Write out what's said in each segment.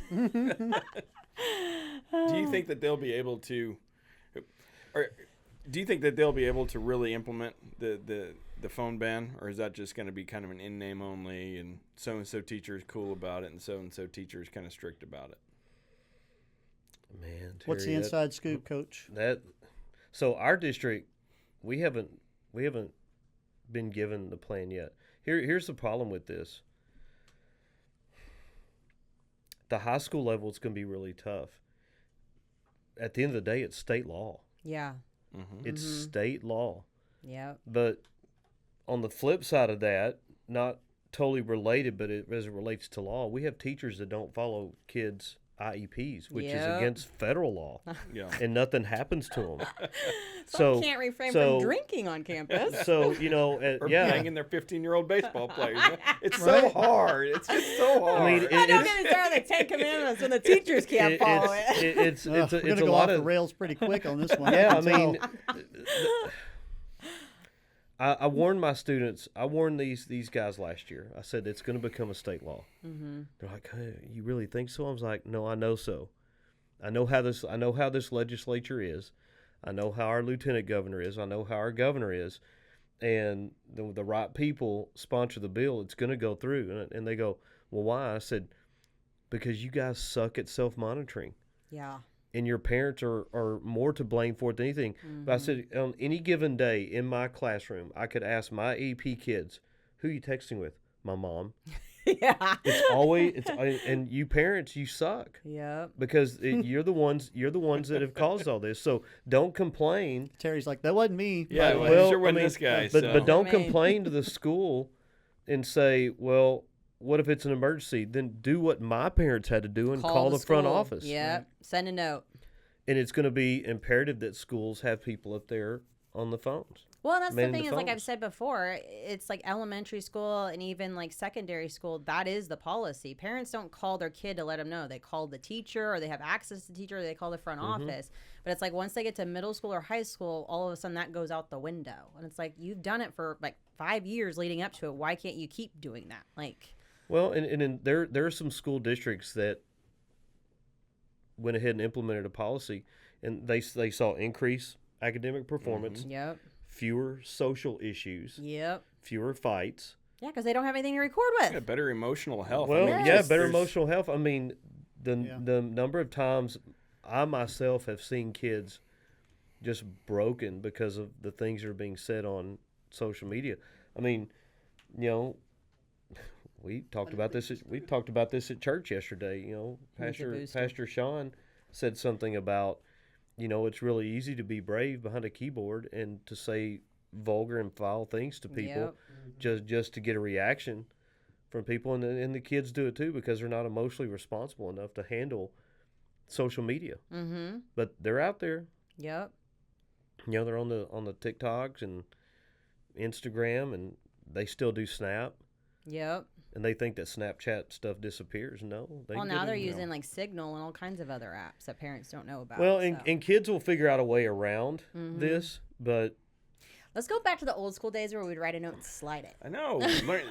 Do you think that they'll be able to, or do you think that they'll be able to really implement the phone ban, or is that just going to be kind of an in name only, and so teacher is cool about it, and so teacher is kind of strict about it? Man, Terry, what's the inside scoop, Coach? So our district, we haven't been given the plan yet. Here's the problem with this. The high school level, it's going to be really tough. At the end of the day, it's state law. Yeah. Mm-hmm. It's state law. Yeah. But on the flip side of that, not totally related, but as it relates to law, we have teachers that don't follow kids' IEPs, which is against federal law. Yeah. And nothing happens to them. So can't refrain from drinking on campus. So, or banging their 15-year-old baseball players. It's so hard. It's just so hard. I mean, don't get me started on the 10 Commandments when the teachers can't follow it. It's We're a gonna go lot off of the rails pretty quick on this one. Yeah, I mean, I warned my students. I warned these guys last year. I said it's going to become a state law. Mm-hmm. They're like, hey, "You really think so?" I was like, "No, I know so. I know how this legislature is. I know how our lieutenant governor is. I know how our governor is, and the right people sponsor the bill. It's going to go through." And they go, "Well, why?" I said, "Because you guys suck at self-monitoring. Yeah. And your parents are more to blame for it than anything." But I said, on any given day in my classroom, I could ask my AP kids, "Who are you texting with?" "My mom." Yeah. It's always and you parents, you suck. Yep. Because you're the ones that have caused all this. So don't complain. Terry's like, that wasn't me. Yeah, by the well, way. sure wasn't this guy. But don't I mean- complain to the school and say, "Well, what if it's an emergency?" Then do what my parents had to do and call the front school. office. Yep. Send a note. And it's going to be imperative that schools have people up there on the phones. Well, and that's the manning thing the is, like I've phones. said before, it's like elementary school and even like secondary school, that is the policy. Parents don't call their kid to let them know. They call the teacher, or they have access to the teacher, or they call the front office. But it's like once they get to middle school or high school, all of a sudden that goes out the window. And it's like, you've done it for like 5 years leading up to it. Why can't you keep doing that? Like, Well, and there are some school districts that went ahead and implemented a policy, and they saw increased academic performance, yep. fewer social issues, Yep. fewer fights. Yeah, because they don't have anything to record with. Yeah, better emotional health. Well, Yes. yeah, better there's- emotional health. I mean, the Yeah. number of times I myself have seen kids just broken because of the things that are being said on social media. I mean, we talked about this. We talked about this at church yesterday. Pastor Sean said something about, it's really easy to be brave behind a keyboard and to say vulgar and foul things to people, just to get a reaction from people, and the kids do it too because they're not emotionally responsible enough to handle social media. Mm-hmm. But they're out there. Yep. They're on the TikToks and Instagram, and they still do Snap. Yep. And they think that Snapchat stuff disappears. No. Well, now they're using like Signal and all kinds of other apps that parents don't know about. Well, so. and kids will figure out a way around this, but Let's go back to the old school days where we'd write a note and slide it. I know.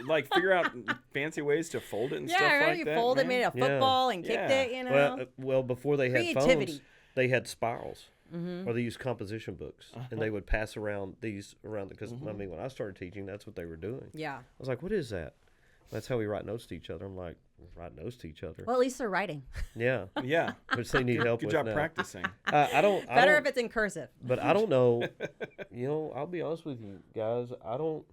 Like figure out fancy ways to fold it and stuff Yeah, like you that. folded, man. made it a football, and kicked Yeah. it. well, before they had Creativity. phones, they had spirals, or they used composition books, and they would pass around because I mean, when I started teaching, that's what they were doing. Yeah. I was like, "What is that?" That's how we write notes to each other. I'm like, write notes to each other. Well, at least they're writing. Yeah, Yeah. which they need help Good with job now. practicing. I don't. Better if it's in cursive. But I don't know. I'll be honest with you guys. I don't.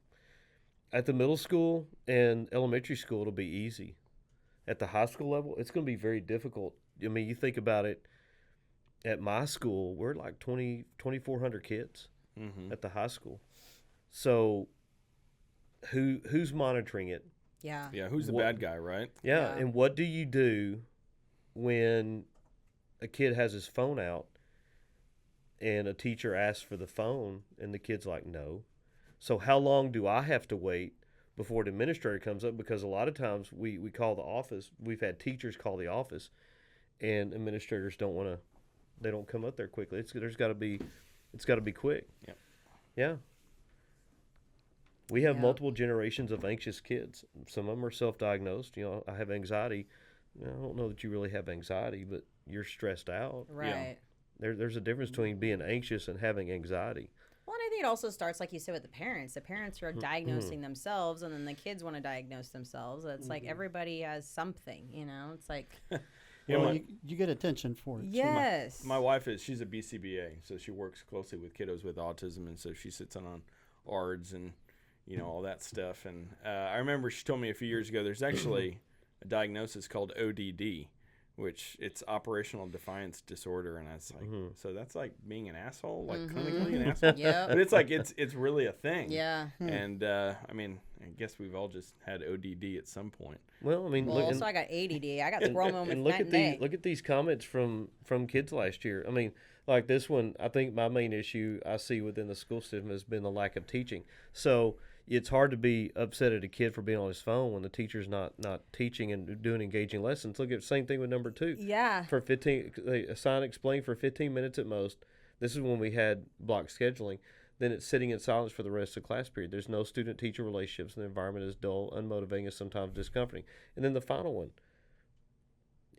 At the middle school and elementary school, it'll be easy. At the high school level, it's going to be very difficult. I mean, you think about it. At my school, we're like 2,400 kids at the high school. So, who's monitoring it? Yeah. Yeah, who's the bad guy, right? Yeah, Yeah. and what do you do when a kid has his phone out and a teacher asks for the phone and the kid's like, no? So how long do I have to wait before an administrator comes up? Because a lot of times we call the office. We've had teachers call the office, and administrators don't want to. They don't come up there quickly. It's got to be quick. Yep. Yeah. We have Yeah. multiple generations of anxious kids. Some of them are self-diagnosed. I have anxiety. I don't know that you really have anxiety, but you're stressed out. Right. There's a difference between being anxious and having anxiety. Well, and I think it also starts, like you said, with the parents. The parents are diagnosing themselves, and then the kids want to diagnose themselves. It's like everybody has something, you know? It's like, you get attention for it. yes. My wife she's a BCBA, so she works closely with kiddos with autism, and so she sits on ARDS and, you know, all that stuff. And I remember she told me a few years ago there's actually a diagnosis called ODD, which it's operational defiance disorder, and that's like, so that's like being an asshole, like clinically an asshole. Yep. But it's like it's really a thing. Yeah. And I mean, I guess we've all just had ODD at some point. Well, I mean, Well, also I got ADD. I got squirrel moments and look night at and day. look at these comments from kids last year. I mean, like this one, I think my main issue I see within the school system has been the lack of teaching. So it's hard to be upset at a kid for being on his phone when the teacher's not teaching and doing engaging lessons. Look at the same thing with number 2. Yeah. For 15, they assign explain for 15 minutes at most. This is when we had block scheduling. Then it's sitting in silence for the rest of the class period. There's no student-teacher relationships, and the environment is dull, unmotivating, and sometimes discomforting. And then the final one.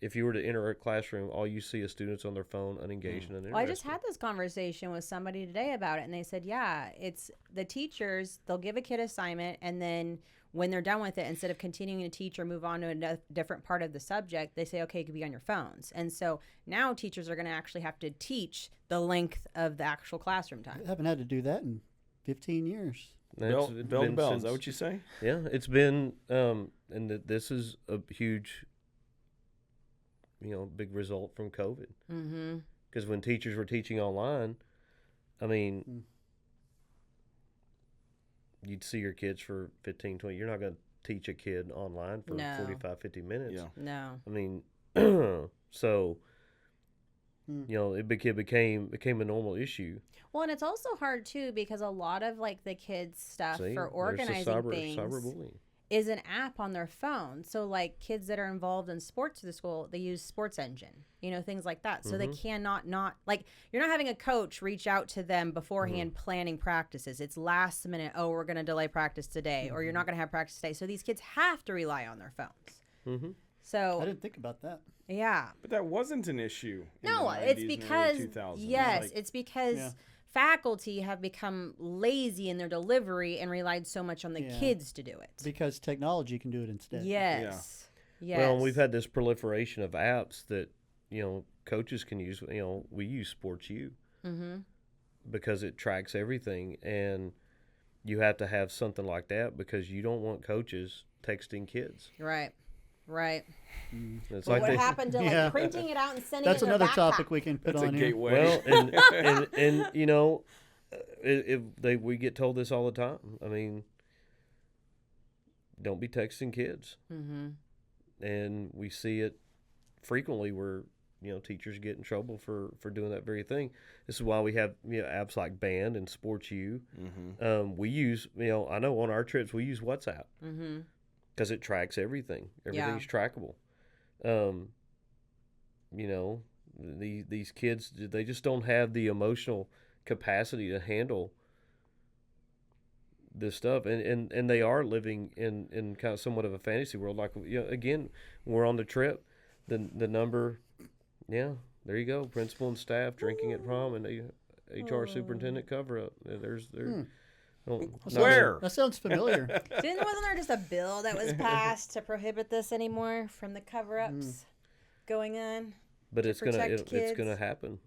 If you were to enter a classroom, all you see is students on their phone, unengaged and uninterested. Well, I just had this conversation with somebody today about it, and they said, yeah, it's the teachers, they'll give a kid assignment, and then when they're done with it, instead of continuing to teach or move on to a different part of the subject, they say, okay, you can be on your phones. And so now teachers are going to actually have to teach the length of the actual classroom time. I haven't had to do that in 15 years. Bell to bell, is that what you say? Yeah, it's been, this is a huge, big result from COVID. Mm-hmm. Because when teachers were teaching online, I mean, you'd see your kids for 15, 20. You're not going to teach a kid online for 45, 50 minutes. Yeah. No. I mean, so, it became a normal issue. Well, and it's also hard, too, because a lot of, like, the kids' stuff See, for organizing things cyberbullying. is an app on their phone. So, like, kids that are involved in sports at the school, they use Sports Engine, things like that. So they cannot like, you're not having a coach reach out to them beforehand planning practices. It's last minute, we're going to delay practice today, or you're not going to have practice today. So these kids have to rely on their phones. Mm-hmm. So I didn't think about that. Yeah. But that wasn't an issue. No, it's because, it's because faculty have become lazy in their delivery and relied so much on the kids to do it. Because technology can do it instead. Yes. Yeah. Well, we've had this proliferation of apps that, coaches can use. We use Sports U because it tracks everything. And you have to have something like that because you don't want coaches texting kids. Right. It's well, like what happened to printing it out and sending That's it in another their topic we can put That's on a here. gateway. Well, we get told this all the time. I mean, don't be texting kids. And we see it frequently where teachers get in trouble for doing that very thing. This is why we have apps like Band and Sports U. We use I know on our trips we use WhatsApp. Because it tracks everything. Everything's trackable. These kids, they just don't have the emotional capacity to handle this stuff. And they are living in kind of somewhat of a fantasy world. Like, again, we're on the trip. The number, there you go. Principal and staff drinking at prom and HR superintendent cover-up. Where? That sounds familiar. Wasn't there just a bill that was passed to prohibit this anymore from the cover-ups going on? But it's gonna happen.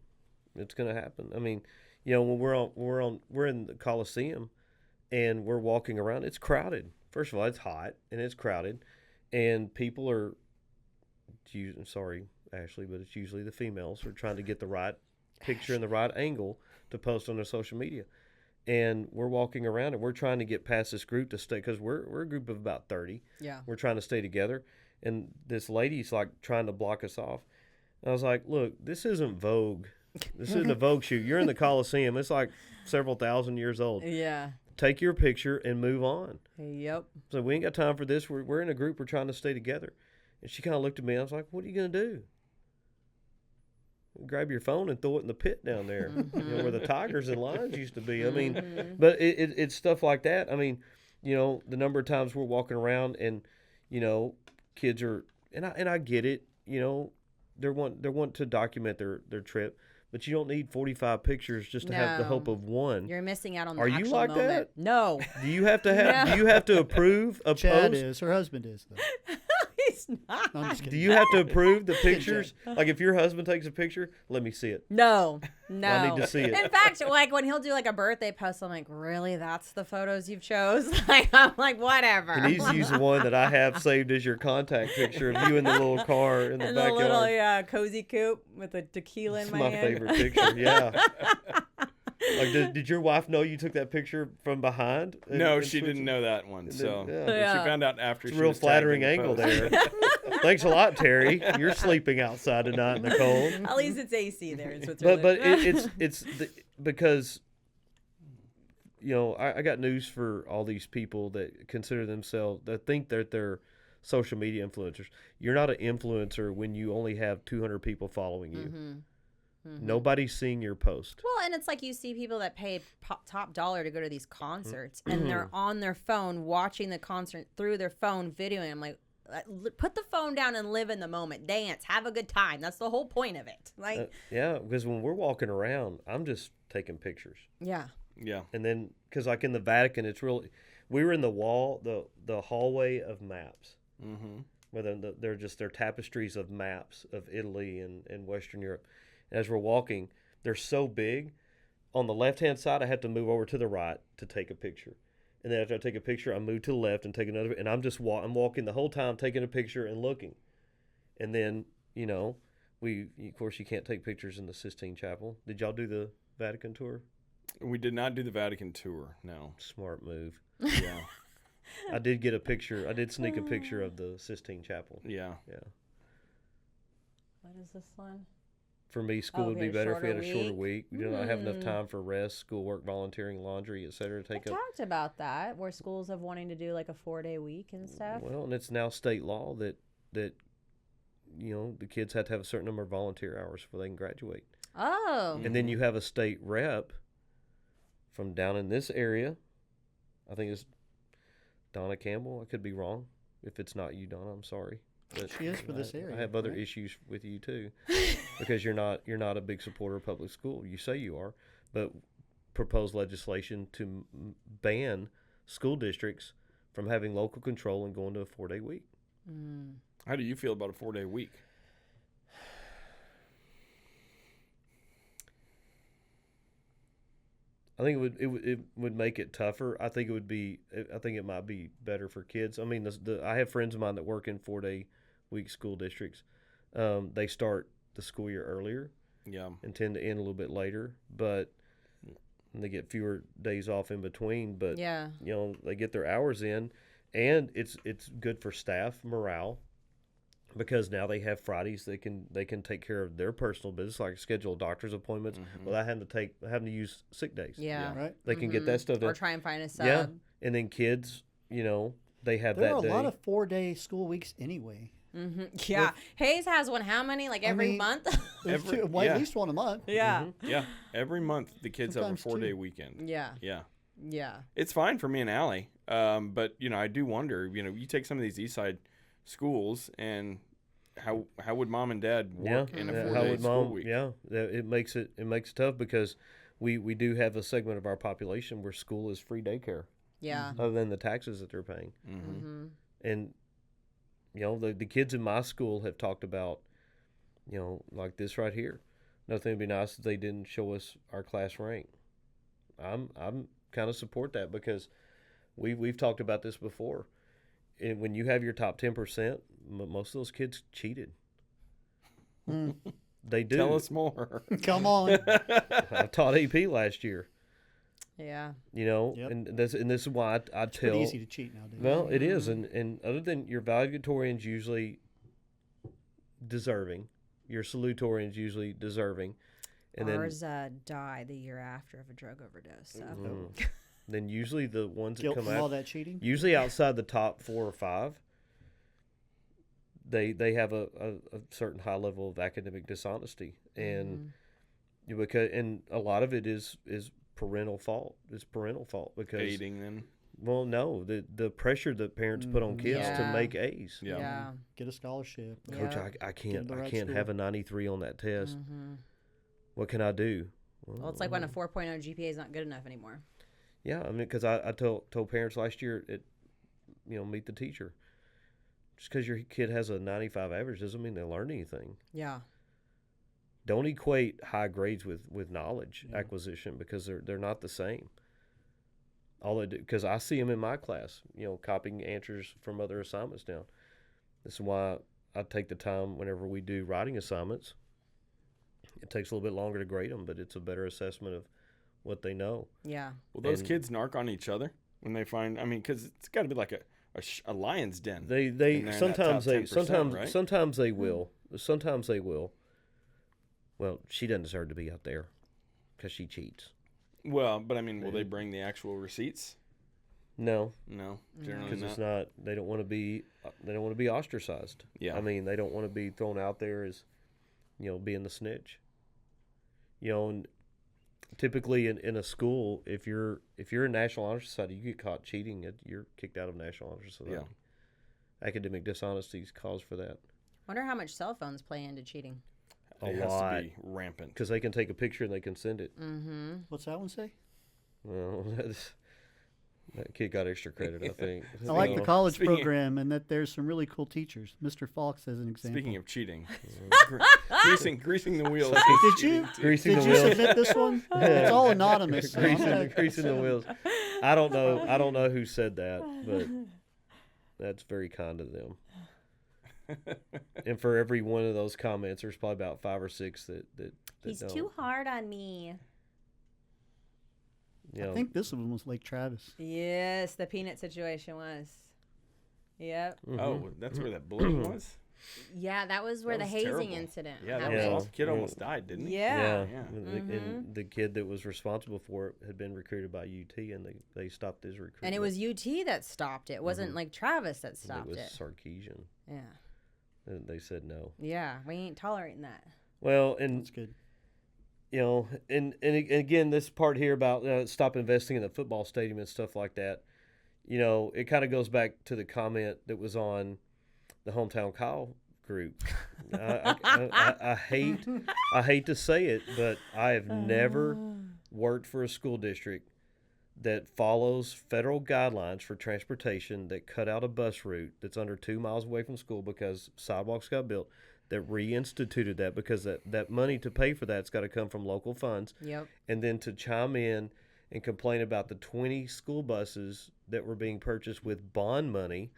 It's gonna happen. I mean, when we're in the Coliseum and we're walking around, it's crowded. First of all, it's hot and it's crowded, and people are. Sorry, Ashley, but it's usually the females who are trying to get the right picture and the right angle to post on their social media. And we're walking around and we're trying to get past this group to stay because we're a group of about 30. Yeah. We're trying to stay together. And this lady's like trying to block us off. And I was like, look, this isn't Vogue. This isn't a Vogue shoot. You're in the Coliseum. It's like several thousand years old. Yeah. Take your picture and move on. Yep. So we ain't got time for this. We're in a group. We're trying to stay together. And she kind of looked at me. I was like, what are you going to do? Grab your phone and throw it in the pit down there, where the tigers and lions used to be. I mean, but it's stuff like that. I mean, the number of times we're walking around and, kids are and I get it. You know, they want to document their trip, but you don't need 45 pictures just to have the No. hope of one. You're missing out on the Are actual you like moment. that? No. Do you have to have? No. Do you have to approve a Chad post? is. Her husband is, though. He's not. No, I'm just Do kidding. you have to approve the Chad. pictures? Like if your husband takes a picture, let me see it. No. I need to see it. In fact, like when he'll do like a birthday post, I'm like, really? That's the photos you've chose? Like, I'm like, whatever. He needs to use the one that I have saved as your contact picture of you in the little car in the in backyard. the little cozy coupe with a tequila in It's my my hand. favorite picture. Yeah. Like, did your wife know you took that picture from behind? No, she didn't know that one. So yeah. she found out after. It's a she real was tagged flattering in the angle post. there. Thanks a lot, Terry. You're sleeping outside tonight in the cold. At least it's AC there in Switzerland. But because you know, I got news for all these people that consider themselves, that think that they're social media influencers. You're not an influencer when you only have 200 people following you. Nobody's seeing your post. Well, and it's like you see people that pay top dollar to go to these concerts, and they're on their phone watching the concert through their phone, videoing. I'm like, put the phone down and live in the moment. Dance, have a good time. That's the whole point of it. Like, yeah, because when we're walking around, I'm just taking pictures. yeah. Yeah. And then, because like in the Vatican, it's really, we were in the hallway of maps. Mm-hmm. Where they're tapestries of maps of Italy and Western Europe. And as we're walking, they're so big. On the left-hand side, I have to move over to the right to take a picture. And then after I take a picture, I move to the left and take another. And I'm just I'm walking the whole time, taking a picture and looking. And then, you know, of course, you can't take pictures in the Sistine Chapel. Did y'all do the Vatican tour? We did not do the Vatican tour. No. Smart move. Yeah. I did get a picture. I did sneak a picture of the Sistine Chapel. Yeah. Yeah. What is this one? For me, school would we be had a better if we had a shorter shorter week. We do not have enough Mm. time for rest, schoolwork, volunteering, laundry, etc. to We take up. talked about that, where schools have wanting to do like a 4-day week and stuff. Well, and it's now state law that you know, the kids have to have a certain number of volunteer hours before they can graduate. Oh. And then you have a state rep from down in this area. I think it's Donna Campbell. I could be wrong. If it's not you, Donna, I'm sorry. But She is for this area, I have other right? issues with you too, because you're not a big supporter of public school. You say you are, but proposed legislation to ban school districts from having local control and going to a 4-day week. Mm. How do you feel about a 4-day week? I think it would make it tougher. I think it might be better for kids. I mean, I have friends of mine that work in 4-day week school districts. They start the school year earlier, Yeah. and tend to end a little bit later, but they get fewer days off in between. But Yeah. you know, they get their hours in, and it's good for staff morale, because now they have Fridays they can take care of their personal business, like schedule doctor's appointments without having to use sick days. Yeah. Right. They can get that stuff done. Or try and find a sub. Yeah, and then kids, you know, they have There that are a day. lot of 4-day school weeks anyway. Yeah. Hayes has one. How many? Like every mean, month? There's Every- two, well, yeah. at least one a month. Yeah. Yeah. Every month the kids Sometimes have a 4-day two. weekend. Yeah. Yeah. Yeah. It's fine for me and Allie. But you know, I do wonder, you know, you take some of these east side schools, and how would mom and dad work in a 4-day school week? Yeah, it makes it tough, because we do have a segment of our population where school is free daycare, Yeah. other than the taxes that they're paying. And you know, the kids in my school have talked about, you know, like this right here. Nothing would be nice if they didn't show us our class rank. I'm kind of support that, because we've talked about this before. And when you have your top 10%, most of those kids cheated. They do. Tell us more. Come on. I taught AP last year. Yeah. You know, Yep. and this is why I It's tell. pretty easy to cheat nowadays. Well, it is, and other than your valedictorian's usually deserving, your salutatorian's usually deserving, and Ours died the year after of a drug overdose. So. then usually the ones that Guilt come from all out, that cheating. usually outside the top 4 or 5, they have a certain high level of academic dishonesty, and because a lot of it is parental fault. It's parental fault, because Aiding them. Well, no, the pressure that parents put on kids to Yeah. make A's. Yeah. Get a scholarship. Yeah. Coach, I Get can't in the I right can't have school. a 93 on that test. Mm-hmm. What can I do? Well, it's like when a 4.0 GPA is not good enough anymore. Yeah, I mean, because I told parents last year, meet the teacher. Just because your kid has a 95 average doesn't mean they learn anything. Yeah. Don't equate high grades with knowledge Yeah. acquisition, because they're not the same. All they do, because I see them in my class, copying answers from other assignments down. This is why I take the time whenever we do writing assignments. It takes a little bit longer to grade them, but it's a better assessment of what they know. Yeah. Will those And- kids narc on each other when they find? I mean, because it's got to be like a lion's den. They in there in that sometimes top they 10%, right? sometimes they will. Sometimes they will. Well, she doesn't deserve to be out there because she cheats. Well, but I mean, will they bring the actual receipts? No, No, generally because not. it's not. They don't want to be. They don't want to be ostracized. Yeah. I mean, they don't want to be thrown out there as, being the snitch. And typically in a school, if you're in National Honor Society, you get caught cheating, you're kicked out of National Honor Society. Yeah. Academic dishonesty is cause for that. Wonder how much cell phones play into cheating. A It has lot. to be rampant. Because they can take a picture and they can send it. Mm-hmm. What's that one say? Well, that kid got extra credit, I think. I like the college Speaking of- program and that there's some really cool teachers. Mr. Fox as an example. Speaking of cheating, greasing the wheels. Did you Greasing did the you wheels. submit this one? It's all anonymous. So I'm gonna- greasing the wheels. I don't know who said that, but that's very kind of them. And for every one of those comments, there's probably about 5 or 6 that He's don't. too hard on me. I think this one was Lake Travis. Yes, the peanut situation was. Yep. Oh, that's where that bullet was? Yeah, that was where That the was hazing terrible. incident Yeah, that happened. was Yeah. awful. Kid almost died, didn't he? Yeah. Yeah. And the kid that was responsible for it had been recruited by UT, and they stopped his recruitment. And it was UT that stopped it. It wasn't like Travis that And stopped it was it. Sarkeesian. Yeah. And they said no. Yeah, we ain't tolerating that. Well, and That's good. and again, this part here about stop investing in the football stadium and stuff like that, it kind of goes back to the comment that was on the Hometown Kyle group. I hate to say it, but I have never worked for a school district that follows federal guidelines for transportation, that cut out a bus route that's under 2 miles away from school because sidewalks got built, that reinstituted that, because that money to pay for that's got to come from local funds. Yep. And then to chime in and complain about the 20 school buses that were being purchased with bond money.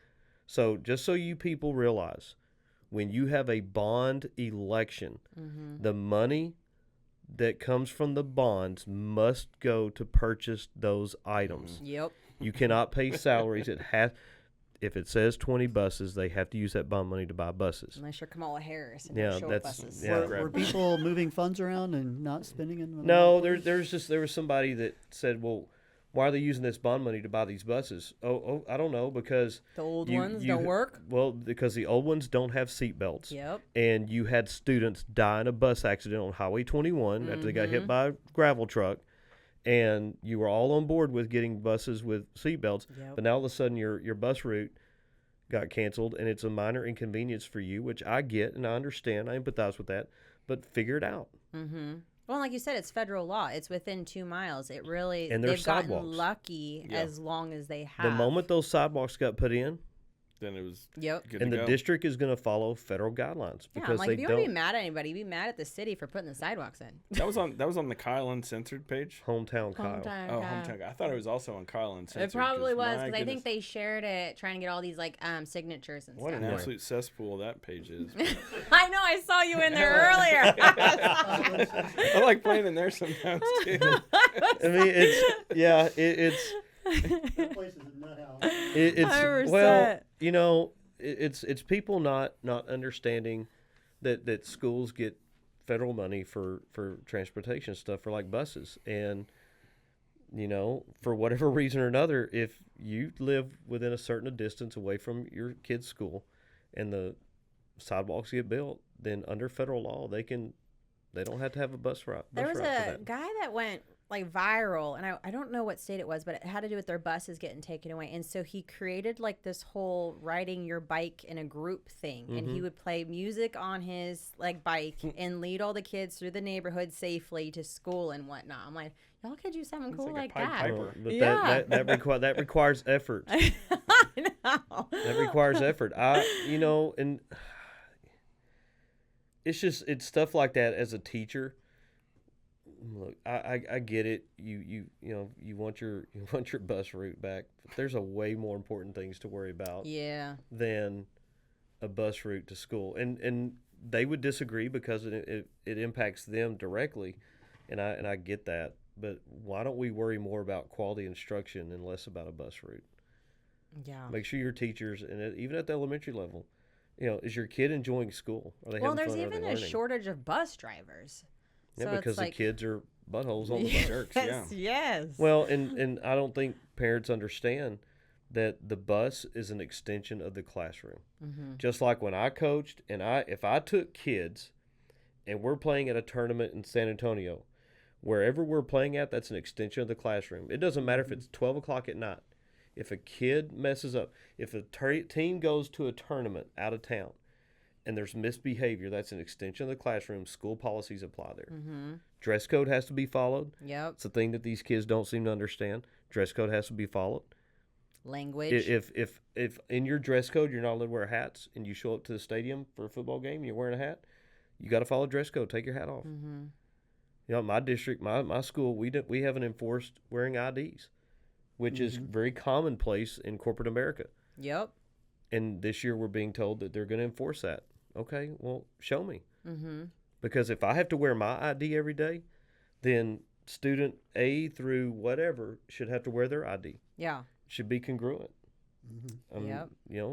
So just so you people realize, when you have a bond election, the money that comes from the bonds must go to purchase those items. Yep. You cannot pay salaries. If it says 20 buses, they have to use that bond money to buy buses. Unless you're Kamala Harris and Yeah, don't show up that's- buses. yeah. Were people moving funds around and not spending them? No, there was somebody that said, well, why are they using this bond money to buy these buses? Oh, I don't know, because The old you- ones you- don't work. Well, because the old ones don't have seat belts. Yep. And you had students die in a bus accident on Highway 21 after they got hit by a gravel truck, and you were all on board with getting buses with seat belts. Yep. But now all of a sudden your bus route got canceled, and it's a minor inconvenience for you, which I get and I understand. I empathize with that, but figure it out. Mm-hmm. Well, like you said, it's federal law. It's within 2 miles. It really, And there's they've gotten sidewalks. lucky Yeah. as long as they have. The moment those sidewalks got put in, Then it was Yep. good and to the go. district is going to follow federal guidelines, Yeah, I'm because like, they if you want to be don't. mad at anybody, be mad at the city for putting the sidewalks in. That was on the Kyle Uncensored page. Hometown Kyle. Oh, hometown. I thought it was also on Kyle Uncensored. It probably was, my because I think goodness, they shared it trying to get all these like signatures and What an stuff. absolute cesspool that page is. I know, I saw you in there earlier. I like playing in there sometimes too. I mean, it's That place is a nut house. it's 100%. well, it's people not understanding that schools get federal money for transportation stuff, for like buses, and for whatever reason or another, if you live within a certain distance away from your kid's school and the sidewalks get built, then under federal law they don't have to have a bus route. There was for a that. guy that went like viral, and I don't know what state it was, but it had to do with their buses getting taken away. And so he created like this whole riding your bike in a group thing, and he would play music on his like bike and lead all the kids through the neighborhood safely to school and whatnot. I'm like, y'all could do something cool like Pied that. Piper. But Yeah. that requires effort. I know. That requires effort. And it's stuff like that as a teacher. Look, I get it. You want your bus route back. But there's a way more important things to worry about Yeah. than a bus route to school. And they would disagree because it impacts them directly, and I get that. But why don't we worry more about quality instruction and less about a bus route? Yeah. Make sure your teachers, and even at the elementary level, is your kid enjoying school? Are they Well, having there's fun? Are they even a learning? shortage of bus drivers. Yeah, So because it's like, the kids are buttholes on the yes, bus. jerks, yeah. Yes. Well, and I don't think parents understand that the bus is an extension of the classroom. Mm-hmm. Just like when I coached, and if I took kids and we're playing at a tournament in San Antonio, wherever we're playing at, that's an extension of the classroom. It doesn't matter if it's 12 o'clock at night. If a kid messes up, if a team goes to a tournament out of town and there's misbehavior, that's an extension of the classroom. School policies apply there. Mm-hmm. Dress code has to be followed. Yep. It's a thing that these kids don't seem to understand. Dress code has to be followed. Language. If in your dress code you're not allowed to wear hats, and you show up to the stadium for a football game and you're wearing a hat, you got to follow dress code. Take your hat off. Mm-hmm. My district, my school, we haven't enforced wearing IDs, which is very commonplace in corporate America. Yep. And this year we're being told that they're going to enforce that. Okay, well, show me. Mm-hmm. Because if I have to wear my ID every day, then student A through whatever should have to wear their ID. Yeah. Should be congruent. Yep.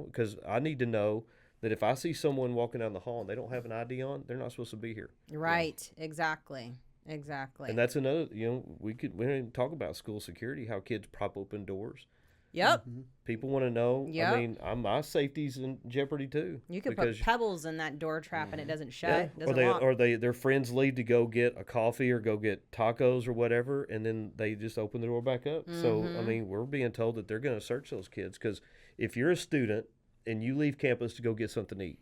Because I need to know that if I see someone walking down the hall and they don't have an ID on, they're not supposed to be here. Right. Exactly. And that's another, we didn't talk about school security, how kids prop open doors. Yep. People want to know. Yep. I mean, my safety's in jeopardy too. You could put pebbles in that door trap and it doesn't shut. Yeah. Doesn't lock. Their friends leave to go get a coffee or go get tacos or whatever, and then they just open the door back up. So I mean, we're being told that they're going to search those kids, because if you're a student and you leave campus to go get something to eat,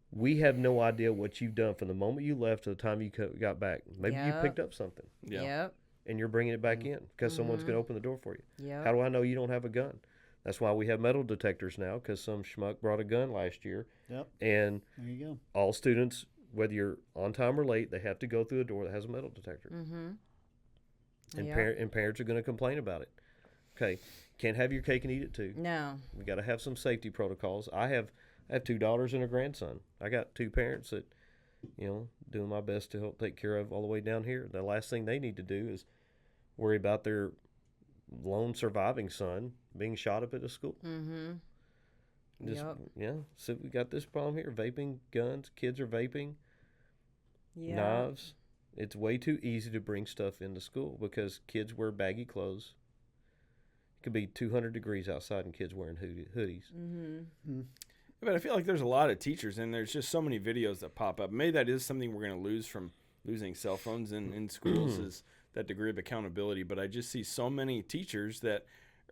we have no idea what you've done from the moment you left to the time you got back. Maybe you picked up something. Yeah. Yep. And you're bringing it back in because someone's going to open the door for you. Yep. How do I know you don't have a gun? That's why we have metal detectors now, because some schmuck brought a gun last year. Yep. And There you go. all students, whether you're on time or late, they have to go through a door that has a metal detector. Mm-hmm. And, Yep. and parents are going to complain about it. Okay, can't have your cake and eat it too. No. We got to have some safety protocols. I have 2 daughters and a grandson. I got 2 parents that, doing my best to help take care of all the way down here. The last thing they need to do is worry about their lone surviving son being shot up at a school. Mm-hmm. So we got this problem here: vaping, guns. Kids are vaping, Yeah. knives. It's way too easy to bring stuff into school because kids wear baggy clothes. It could be 200 degrees outside and kids wearing hoodies. Mm-hmm. But I feel like there's a lot of teachers, and there's just so many videos that pop up. Maybe that is something we're going to lose from losing cell phones in schools, is that degree of accountability. But I just see so many teachers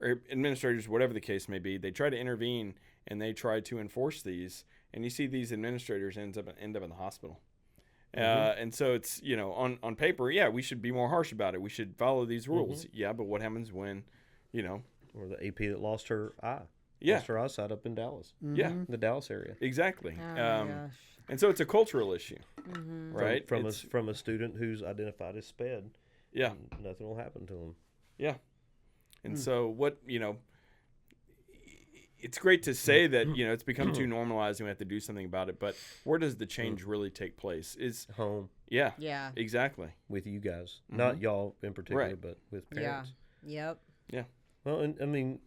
or administrators, whatever the case may be, they try to intervene and they try to enforce these. And you see these administrators end up in the hospital. And so it's, on paper, yeah, we should be more harsh about it. We should follow these rules. Yeah, but what happens when, Or the AP that lost her eye. Yeah. Lost her eyesight up in Dallas. Yeah, The Dallas area. exactly. Oh, my gosh. And so it's a cultural issue, Mm-hmm. right? From a student who's identified as sped. Yeah. Nothing will happen to him. Yeah. And so what, it's great to say that, it's become too normalized and we have to do something about it. But where does the change really take place? Is Home Yeah. Yeah. Exactly. with you guys. Not y'all in particular, Right. but with Yeah. parents. Yep. Well, and I mean,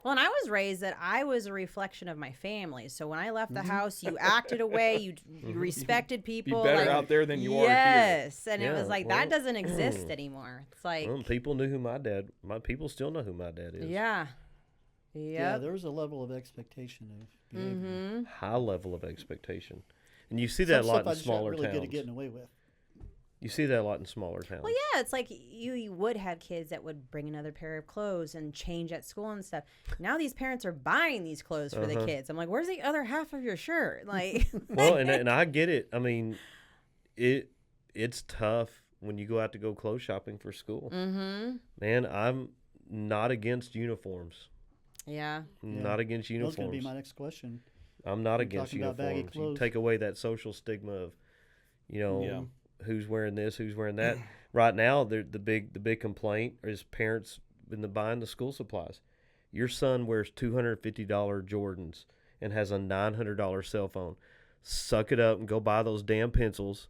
Well, and I was raised that I was a reflection of my family. So when I left the house, you acted away, you respected Be people. better like, out there than you are here. Yes, and it Yeah, was like well, that doesn't exist anymore. It's like, people knew who my people still know who my dad is. yeah, Yeah, yep. there was a level of expectation of behavior. Mm-hmm. High level of expectation. And you see that a lot in Some stuff I just got smaller really towns. good at getting away with. You see that a lot in smaller towns. Well, yeah, it's like you would have kids that would bring another pair of clothes and change at school and stuff. Now these parents are buying these clothes for the kids. I'm like, where's the other half of your shirt? Like, well, and I get it. I mean, it's tough when you go out to go clothes shopping for school. Mm-hmm. Man, I'm not against uniforms. Yeah. Not against uniforms. That's going to be my next question. I'm not against uniforms. You take away that social stigma of, who's wearing this, who's wearing that. Right now, the big complaint is parents buying the school supplies. Your son wears $250 Jordans and has a $900 cell phone. Suck it up and go buy those damn pencils.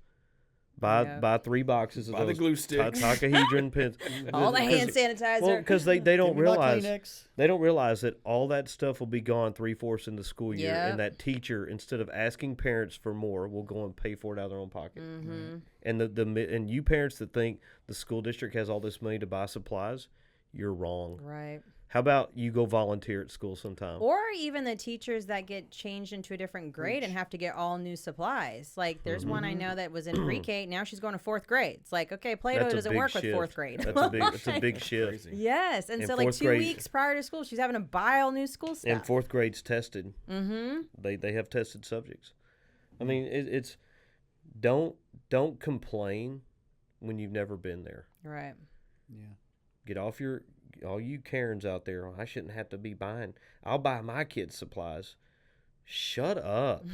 Buy 3 boxes of those the glue sticks, dodecahedron pencils, all the hand sanitizer. Well, because they don't realize that all that stuff will be gone 3/4 in the school year, and that teacher, instead of asking parents for more, will go and pay for it out of their own pocket. Mm-hmm. And and you parents that think the school district has all this money to buy supplies, you're wrong. Right. How about you go volunteer at school sometime? Or even the teachers that get changed into a different grade and have to get all new supplies. Like, there's one I know that was in pre-K. Now she's going to 4th grade. It's like, okay, Play-Doh doesn't work with 4th grade. That's a big shift. Yes. And so, like, 2 weeks prior to school, she's having to buy all new school stuff. And 4th grade's tested. Mm-hmm. They have tested subjects. I mean, it's don't complain when you've never been there. Right. Yeah. Get off all you Karens out there. I shouldn't have to be buying. I'll buy my kids supplies. Shut up.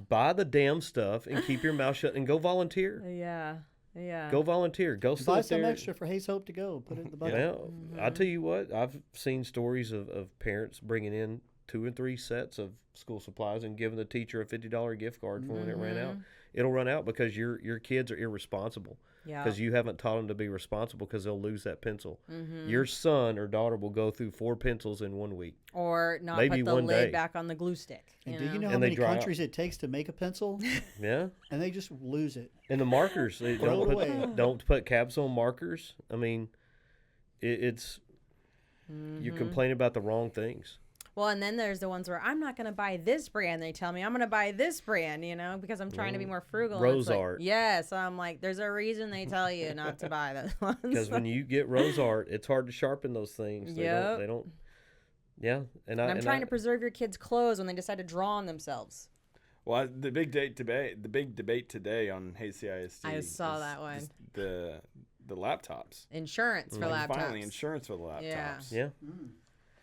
Buy the damn stuff and keep your mouth shut and go volunteer. Yeah. Go volunteer. Go sit buy there. some extra for Hayes Hope to go. Put it in the bucket. Well, I'll tell you what. I've seen stories of parents bringing in 2 and 3 sets of school supplies and giving the teacher a $50 gift card for when it ran out. It'll run out because your kids are irresponsible. Yeah. Because you haven't taught them to be responsible because they'll lose that pencil. Mm-hmm. Your son or daughter will go through 4 pencils in 1 week. Or not maybe put the one lid day. back on the glue stick. And do you know how many countries it takes to make a pencil? Yeah. And they just lose it. And the markers. They don't put caps on markers. I mean, it's you complain about the wrong things. Well, and then there's the ones where I'm not going to buy this brand. They tell me I'm going to buy this brand, because I'm trying to be more frugal. Rose like, art. Yes. I'm like, there's a reason they tell you not to buy those ones. Because when you get rose art, it's hard to sharpen those things. They don't. Yeah. And I'm trying to preserve your kids' clothes when they decide to draw on themselves. Well, the big debate today on Hey CISD. I saw that one. The laptops. Insurance for laptops. Finally, insurance for the laptops. Yeah.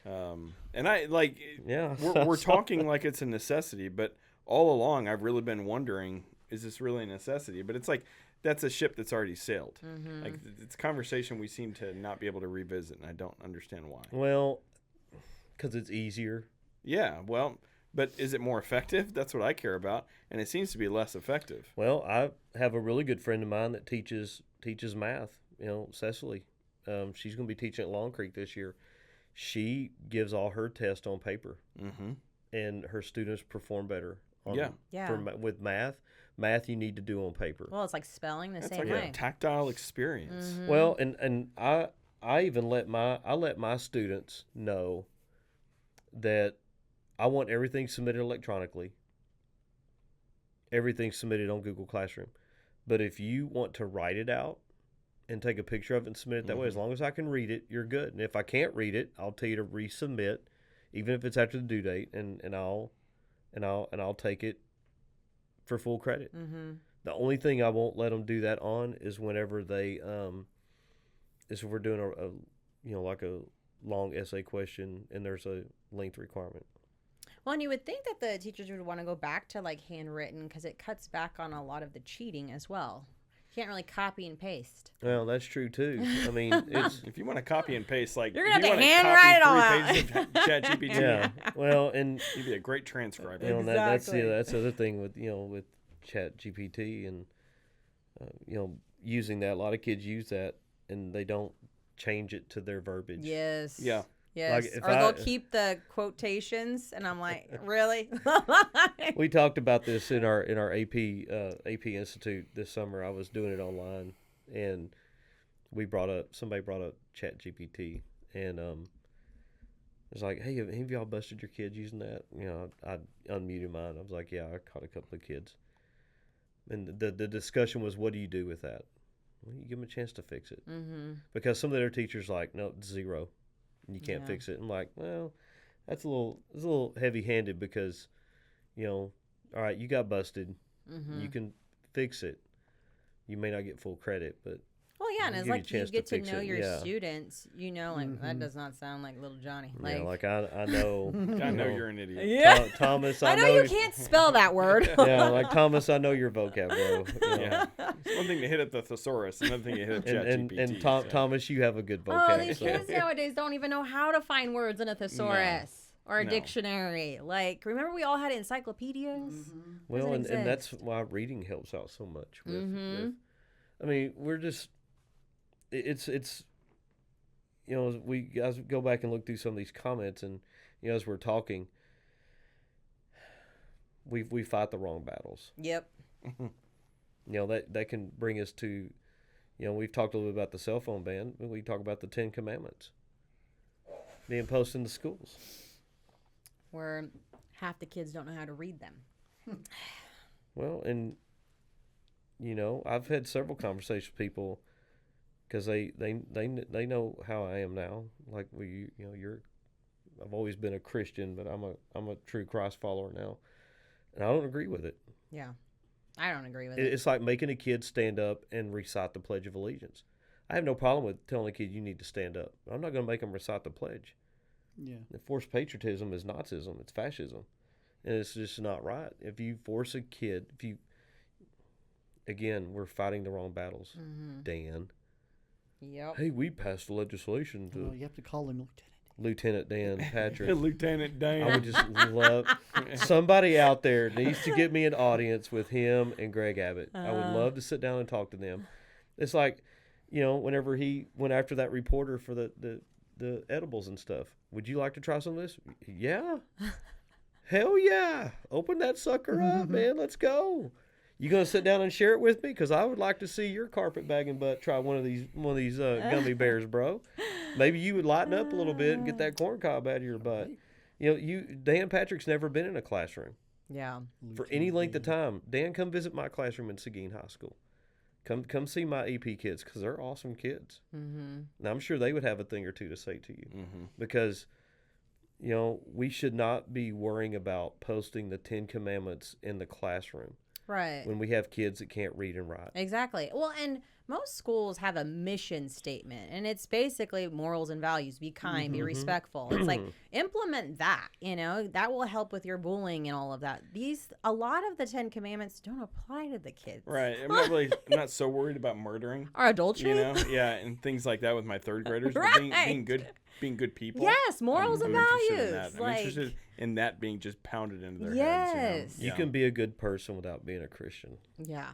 And I like. Yeah. We're talking like it's a necessity, but all along I've really been wondering, is this really a necessity? But it's like that's a ship that's already sailed. Mm-hmm. Like it's a conversation we seem to not be able to revisit, and I don't understand why. Well, because it's easier. Yeah. Well. But is it more effective? That's what I care about, and it seems to be less effective. Well, I have a really good friend of mine that teaches math. Cecily, she's going to be teaching at Long Creek this year. She gives all her tests on paper, and her students perform better. With math. Math you need to do on paper. Well, it's like spelling the same like way. A tactile experience. Mm-hmm. Well, and I even let my students know that I want everything submitted electronically. Everything submitted on Google Classroom. But if you want to write it out and take a picture of it and submit it that way, as long as I can read it, you're good. And if I can't read it, I'll tell you to resubmit, even if it's after the due date, and I'll take it for full credit. Mm-hmm. The only thing I won't let them do that on is whenever they is if we're doing a like a long essay question and there's a length requirement. Well, and you would think that the teachers would want to go back to like handwritten because it cuts back on a lot of the cheating as well. You can't really copy and paste. Well, that's true too. I mean, it's if you want to copy and paste, like you're gonna have to handwrite it all out. ChatGPT. Yeah. Well, and you'd be a great transcriber. That's the other thing with with ChatGPT and using that. A lot of kids use that and they don't change it to their verbiage. Yes. Yeah. Yes, like or they'll keep the quotations, and I'm like, really? We talked about this in our AP Institute this summer. I was doing it online, and somebody brought up ChatGPT, and it's like, hey, have any of y'all busted your kids using that? I unmuted mine. I was like, yeah, I caught a couple of kids. And the discussion was, what do you do with that? Well, you give them a chance to fix it. Mm-hmm. Because some of their teachers like, no, 0, and you can't Yeah. fix it. And like, well, it's a little heavy-handed because, all right, you got busted. Mm-hmm. You can fix it. You may not get full credit, but Well, yeah, and we'll it's give you a like you chance get to fix know it. your Yeah. students. Like that does not sound like little Johnny. Like I know. I know you're an idiot. Yeah. Thomas, I know you can't spell that word. Yeah, like Thomas, I know your vocab, bro. Yeah. It's one thing to hit up the thesaurus, another thing to hit up ChatGPT. And so. Thomas, you have a good Oh, vocab. these so. kids nowadays don't even know how to find words in a thesaurus or a No. dictionary. Like, remember we all had encyclopedias? Well, Doesn't and that's exist. why reading helps out so much. Mhm. I mean, we're just it's as we guys go back and look through some of these comments, and as we're talking, we fight the wrong battles. Yep. That can bring us to, we've talked a little bit about the cell phone ban, but we talk about the 10 Commandments being posted in the schools. Where half the kids don't know how to read them. Well, and I've had several conversations with people because they know how I am now. Like I've always been a Christian, but I'm a true Christ follower now, and I don't agree with it. Yeah. I don't agree with it. It's like making a kid stand up and recite the Pledge of Allegiance. I have no problem with telling a kid you need to stand up. I'm not going to make them recite the pledge. Yeah. Forced patriotism is Nazism. It's fascism. And it's just not right. If you force a kid, again, we're fighting the wrong battles. Dan. Yep. Hey, we passed legislation to Oh, you have to call him Lieutenant Dan Patrick. Lieutenant Dan. I would just love somebody out there needs to get me an audience with him and Greg Abbott. I would love to sit down and talk to them. It's like, whenever he went after that reporter for the edibles and stuff. Would you like to try some of this? Yeah. Hell yeah. Open that sucker up, man. Let's go. You gonna sit down and share it with me? Because I would like to see your carpetbagging butt try one of these gummy bears, bro. Maybe you would lighten up a little bit and get that corn cob out of your butt. Dan Patrick's never been in a classroom Yeah. for any length of time. Dan, come visit my classroom in Seguin High School. Come see my EP kids because they're awesome kids. Mm-hmm. Now I'm sure they would have a thing or two to say to you because we should not be worrying about posting the 10 Commandments in the classroom. Right. When we have kids that can't read and write. Exactly. Well, and most schools have a mission statement, and it's basically morals and values. Be kind, be respectful. It's like, implement that, that will help with your bullying and all of that. A lot of the 10 Commandments don't apply to the kids. Right. I'm not so worried about murdering. Or adultery. Yeah, and things like that with my third graders. Right. But being good people. Yes, morals and I'm interested values. in that. I'm interested in that being just pounded into their Yes. heads. You can be a good person without being a Christian. Yeah.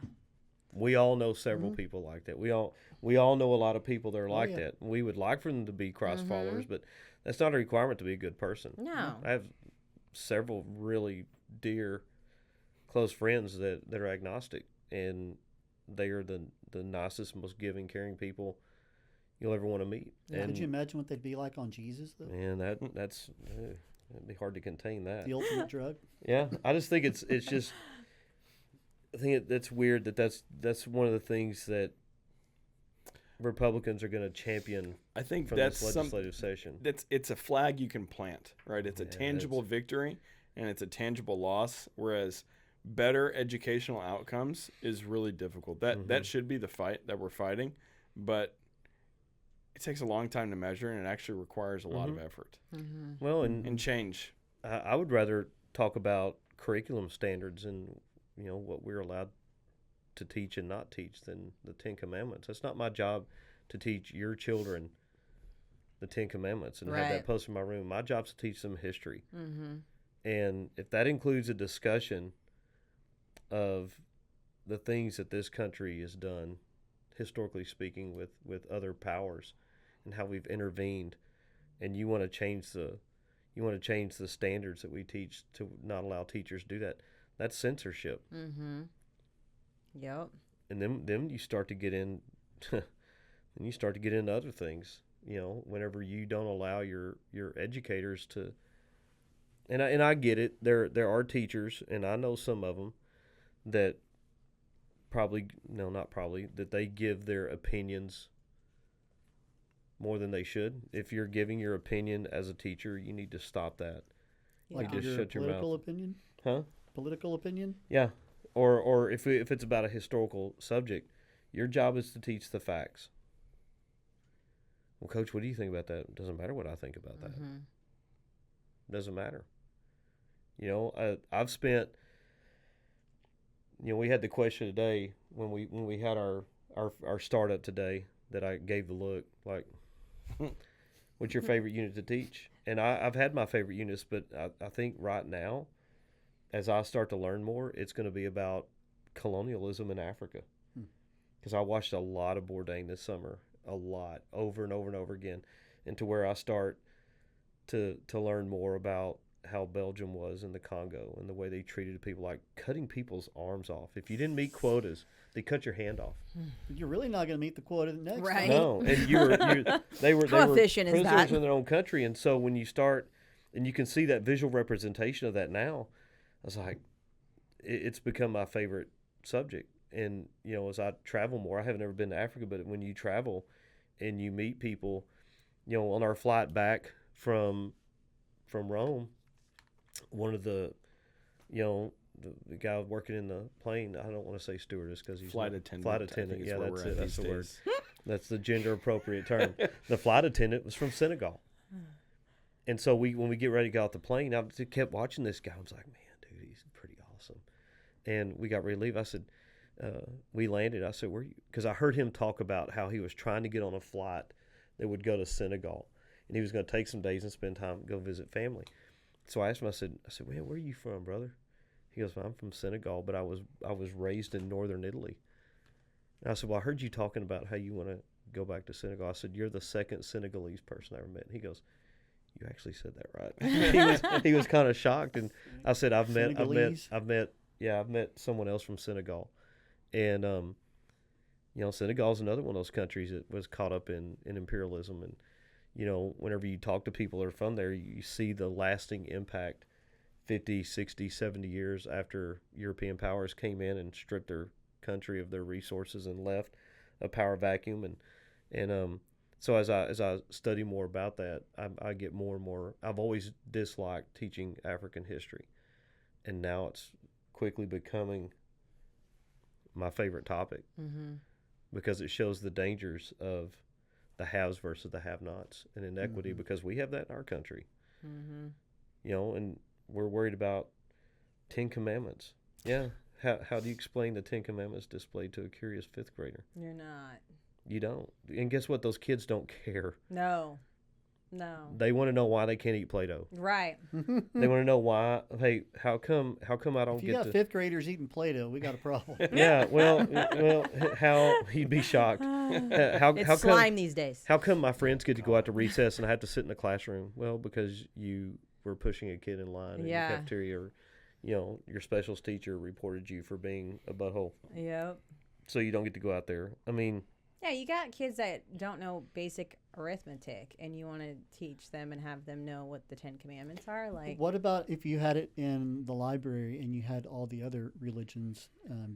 We all know several people like that. We all know a lot of people that are like yeah. that. We would like for them to be Christ followers, but that's not a requirement to be a good person. No. I have several really dear, close friends that are agnostic, and they are the nicest, most giving, caring people you'll ever want to meet. Yeah. And Could you imagine what they'd be like on Jesus, though? man, that's it'd be hard to contain that. The ultimate drug. Yeah, I just think it's just. I think that's weird that's one of the things that Republicans are going to champion. I think from that's this legislative session. It's a flag you can plant, right? It's a tangible victory and it's a tangible loss. Whereas better educational outcomes is really difficult. That should be the fight that we're fighting, but it takes a long time to measure, and it actually requires a lot of effort. Well, and change. I would rather talk about curriculum standards and what we're allowed to teach and not teach than the 10 Commandments. That's not my job to teach your children the 10 Commandments and have that posted in my room. My job is to teach them history. And if that includes a discussion of the things that this country has done, historically speaking, with other powers and how we've intervened, and you want to change the standards that we teach to not allow teachers to do that, that's censorship. Yep. And then you start to get in and you start to get into other things, whenever you don't allow your educators to, and I get it, there are teachers, and I know some of them that that they give their opinions more than they should. If you're giving your opinion as a teacher, you need to stop that. Like just your shut your political mouth. opinion? Huh? Political opinion? Yeah. Or if it's about a historical subject, your job is to teach the facts. Well, Coach, what do you think about that? It doesn't matter what I think about that. Doesn't matter. I've spent. We had the question today when we had our startup today that I gave the look like, what's your favorite unit to teach? And I've had my favorite units, but I think right now, as I start to learn more, it's going to be about colonialism in Africa. Because I watched a lot of Bourdain this summer, a lot, over and over and over again, and to where I start to learn more about how Belgium was in the Congo and the way they treated people, like cutting people's arms off. If you didn't meet quotas, they cut your hand off. You're really not going to meet the quota next Right. time. No, and they were How efficient is prisoners that? in their own country, and so when you start, and you can see that visual representation of that now, I was like, it's become my favorite subject. And as I travel more, I haven't ever been to Africa, but when you travel and you meet people, on our flight back from Rome, one of the guy working in the plane, I don't want to say stewardess because he's Flight attendant. Flight attendant, yeah, that's it. That's the word. Days. That's the gender appropriate term. The flight attendant was from Senegal, and so when we get ready to get off the plane, I kept watching this guy. I was like, man, dude, he's pretty awesome. And we got ready to leave. I said, we landed. I said, where you? Because I heard him talk about how he was trying to get on a flight that would go to Senegal, and he was going to take some days and spend time, go visit family. So I asked him, I said, man, where are you from, brother? He goes, well, I'm from Senegal, but I was raised in northern Italy. And I said, well, I heard you talking about how you want to go back to Senegal. I said, you're the second Senegalese person I ever met. And he goes, you actually said that right. he was kind of shocked. And I said, I've met someone else from Senegal. And, Senegal's another one of those countries that was caught up in imperialism. And, whenever you talk to people that are from there, you see the lasting impact 50, 60, 70 years after European powers came in and stripped their country of their resources and left a power vacuum. And so as I study more about that, I get more and more. I've always disliked teaching African history, and now it's quickly becoming my favorite topic because it shows the dangers of the haves versus the have-nots and inequity because we have that in our country. And we're worried about 10 Commandments. Yeah. How do you explain the 10 Commandments displayed to a curious fifth grader? You're not. You don't. And guess what? Those kids don't care. No. They want to know why they can't eat Play-Doh. Right. They want to know why. Hey, how come I don't If you get got to? fifth graders eating Play-Doh, we got a problem. Yeah. Well, how you'd be shocked. It's slime these days. How come my friends get to go out to recess and I have to sit in the classroom? Well, because you were pushing a kid in line in the cafeteria, or, your specials teacher reported you for being a butthole. Yep. So you don't get to go out there. I mean, yeah, you got kids that don't know basic arithmetic, and you want to teach them and have them know what the 10 Commandments are. Like, what about if you had it in the library and you had all the other religions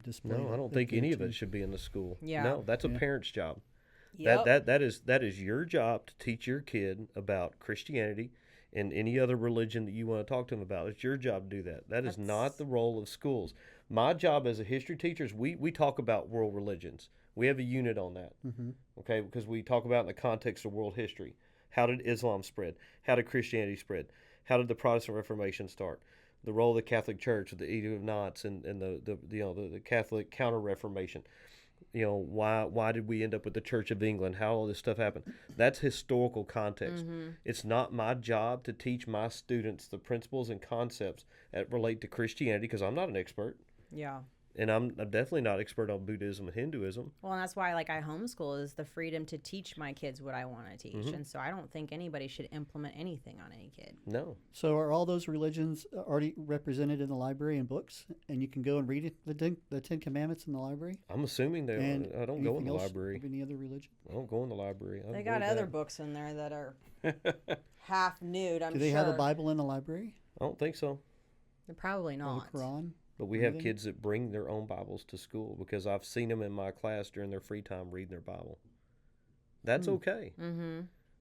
displayed? no, I don't think any of it should be in the school. Yeah. No, that's a parent's job. Yep. That is your job to teach your kid about Christianity and any other religion that you want to talk to them about. It's your job to do that. That's not the role of schools. My job as a history teacher is we talk about world religions. We have a unit on that, okay, because we talk about in the context of world history. How did Islam spread? How did Christianity spread? How did the Protestant Reformation start? The role of the Catholic Church, the Edict of Nantes, and the Catholic Counter-Reformation. Why did we end up with the Church of England? How all this stuff happened? That's historical context. It's not my job to teach my students the principles and concepts that relate to Christianity because I'm not an expert. Yeah. And I'm definitely not expert on Buddhism and Hinduism. Well, and that's why I homeschool is the freedom to teach my kids what I want to teach. And so I don't think anybody should implement anything on any kid. No. So are all those religions already represented in the library in books? And you can go and read it, the 10 Commandments in the library? I'm assuming they are. I don't go in the library. Any other religion? I don't go in the library. They got other books in there that are half nude, I'm sure. Do they have a Bible in the library? I don't think so. They're probably Or not. the Quran? But we have Reading? kids that bring their own Bibles to school because I've seen them in my class during their free time reading their Bible. That's okay. Mm-hmm.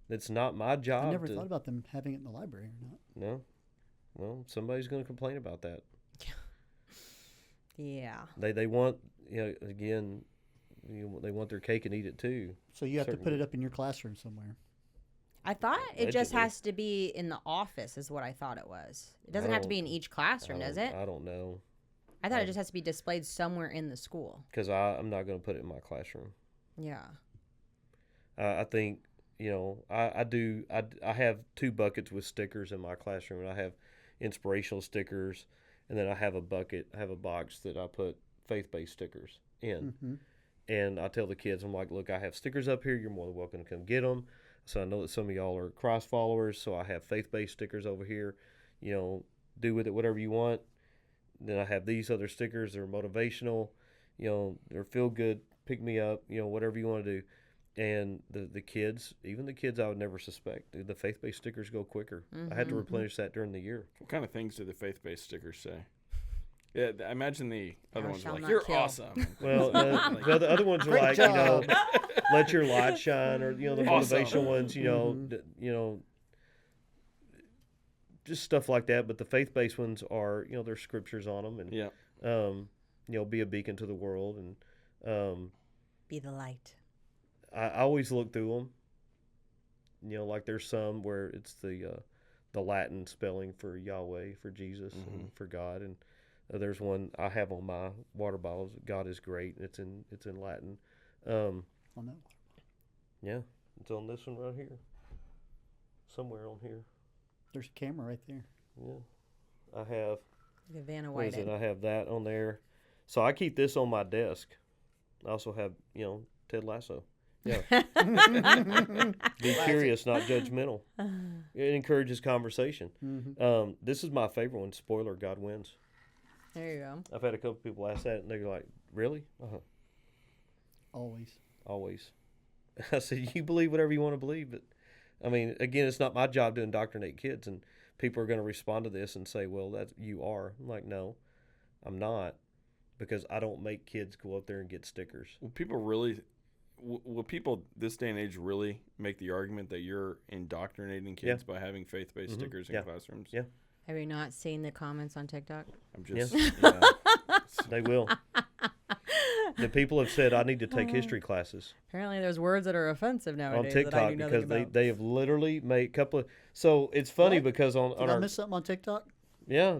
It's not my job. I never thought about them having it in the library or not. No. Well, somebody's going to complain about that. Yeah. They want, again, they want their cake and eat it too. So you have to put Certainly. it up in your classroom somewhere. I thought it just Allegedly. has to be in the office is what I thought it was. It doesn't have to be in each classroom, does it? I don't know. I thought it just has to be displayed somewhere in the school. Because I'm not going to put it in my classroom. Yeah. I think, I have 2 buckets with stickers in my classroom, and I have inspirational stickers, and then I have a box that I put faith-based stickers in. Mm-hmm. And I tell the kids, I'm like, look, I have stickers up here. You're more than welcome to come get them. So I know that some of y'all are Christ followers, so I have faith-based stickers over here. Do with it whatever you want. Then I have these other stickers. They're motivational. They're feel good, pick me up, whatever you want to do. And the kids, even the kids I would never suspect, the faith-based stickers go quicker. I had to replenish that during the year. What kind of things do the faith-based stickers say? Yeah, I imagine the other Thou ones are shalt like, not "You're kill." awesome." Well, the other ones are Great like, job. let your light shine, or the Awesome. motivational ones, just stuff like that. But the faith-based ones are, there's scriptures on them, and Yeah. be a beacon to the world, and Be the light. I always look through them. Like there's some where it's the Latin spelling for Yahweh, for Jesus, and for God, and there's one I have on my water bottles. God is great. It's in Latin. On that. Yeah, it's on this one right here. Somewhere on here. There's a camera right there. Yeah, I have. The Vanna What is White. it? I have that on there. So I keep this on my desk. I also have, Ted Lasso. Yeah. Be curious, not judgmental. It encourages conversation. Mm-hmm. This is my favorite one. Spoiler: God wins. There you go. I've had a couple people ask that, and they're like, "Really?" Always. Always. I said, "You believe whatever you want to believe, but I mean, again, it's not my job to indoctrinate kids, and people are going to respond to this and say, well, that's you are." I'm like, no, I'm not, because I don't make kids go up there and get stickers. Will people this day and age really make the argument that you're indoctrinating kids by having faith-based stickers in classrooms? Yeah. Have you not seen the comments on TikTok? I'm just, They will. The people have said I need to take history classes Apparently, there's words that are offensive on nowadays that I TikTok do nothing because about. they have literally made a couple of. So it's funny What? because on Did I our miss something on TikTok?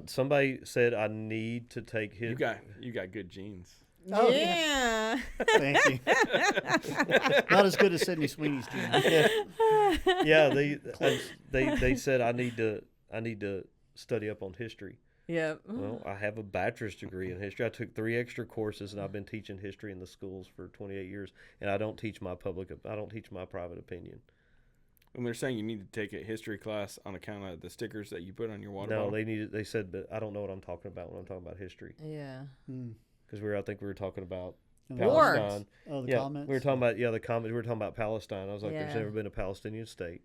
somebody said I need to take you history. got good genes. Oh, yeah. Thank you. Not as good as Sydney Sweeney's doing. Yeah, they said I need to study up on history. Yep. Well, I have a bachelor's degree in history. I took 3 extra courses, and I've been teaching history in the schools for 28 years. And I don't teach my private opinion. And they're saying you need to take a history class on account of the stickers that you put on your water No, bottle. they said, but I don't know what I'm talking about when I'm talking about history, Yeah. because I think we were talking about Wars. Palestine. Oh, the Yeah, comments. we were talking about the comments. We were talking about Palestine. I was like, there's Yeah. never been a Palestinian state.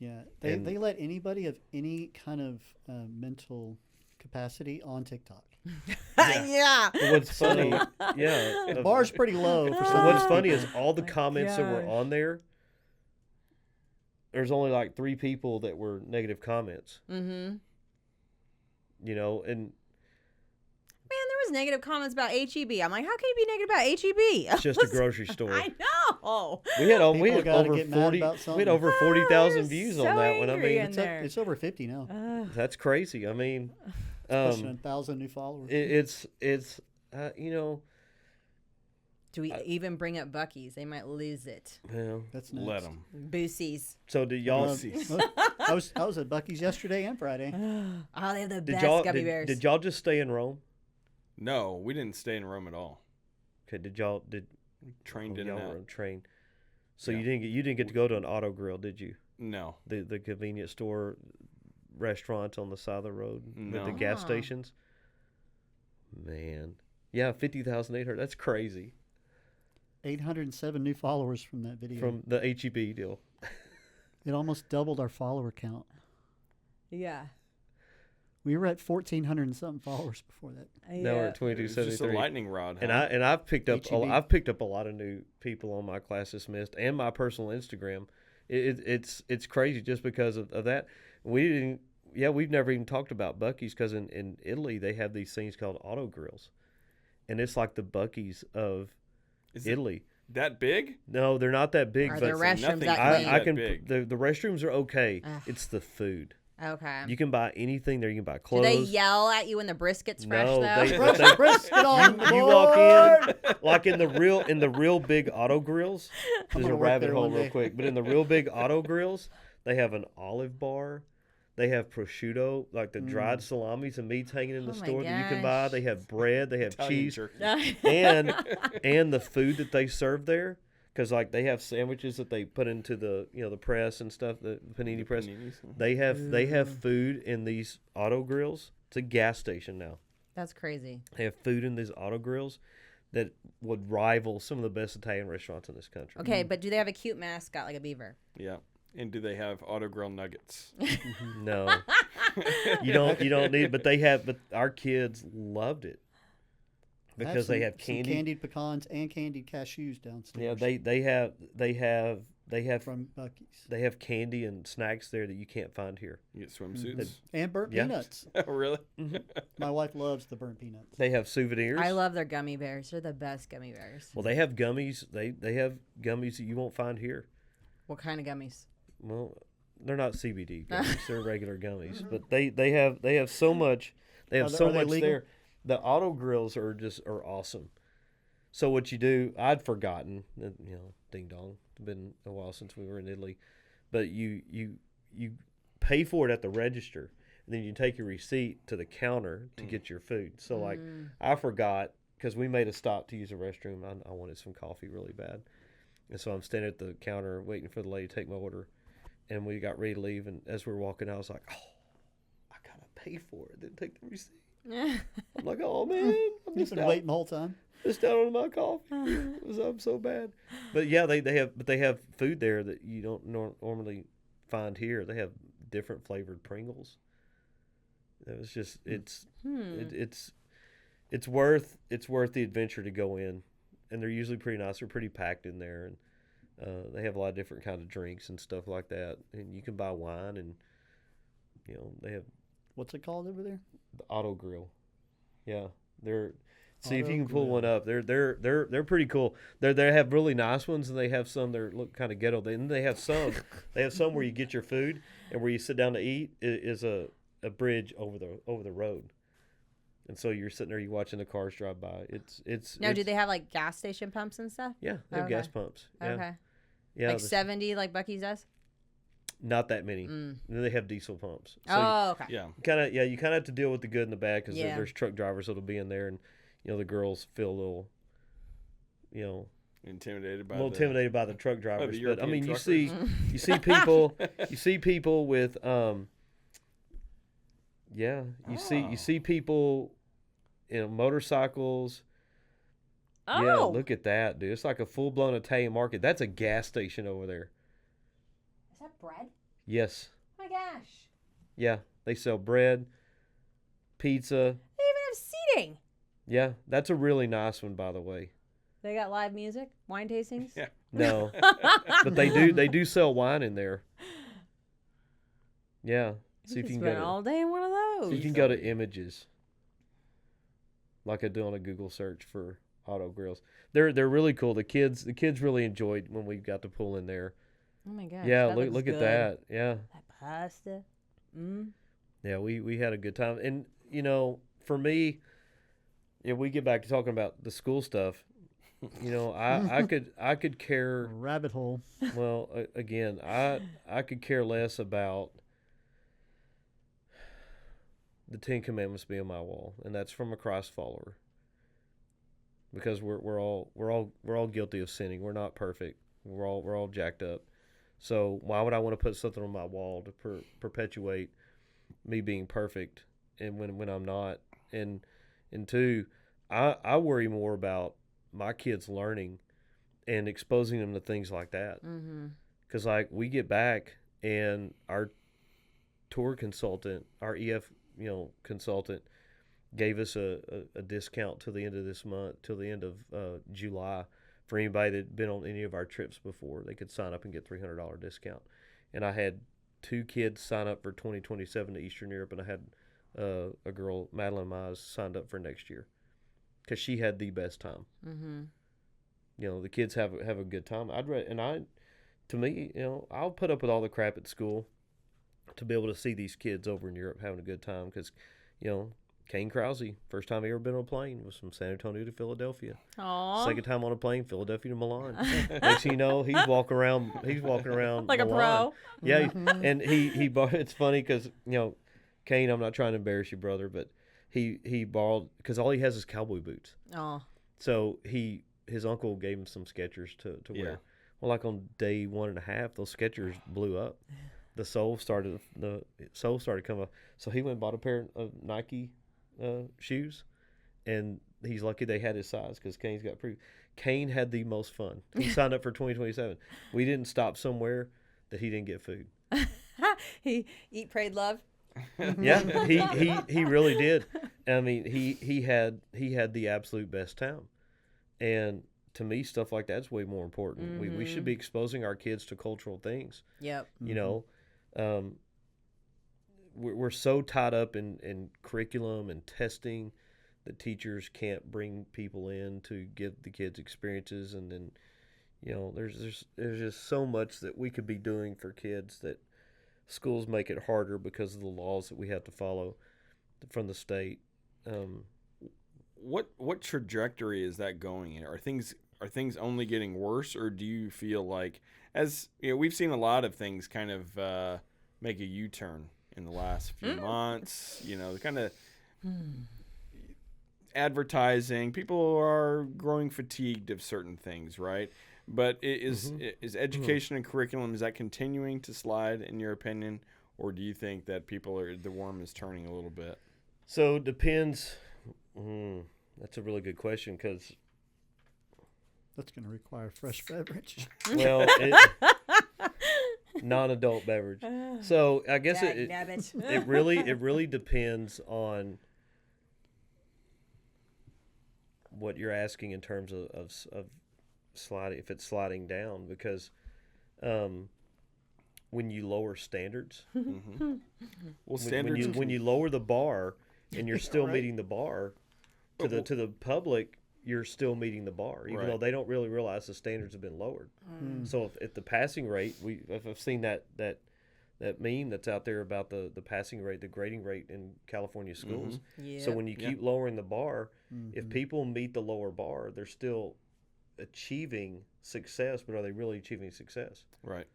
Yeah, And- they let anybody of any kind of capacity on TikTok. Yeah. But what's funny, The bar's pretty low for some. what's of these funny people. is all the My comments that were gosh. on there. There's only like 3 people that were negative comments. Mm-hmm. And Man, there was negative comments about HEB. I'm like, how can you be negative about HEB? it's just a grocery store. I know. We had People gotta over get mad 40. about We had something. over Oh, 40,000 they're views so on that one. I angry mean, in there. It's over 50 now. that's crazy. I mean, Pushing 1,000 new followers. it's Do we even bring up Buc-ee's? They might lose it. well. That's next. Let them. Boosies. So did y'all? I was at Buc-ee's yesterday and Friday. Oh, they have the Did best y'all? gummy bears. Did y'all just stay in Rome? No, we didn't stay in Rome at all. Okay. Did y'all? Trained in y'all and were out. on train. So Yeah. you didn't get to go to an auto grill, did you? No. The convenience store restaurants on the side of the road with No. the gas Ah. stations. Man, yeah, 50,800. That's crazy 807 new followers from that video. from the HEB deal. It almost doubled our follower count. Yeah. We were at 1,400 and something followers before that. Now we're at It's just a 2273. lightning rod. And huh? I've picked up HEB. I've picked up a lot of new people on my class dismissed and my personal Instagram. It's crazy just because of that. We've never even talked about Buc-ee's because in Italy they have these things called auto grills, and it's like the Buc-ee's of Is it Italy. that big? No, they're not that big. Are but the restrooms nothing- that I- clean? I that can big. the restrooms are okay. Ugh. It's the food. Okay. You can buy anything there. You can buy Do clothes. they yell at you when the brisket's fresh No, though? they- Brisket, brisket on the You walk board! in like in the real big auto grills. There's gonna a work rabbit there hole one real day. quick, but in the real big auto grills, they have an olive bar. They have prosciutto, like the dried salamis and meats hanging in the Oh my store that you can buy. gosh. They have bread. They have Italian cheese, jerky. and the food that they serve there. Because like they have sandwiches that they put into the the press and stuff, the panini press. Paninis. They have food in these auto grills. It's a gas station now. That's crazy. They have food in these auto grills that would rival some of the best Italian restaurants in this country. Okay, but do they have a cute mascot like a beaver? Yeah. And do they have auto grill nuggets? No, you don't need. But they have. But our kids loved it because they have some candy. candied pecans and candied cashews downstairs. Yeah, they have from Buc-ee's they have candy and snacks there that you can't find here. You get swimsuits. and burnt Yeah. peanuts. Oh, really? My wife loves the burnt peanuts. They have souvenirs. I love their gummy bears. They're the best gummy bears. Well, they have gummies. They have gummies that you won't find here. What kind of gummies? Well, they're not CBD gummies; they're regular gummies. But they have so much. They have Are they- so are they much legal? there. The auto grills are awesome. So what you do, I'd forgotten. Ding dong. It's been a while since we were in Italy, but you pay for it at the register, and then you take your receipt to the counter to get your food. So like I forgot because we made a stop to use a restroom. I wanted some coffee really bad, and so I'm standing at the counter waiting for the lady to take my order. And we got ready to leave, and as we were walking out, I was like, "Oh, I gotta pay for it. Didn't take the receipt." I'm like, "Oh man, I'm You've just been waiting the whole time. missed out on my coffee. It was up so bad." But yeah, they have food there that you don't normally find here. They have different flavored Pringles. It was just it's worth the adventure to go in, and they're usually pretty nice. They're pretty packed in there, and they have a lot of different kind of drinks and stuff like that. And you can buy wine, and they have What's it called over there? the auto grill. Yeah, they're see if Auto you can pull grill. one up. They're pretty cool. They have really nice ones, and they have some that look kind of ghetto. And they have some where you get your food, and where you sit down to eat is a bridge over the road. And so you're sitting there, you're watching the cars drive by. It's Now, do they have like gas station pumps and stuff? Yeah, they have Okay. gas pumps. Yeah, Okay. yeah. Like there's 70 like Buc-ee's does? not that many. Mm. And then they have diesel pumps. So Oh, okay. Yeah. you kind of have to deal with the good and the bad because Yeah. there's truck drivers that'll be in there, and the girls feel a little, Intimidated by a little intimidated by the truck drivers. But I European mean, truckers. you see people with you see people motorcycles. Oh. Yeah, look at that, dude. It's like a full blown Italian market. That's a gas station over there. Is that bread? Yes. Oh my gosh. Yeah, they sell bread, pizza. They even have seating. Yeah, that's a really nice one, by the way. They got live music, wine tastings. Yeah. No, but they do sell wine in there. Yeah, see if you can spend go to, all day in one of those. you can go to images, like I do on a Google search for auto grills. They're really cool. The kids really enjoyed when we got to pull in there. Oh my gosh. Yeah, that look looks at good. that. Yeah, That pasta. Mm. yeah. We had a good time, and for me, if we get back to talking about the school stuff, I could care. Rabbit hole. Well, again, I could care less about the 10 Commandments being my wall, and that's from a Christ follower. Because we're all guilty of sinning. We're not perfect. We're all jacked up. So why would I want to put something on my wall to perpetuate me being perfect, and when I'm not? And two, I worry more about my kids learning and exposing them to things like that. Mm-hmm. Because like we get back and our tour consultant, our EF consultant gave us a discount till the end of this month, till the end of July, for anybody that had been on any of our trips before. They could sign up and get $300 discount. And I had 2 kids sign up for 2027 to Eastern Europe, and I had a girl, Madeline Mize, signed up for next year because she had the best time. Mm-hmm. The kids have a good time. To me, I'll put up with all the crap at school to be able to see these kids over in Europe having a good time because, Kane Krause, first time he ever been on a plane was from San Antonio to Philadelphia. Aww. Second time on a plane, Philadelphia to Milan. Next thing you know, he's walking around like Milan. a pro. Yeah, and he it's funny because Kane, I'm not trying to embarrass you, brother, but he borrowed because all he has is cowboy boots. Oh. So his uncle gave him some Skechers to wear. Well, like on day 1.5, those Skechers blew up. The sole started coming off. So he went and bought a pair of Nike shoes, and he's lucky they had his size because Kane's got approved. Kane had the most fun. He signed up for 2027. We didn't stop somewhere that he didn't get food. He eat, prayed, love. Yeah, he really did. I mean, he had the absolute best time, and to me, stuff like that's way more important. Mm-hmm. We should be exposing our kids to cultural things. Yep. We're so tied up in curriculum and testing that teachers can't bring people in to give the kids experiences, and then there's just so much that we could be doing for kids that schools make it harder because of the laws that we have to follow from the state. What trajectory is that going in? Are things only getting worse, or do you feel like, as we've seen a lot of things kind of make a U-turn in the last few months, kind of advertising, people are growing fatigued of certain things, right? But is education and curriculum, is that continuing to slide in your opinion, or do you think that the worm is turning a little bit? So it depends. That's a really good question because that's going to require fresh beverage. Well, non-adult beverage. So I guess it really depends on what you're asking in terms of sliding, if it's sliding down, because when you lower standards, well, when you lower the bar and you're still meeting the bar to the public, you're still meeting the bar, even though they don't really realize the standards have been lowered. So if the passing rate, I've seen that meme that's out there about the passing rate, the grading rate in California schools. Yep. So when you keep lowering the bar, if people meet the lower bar, they're still achieving success, but are they really achieving success? Right.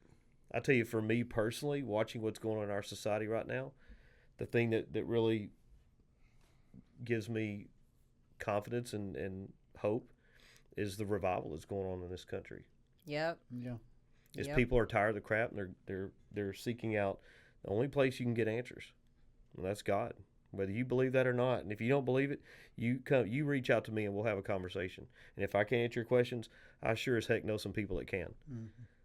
I tell you, for me personally, watching what's going on in our society right now, the thing that really gives me confidence and hope is the revival that's going on in this country. Yep. Yeah. People are tired of the crap, and they're seeking out the only place you can get answers, and that's God. Whether you believe that or not, and if you don't believe it, you reach out to me and we'll have a conversation. And if I can't answer your questions, I sure as heck know some people that can,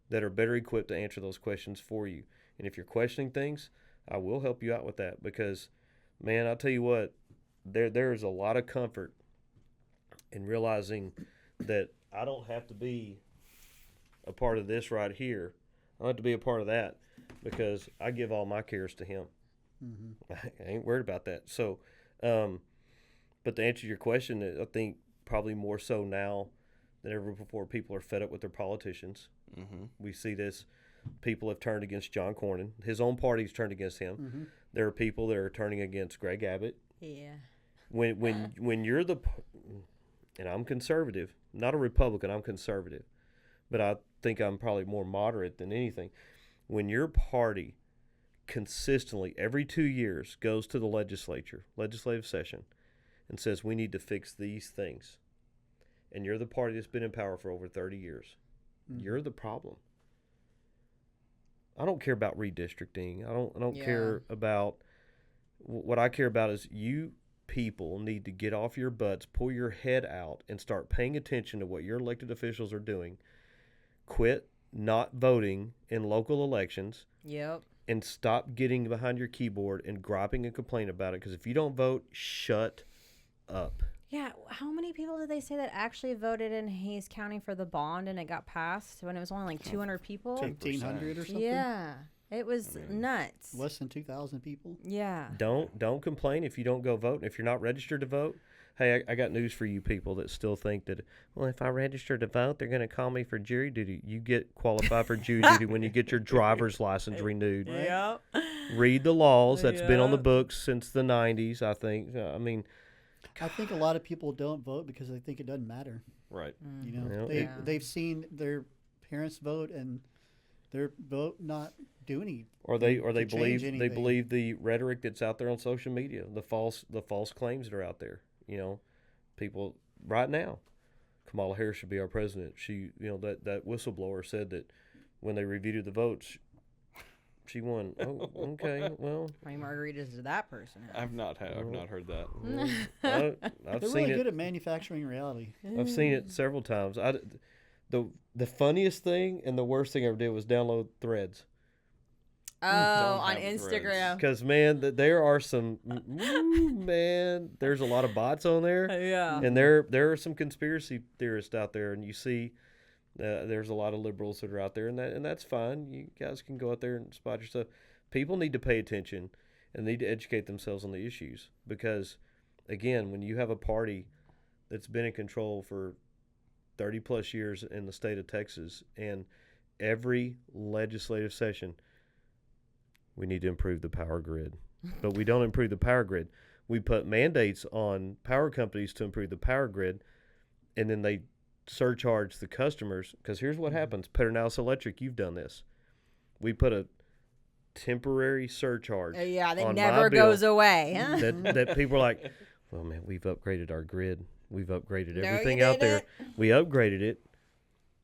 that are better equipped to answer those questions for you. And if you're questioning things, I will help you out with that, because, man, I'll tell you what, there is a lot of comfort in realizing that I don't have to be a part of this right here. I don't have to be a part of that, because I give all my cares to Him. I ain't worried about that. So, but to answer your question, I think probably more so now than ever before, people are fed up with their politicians. We see this. People have turned against John Cornyn. His own party's turned against him. There are people that are turning against Greg Abbott. Yeah. When you're and I'm conservative, not a Republican, I'm conservative, but I think I'm probably more moderate than anything. When your party consistently every 2 years goes to the legislative session, and says we need to fix these things, and you're the party that's been in power for over 30 years, you're the problem. I don't care about redistricting. I don't care about, what I care about is you people need to get off your butts, pull your head out, and start paying attention to what your elected officials are doing. Quit not voting in local elections. Yep. and stop getting behind your keyboard and griping and complaining about it. Because if you don't vote, shut up. Yeah, how many people did they say that actually voted in Hayes County for the bond and it got passed when it was only like 200 people? 1,500 or something. Yeah, it was nuts. Less than 2,000 people. Yeah. Don't complain if you don't go vote. And if you're not registered to vote, hey, I got news for you people that still think that, well, if I register to vote, they're going to call me for jury duty. You get qualified for jury duty when you get your driver's license renewed. Right? Yep. Read the laws. That's been on the books since the 90s, I think. I think a lot of people don't vote because they think it doesn't matter. Right. You know, Yeah. they've seen their parents vote and their vote not do any. Or they to change believe anything. the rhetoric that's out there on social media, the false claims that are out there. You know, people right now, Kamala Harris should be our president. She, that whistleblower said that when they reviewed the votes, she won. Oh, okay. Well, How many margaritas did that person have? I've not heard that. I've They're seen really it. good at manufacturing reality. I've seen it several times. The funniest thing and the worst thing I ever did was download Threads. Oh, Don't on have Instagram. Because, man, there are some, there's a lot of bots on there. Yeah. And there are some conspiracy theorists out there, and you see there's a lot of liberals that are out there, and that's fine. You guys can go out there and spot your stuff. People need to pay attention and need to educate themselves on the issues because, again, when you have a party that's been in control for 30-plus years in the state of Texas, and every legislative session, we need to improve the power grid. But we don't improve the power grid. We put mandates on power companies to improve the power grid, and then they surcharge the customers. Because here's what happens. Pedernales Electric, you've done this. We put a temporary surcharge Yeah, that on never my bill goes away. Huh? that people are like, well, man, we've upgraded our grid. We've upgraded No, everything you out there. didn't. We upgraded it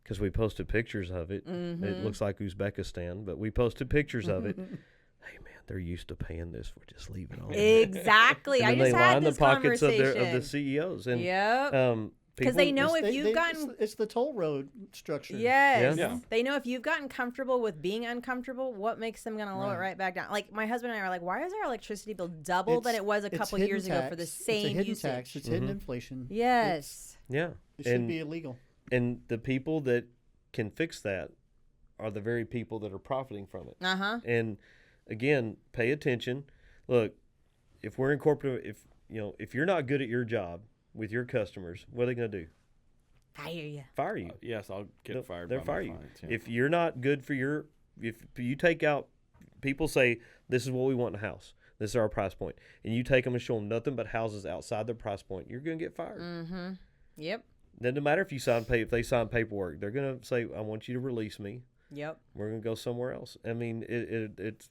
because we posted pictures of it. Mm-hmm. It looks like Uzbekistan, but we posted pictures of it. Hey, man, they're used to paying this. We'll just leave it on. Exactly. And I then just they had line the this pockets of conversation. the CEOs. And Yep. Because they know if you've gotten it's the toll road structure. yes, Yeah. they know if you've gotten comfortable with being uncomfortable, what makes them gonna lower it right back down? Like my husband and I are like, why is our electricity bill double than it was a It's couple hidden years ago for the tax. same It's a hidden usage? tax. It's hidden inflation. Yes. Yeah. It should be illegal. And the people that can fix that are the very people that are profiting from it. Uh-huh. And again, pay attention. Look, if we're in corporate, if you're not good at your job with your customers, what are they going to do? Fire you. Fire you. Yes, I'll get fired. They'll by fire my you. clients, yeah. If you're not good for if you take out, people say, this is what we want in a house. This is our price point. And you take them and show them nothing but houses outside their price point, you're going to get fired. Mm-hmm. Yep. Then no matter if they sign paperwork, they're going to say, I want you to release me. Yep. We're going to go somewhere else. I mean, it's.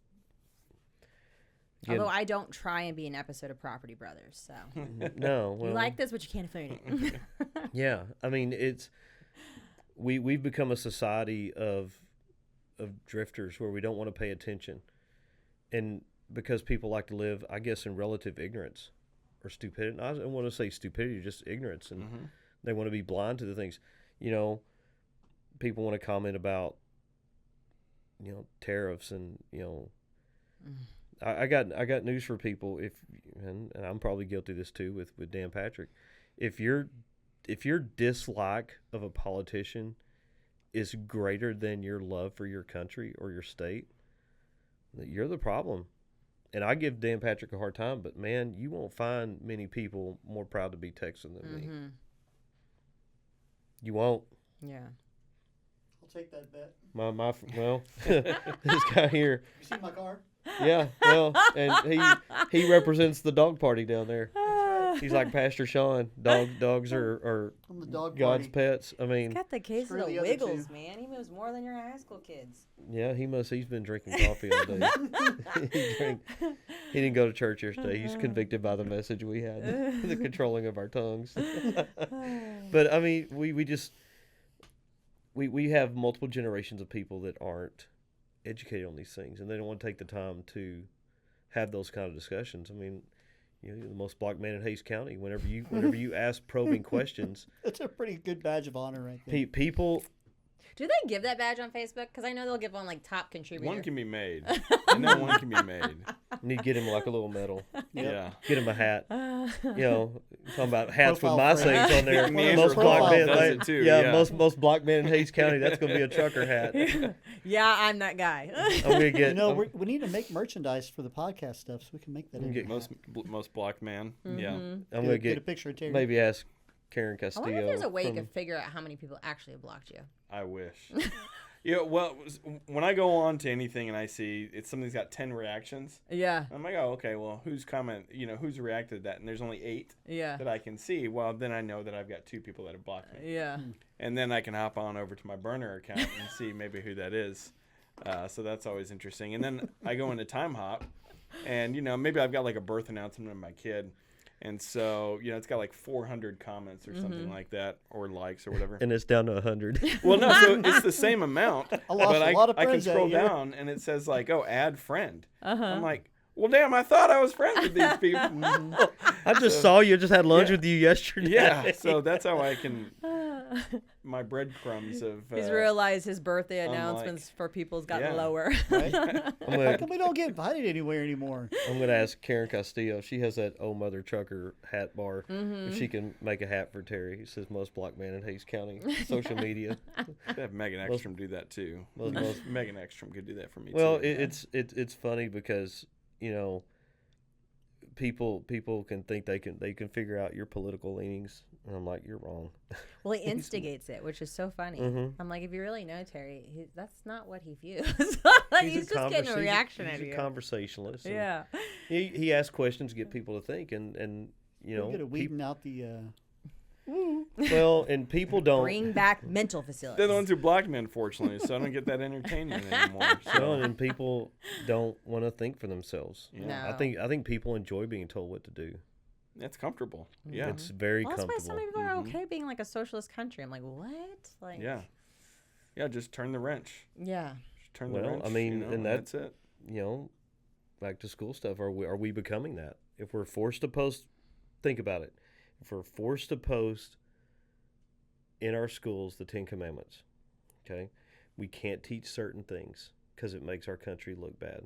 Although I don't try and be an episode of Property Brothers, so No. Well, you like this, but you can't afford it. yeah. I mean, we've become a society of drifters where we don't want to pay attention. And because people like to live, I guess, in relative ignorance or stupidity. I don't want to say stupidity, just ignorance. And they want to be blind to the things. People want to comment about, tariffs and, I got news for people. And I'm probably guilty of this too with Dan Patrick. If your dislike of a politician is greater than your love for your country or your state, you're the problem. And I give Dan Patrick a hard time, but man, you won't find many people more proud to be Texan than me. You won't. Yeah. I'll take that bet. Well, this guy here. You see my car? Yeah, well, and he represents the dog party down there. He's like Pastor Sean. Dogs are I'm the dog God's party. pets. I mean, He's got the case Screw of the the other wiggles, two. man. He moves more than your high school kids. yeah, he's been drinking coffee all day. He didn't go to church yesterday. He's convicted by the message we had, the controlling of our tongues. But I mean, we have multiple generations of people that aren't educated on these things, and they don't want to take the time to have those kind of discussions. I mean, you're the most blocked man in Hayes County. Whenever you ask probing questions, That's a pretty good badge of honor right there. people Do they give that badge on Facebook? Because I know they'll give one like top contributor. One can be made. I know one can be made. You need to get him like a little medal. Yeah. Get him a hat. You know, talking about hats with Profile my frame. sayings on there. Neanderthal Most black men, does it too, yeah, yeah. most black men in Hays County, that's going to be a trucker hat. Yeah, I'm that guy. I'm gonna get. We need to make merchandise for the podcast stuff, so we can make that. In get Most black man. Yeah. I'm gonna get a get picture of Terry. maybe ask Karen I Castillo. wonder if there's a way you from- could figure out how many people actually have blocked you. I wish. Yeah, well, when I go on to anything and I see something's got 10 reactions, Yeah. I'm like, oh, okay, well, who's reacted to that? And there's only 8 Yeah. that I can see. Well, then I know that I've got 2 people that have blocked me. Yeah. And then I can hop on over to my burner account and see maybe who that is. So that's always interesting. And then I go into Time Hop, and, maybe I've got like a birth announcement of my kid. And so, it's got like 400 comments or something like that, or likes or whatever. And it's down to 100. Well, no, so it's the same amount. I lost but a lot of I can friends that scroll year. down and it says like, oh, add friend. Uh-huh. I'm like, well, damn, I thought I was friends with these people. I just saw you. Just had lunch Yeah. with you yesterday. Yeah, so that's how I can, my breadcrumbs of. He's realized his birthday unlike- announcements for people's gotten Yeah. lower. Right? I'm How gonna, come we don't get invited anywhere anymore? I'm gonna ask Karen Castillo. She has that old mother trucker hat bar. If she can make a hat for Terry, it says most black man in Hays County. Social media. They have Megan Ekstrom do that too. most- Megan Ekstrom could do that for me Well, too. it's funny because people can think they can figure out your political leanings, and I'm like, you're wrong. Well, he instigates it, which is so funny. Mhm. I'm like, if you really know Terry, that's not what he views. He's just conversa- getting a reaction he's out of you. a conversationalist. and Yeah. He asks questions to get people to think, and We're good at peop- weeding out the. well, and people don't. Bring back mental facilities. They're the ones who blocked me, unfortunately, so I don't get that entertainment anymore. Well, So, and people don't want to think for themselves. yeah, No. I think people enjoy being told what to do. it's comfortable. Yeah, It's very Well, that's why comfortable. some people are okay being like a socialist country. I'm like, what? Like, yeah. Just turn the wrench. yeah. Just turn the Well, wrench. I mean, and that's it. Back to school stuff. Are we becoming that? If we're forced to post, think about it. If we're forced to post in our schools the 10 Commandments, okay, we can't teach certain things because it makes our country look bad,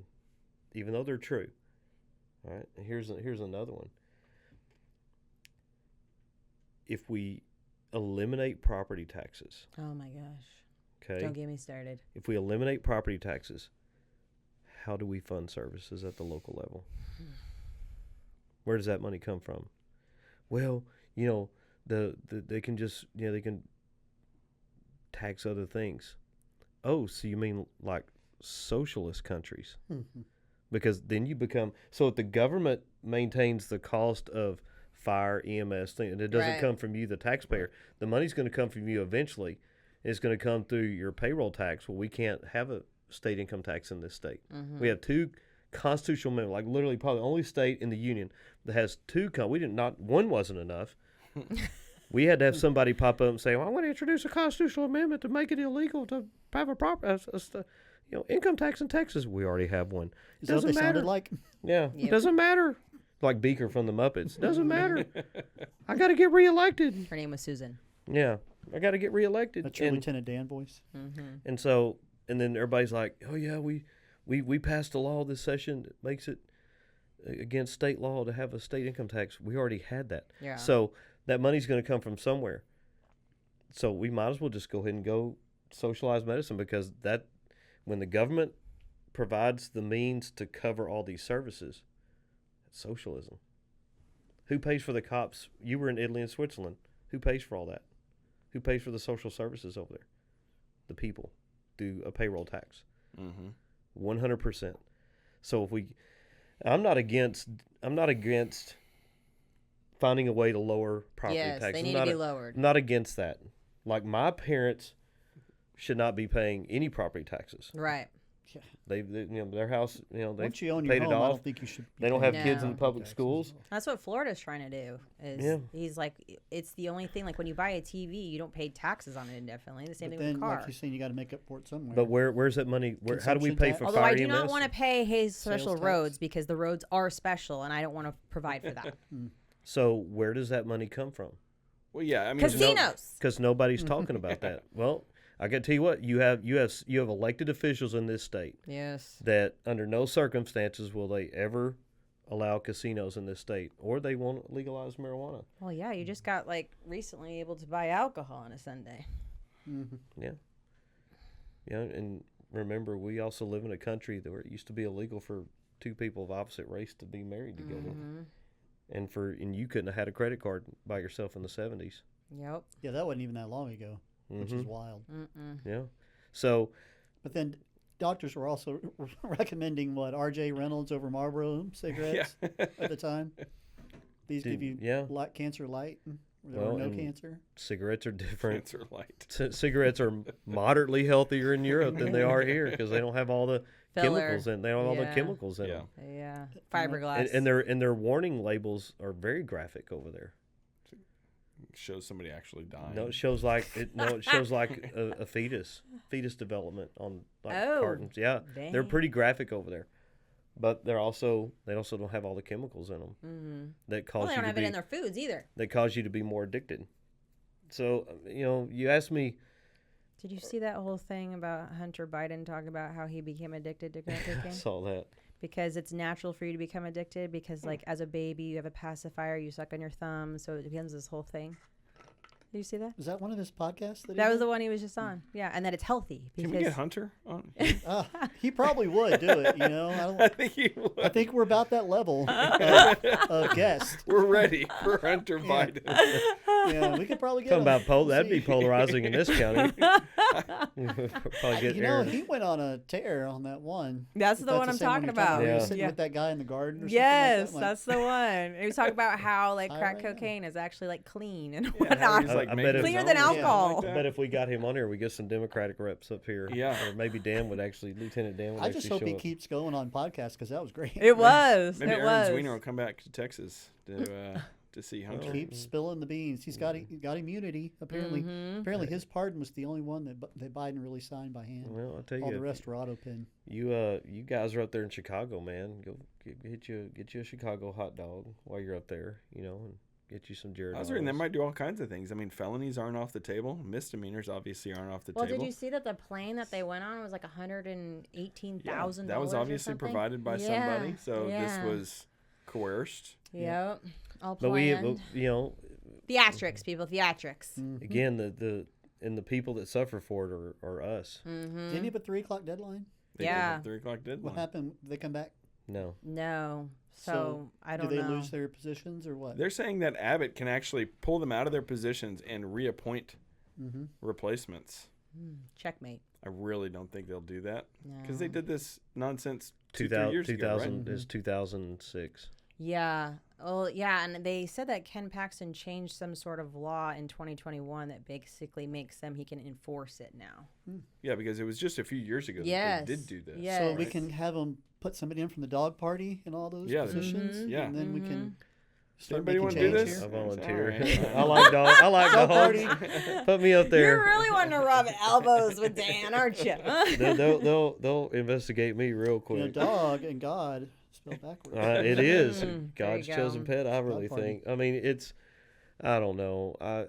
even though they're true. All right, and here's another one. If we eliminate property taxes, Oh my gosh. okay, Don't get me started. if we eliminate property taxes, how do we fund services at the local level? Where does that money come from? Well, they can just they can tax other things. Oh, so you mean like socialist countries? Because then you become so if the government maintains the cost of fire, EMS thing, and it doesn't Right. come from you, the taxpayer. The money's going to come from you eventually. It's going to come through your payroll tax. Well, we can't have a state income tax in this state. We have 2 constitutional amendments, like literally probably the only state in the union that has 2. One wasn't enough. We had to have somebody pop up and say, "Well, I want to introduce a constitutional amendment to make it illegal to have a income tax in Texas." We already have one. Is that what they sounded like? Yeah, Yep. it doesn't matter. Like Beaker from the Muppets. Doesn't matter. I got to get reelected. Her name was Susan. Yeah, I got to get reelected. That's your Lieutenant Dan voice. And so, and then everybody's like, "Oh yeah, we passed a law this session that makes it against state law to have a state income tax." We already had that. Yeah. So that money's going to come from somewhere. So we might as well just go ahead and go socialize medicine, because that when the government provides the means to cover all these services, that's socialism. Who pays for the cops? You were in Italy and Switzerland. Who pays for all that? Who pays for the social services over there? The people through a payroll tax. 100%. So if I'm not against finding a way to lower property Yes, taxes. they need to be lowered. I'm not against that. Like, my parents should not be paying any property taxes. Right. They their house, they Once you own your paid home, it I off. don't think you should. They don't have No. kids in public Taxes. schools. That's what Florida's trying to do. Yeah. He's like, it's the only thing. Like when you buy a TV, you don't pay taxes on it indefinitely. The same But thing then, with a car. like you're saying, you got to make up for it somewhere. But where's that money? How do we Consumption pay tax? for Although fire I do not EMS? want to pay his Sales special tax. roads because the roads are special, and I don't want to provide for that. So where does that money come from? Well, yeah, I mean, Casinos. Because nobody's talking about that. Well, I can tell you what, you have elected officials in this state Yes. that under no circumstances will they ever allow casinos in this state, or they won't legalize marijuana. Well, yeah, you just got like recently able to buy alcohol on a Sunday. Mm-hmm. Yeah, and remember, we also live in a country where it used to be illegal for two people of opposite race to be married together, and you couldn't have had a credit card by yourself in the 70s. Yep. Yeah, that wasn't even that long ago, which is wild. Yeah, so But then doctors were also recommending R.J. Reynolds over Marlboro cigarettes at the time. These give you cancer light, or no cancer. Cigarettes are different. Cancer light. Cigarettes are moderately healthier in Europe than they are here because they don't have all the chemicals in. They don't have all the chemicals in them. Yeah. Fiberglass. And their warning labels are very graphic over there. Shows somebody actually dying. No, it shows like a fetus development on cartons. Yeah, dang. They're pretty graphic over there, but they also don't have all the chemicals in them that cause they you don't to have be it in their foods either. that cause you to be more addicted. So you asked me. Did you see that whole thing about Hunter Biden talking about how he became addicted to crack I cocaine? saw that. Because it's natural for you to become addicted because, like, as a baby, you have a pacifier, you suck on your thumb, so it becomes this whole thing. Did you see that? Is that one of his podcasts? That was the one he was just on. Yeah, and that it's healthy. Can we get Hunter on? He probably would do it, I think he would. I think we're about that level of guest. We're ready for Hunter Biden. Yeah, we could probably get Talking him. about that'd be polarizing in this county. Probably get Aaron. He went on a tear on that one. That's the one I'm talking about. He Yeah. was sitting with that guy in the garden or Yes, something like that. that's the one. He was talking about how like crack right now. cocaine is actually like clean and how whatnot. he's, like, I making bet his Cleaner own than or something alcohol. like I that. bet if we got him on here, we get some Democratic reps up here. Yeah. Or maybe Lieutenant Dan would I actually just hope show he up. keeps going on podcasts because that was great. It was. Maybe it Aaron was. Zwiener will come back to Texas to see Hunter. Keep spilling the beans. He's got immunity apparently. Apparently his pardon was the only one that Biden really signed by hand. Well, I'll tell All you, the rest were auto pin. you guys are up there in Chicago, man. Go get you a Chicago hot dog while you're up there, and get you some Jared. I was reading they might do all kinds of things. I mean, felonies aren't off the table. Misdemeanors obviously aren't off the Well, table. did you see that the plane that they went on was like $118,000? That was obviously provided by somebody. So this was coerced. Yep. All But planned. Theatrics, people. Theatrics. again, the people that suffer for it are us. Didn't he have a 3 o'clock deadline? They gave them 3 o'clock deadline. What happened? Did they come back? No. No. So I don't do they know. lose their positions or what? They're saying that Abbott can actually pull them out of their positions and reappoint replacements. Checkmate. I really don't think they'll do that because they No. did this nonsense 3 years 2000 ago, right? is 2006. Yeah. Oh, yeah. And they said that Ken Paxton changed some sort of law in 2021 that basically makes he can enforce it now. Yeah, because it was just a few years ago Yes. that they did do this. Yes. So we can have them put somebody in from the dog party in all those positions. Yeah. And then we can start Anybody making want to do change this? I here. volunteer. All right. I like dogs. I like Dog dogs. party. Put me up there. You're really wanting to rub elbows with Dan, aren't you? They'll investigate me real quick. Dog and God spelled backwards. It is There you God's go. chosen pet. I really party. think. I mean, I don't know. I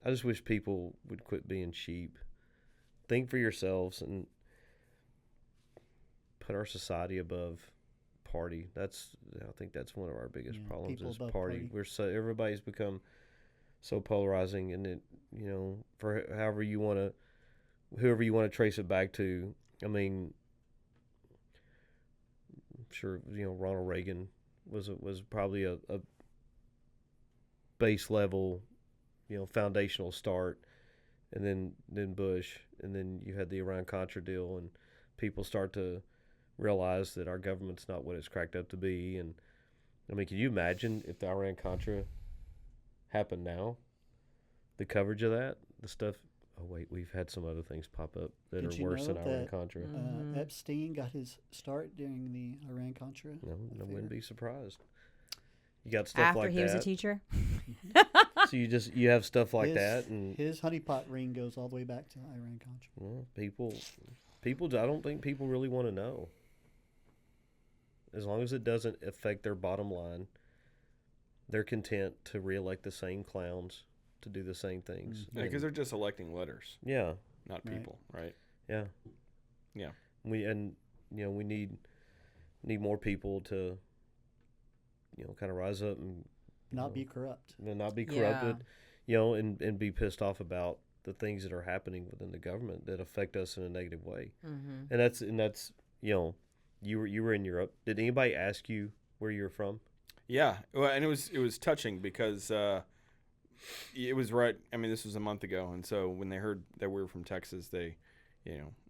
just wish people would quit being sheep. Think for yourselves and put our society above party. I think that's one of our biggest problems people is above party. party. Everybody's become so polarizing, and it for whoever you want to trace it back to. I mean, I'm sure Ronald Reagan was probably a base level, foundational start, and then Bush, and then you had the Iran-Contra deal, and people start to realize that our government's not what it's cracked up to be. And I mean, can you imagine if the Iran-Contra happened now? The coverage of that, the stuff. Oh wait, we've had some other things pop up that Did are you worse know than that, Iran-Contra. Epstein got his start during the Iran-Contra No, I affair. wouldn't be surprised. You got stuff After like he that. was a teacher. So you have stuff like that, and his honeypot ring goes all the way back to Iran-Contra. well, people. I don't think people really want to know. As long as it doesn't affect their bottom line, they're content to reelect the same clowns to do the same things. Yeah, because they're just electing letters. Yeah. Not people, right? Yeah. Yeah. We need more people to, kind of rise up and not be corrupt. And not be corrupted, and be pissed off about the things that are happening within the government that affect us in a negative way. Mm-hmm. And that's you were in Europe. Did anybody ask you where you're from? Yeah. Well, and it was touching because it was right. I mean, this was a month ago, and so when they heard that we were from Texas, they,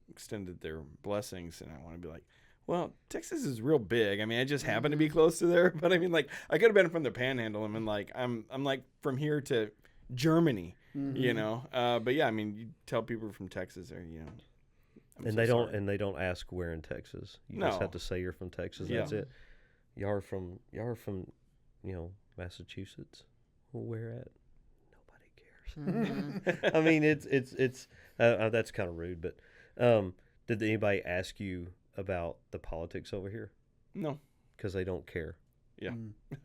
extended their blessings, and I want to be like, well, Texas is real big. I mean, I just happen to be close to there, but I mean, like, I could have been from the Panhandle. I mean, like, I'm like from here to Germany, But yeah, I mean, you tell people from Texas, or they don't ask where in Texas. You just have to say you're from Texas. Yeah. That's it. Y'all are from Massachusetts. Well, where at? Nobody cares. Mm-hmm. I mean, it's that's kind of rude, but did anybody ask you about the politics over here? No, because they don't care. Yeah,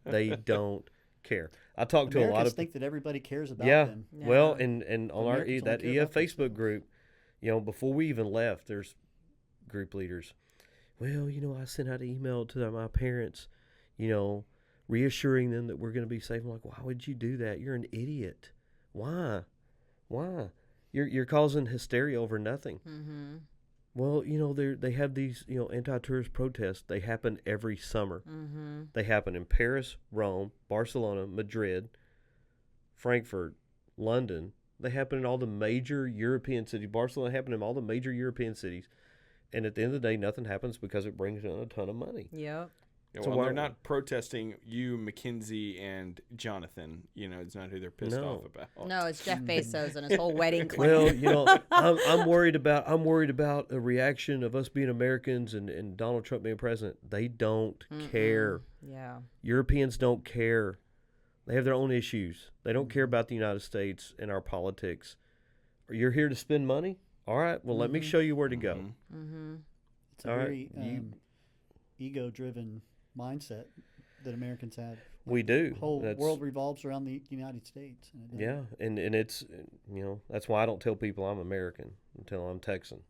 they don't care. I talked to a lot of think that everybody cares about them. Yeah. Well, and on our that EF Facebook group, before we even left, there's group leaders. Well, I sent out an email to my parents, reassuring them that we're going to be safe. I'm like, why would you do that? You're an idiot. Why? You're causing hysteria over nothing. Mm-hmm. Well, they have these, anti-tourist protests. They happen every summer. Mm-hmm. They happen in Paris, Rome, Barcelona, Madrid, Frankfurt, London. They happen in all the major European cities. Barcelona happened in all the major European cities. And at the end of the day, nothing happens because it brings in a ton of money. Yep. Yeah, well, they're not protesting you, Mackenzie, and Jonathan. It's not who they're pissed off about. No, it's Jeff Bezos and his whole wedding clan. Well, I'm worried about a reaction of us being Americans and Donald Trump being president. They don't care. Yeah. Europeans don't care. They have their own issues. They don't care about the United States and our politics. You're here to spend money? All right. Well, let me show you where to go. Mm-hmm. It's a very ego-driven mindset that Americans have. We do. The whole world revolves around the United States. And it's, that's why I don't tell people I'm American until I'm Texan.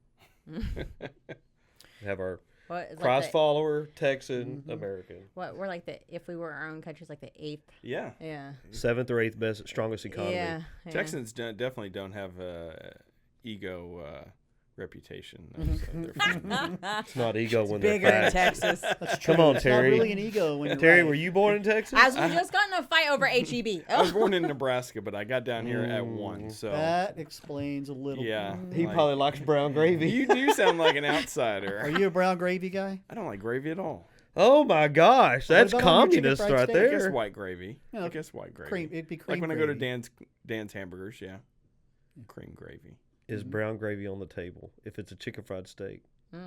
Have our cross follower, Texan, American. What, we're like if we were our own country, it's like the 8th. Yeah. Yeah. 7th or 8th best, strongest economy. Yeah. Texans definitely don't have ego reputation. It's not ego when bigger they're in Texas. Come on, Terry. It's not really an ego when you're Terry, right. were you born in Texas? As we just got in a fight over HEB. I was born in Nebraska, but I got down here at 1. So that explains a little. Yeah, he probably likes brown gravy. You do sound like an outsider. Are you a brown gravy guy? I don't like gravy at all. Oh my gosh, that's communist right there. I guess white gravy. I guess white gravy. Cream. It'd be cream. Like when gravy. I go to Dan's Hamburgers, yeah, cream gravy. Is brown gravy on the table if it's a chicken fried steak? No.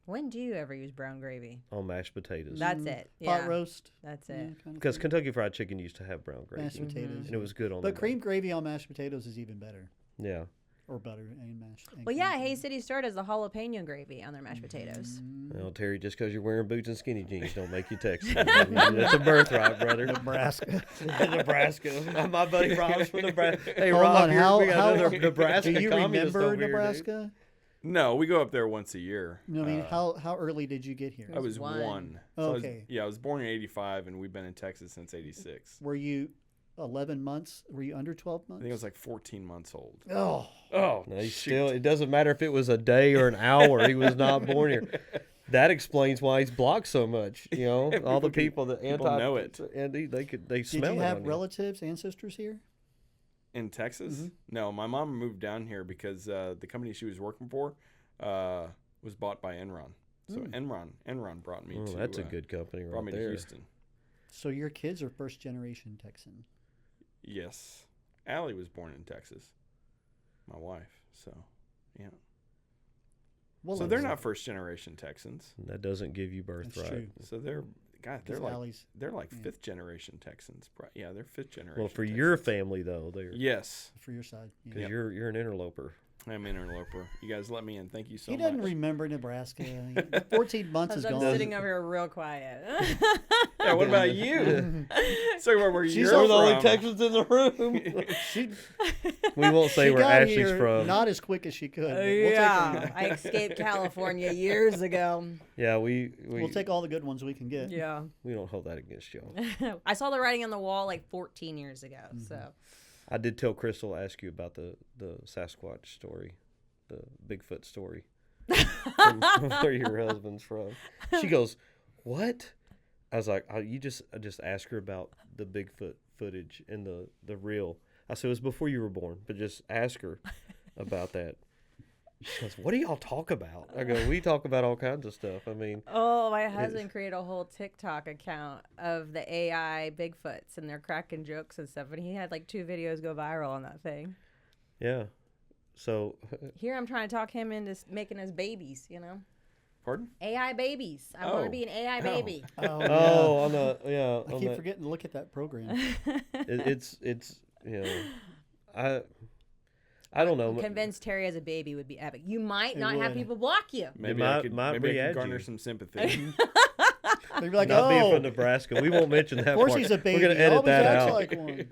When do you ever use brown gravy? On mashed potatoes. That's it. Yeah. Pot roast. That's it. Because Kentucky Fried Chicken used to have brown gravy. Mashed potatoes. And it was good on But cream gravy on mashed potatoes is even better. Yeah. Or butter and mashed. Well, yeah, Hay City Store does the jalapeno gravy on their mashed potatoes. Well, Terry, just because you're wearing boots and skinny jeans don't make you Texan. That's a birthright, brother. Nebraska. Nebraska. My buddy Rob's from Nebraska. Hey, Hold Rob, on, we got another Nebraska do you communist remember over Nebraska? Here, no, we go up there once a year. No, I mean, how early did you get here? I was 1. Oh, so okay. I was born in 85, and we've been in Texas since 86. Were you 11 months? Were you under 12 months? I think I was like 14 months old. Oh. No, it doesn't matter if it was a day or an hour. He was not born here. That explains why he's blocked so much. All the people that know it, and they smell it. Did you have relatives, ancestors here in Texas? Mm-hmm. No, my mom moved down here because the company she was working for was bought by Enron. So Enron brought me to. That's a good company right there. Brought me to Houston. So your kids are first generation Texan. Yes, Allie was born in Texas. My wife. So, yeah. Well, so they're not first generation Texans. That doesn't give you birthright. So they're like 5th generation Texans. Yeah, they're 5th generation. Well, for Texans. your family though, they're yes. For your side, because you're an interloper. I'm an interloper. You guys let me in. Thank you so He much. doesn't remember Nebraska. 14 months is I'm gone. sitting over here real quiet. Yeah, what about you? So where She's you're We're the only from. Texans in the room. She We won't say where got Ashley's here from. not as quick as she could. But we'll take her. I escaped California years ago. Yeah, we We'll take all the good ones we can get. Yeah. we don't hold that against y'all. I saw the writing on the wall like 14 years ago. So I did tell Crystal to ask you about the Sasquatch story, the Bigfoot story, from where your husband's from. She goes, "What?" I was like, I just ask her about the Bigfoot footage and the reel. I said, it was before you were born, but just ask her about that. She goes, "What do y'all talk about?" I go, "We talk about all kinds of stuff." I mean, my husband created a whole TikTok account of the AI Bigfoots, and they're cracking jokes and stuff. And he had like 2 videos go viral on that thing. yeah. So Here I'm trying to talk him into making us babies, Pardon? AI babies. I want Oh. to be an AI baby. Oh, yeah. oh, on the I on keep that, forgetting to look at that program. it's I don't know. I'm convinced Terry as a baby would be epic. You might It not have would. people block you. Maybe might- I could, might maybe I re-add could garner you. some sympathy. They'd be like, Not being oh, from Nebraska, we won't mention that of course part. he's a baby. We're gonna He edit always that acts out. like one.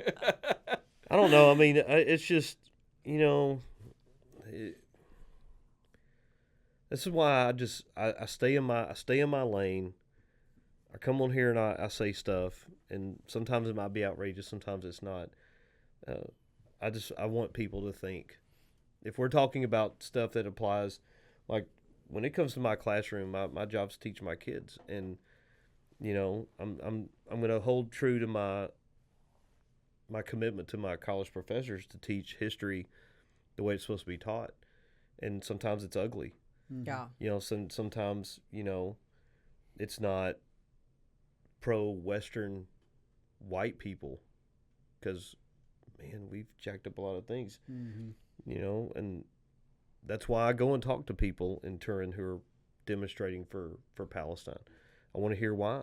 I don't know. I mean, it's just this is why I stay in my lane. I come on here and I say stuff, and sometimes it might be outrageous, sometimes it's not. I want people to think. If we're talking about stuff that applies, like when it comes to my classroom, my job's to teach my kids, and I'm going to hold true to my commitment to my college professors to teach history the way it's supposed to be taught, and sometimes it's ugly. Yeah. Sometimes it's not pro-Western white people, because man, we've jacked up a lot of things. Mm-hmm. And that's why I go and talk to people in Turin who are demonstrating for Palestine. I want to hear why.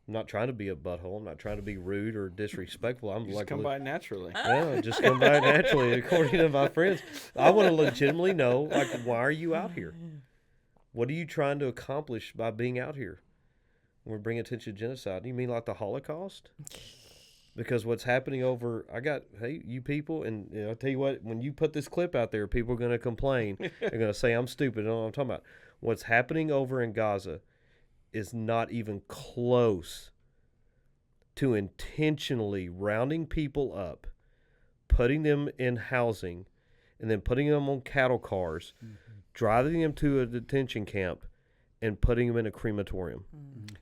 I'm not trying to be a butthole. I'm not trying to be rude or disrespectful. I'm Just come by naturally. yeah, just come by naturally, according to my friends. I want to legitimately know, like, why are you out here? What are you trying to accomplish by being out here? When we're bringing attention to genocide, you mean like the Holocaust? Because what's happening hey, you people, and I'll tell you what, when you put this clip out there, people are going to complain. They're going to say I'm stupid. I don't know what I'm talking about. What's happening over in Gaza is not even close to intentionally rounding people up, putting them in housing, and then putting them on cattle cars, driving them to a detention camp, and putting them in a crematorium.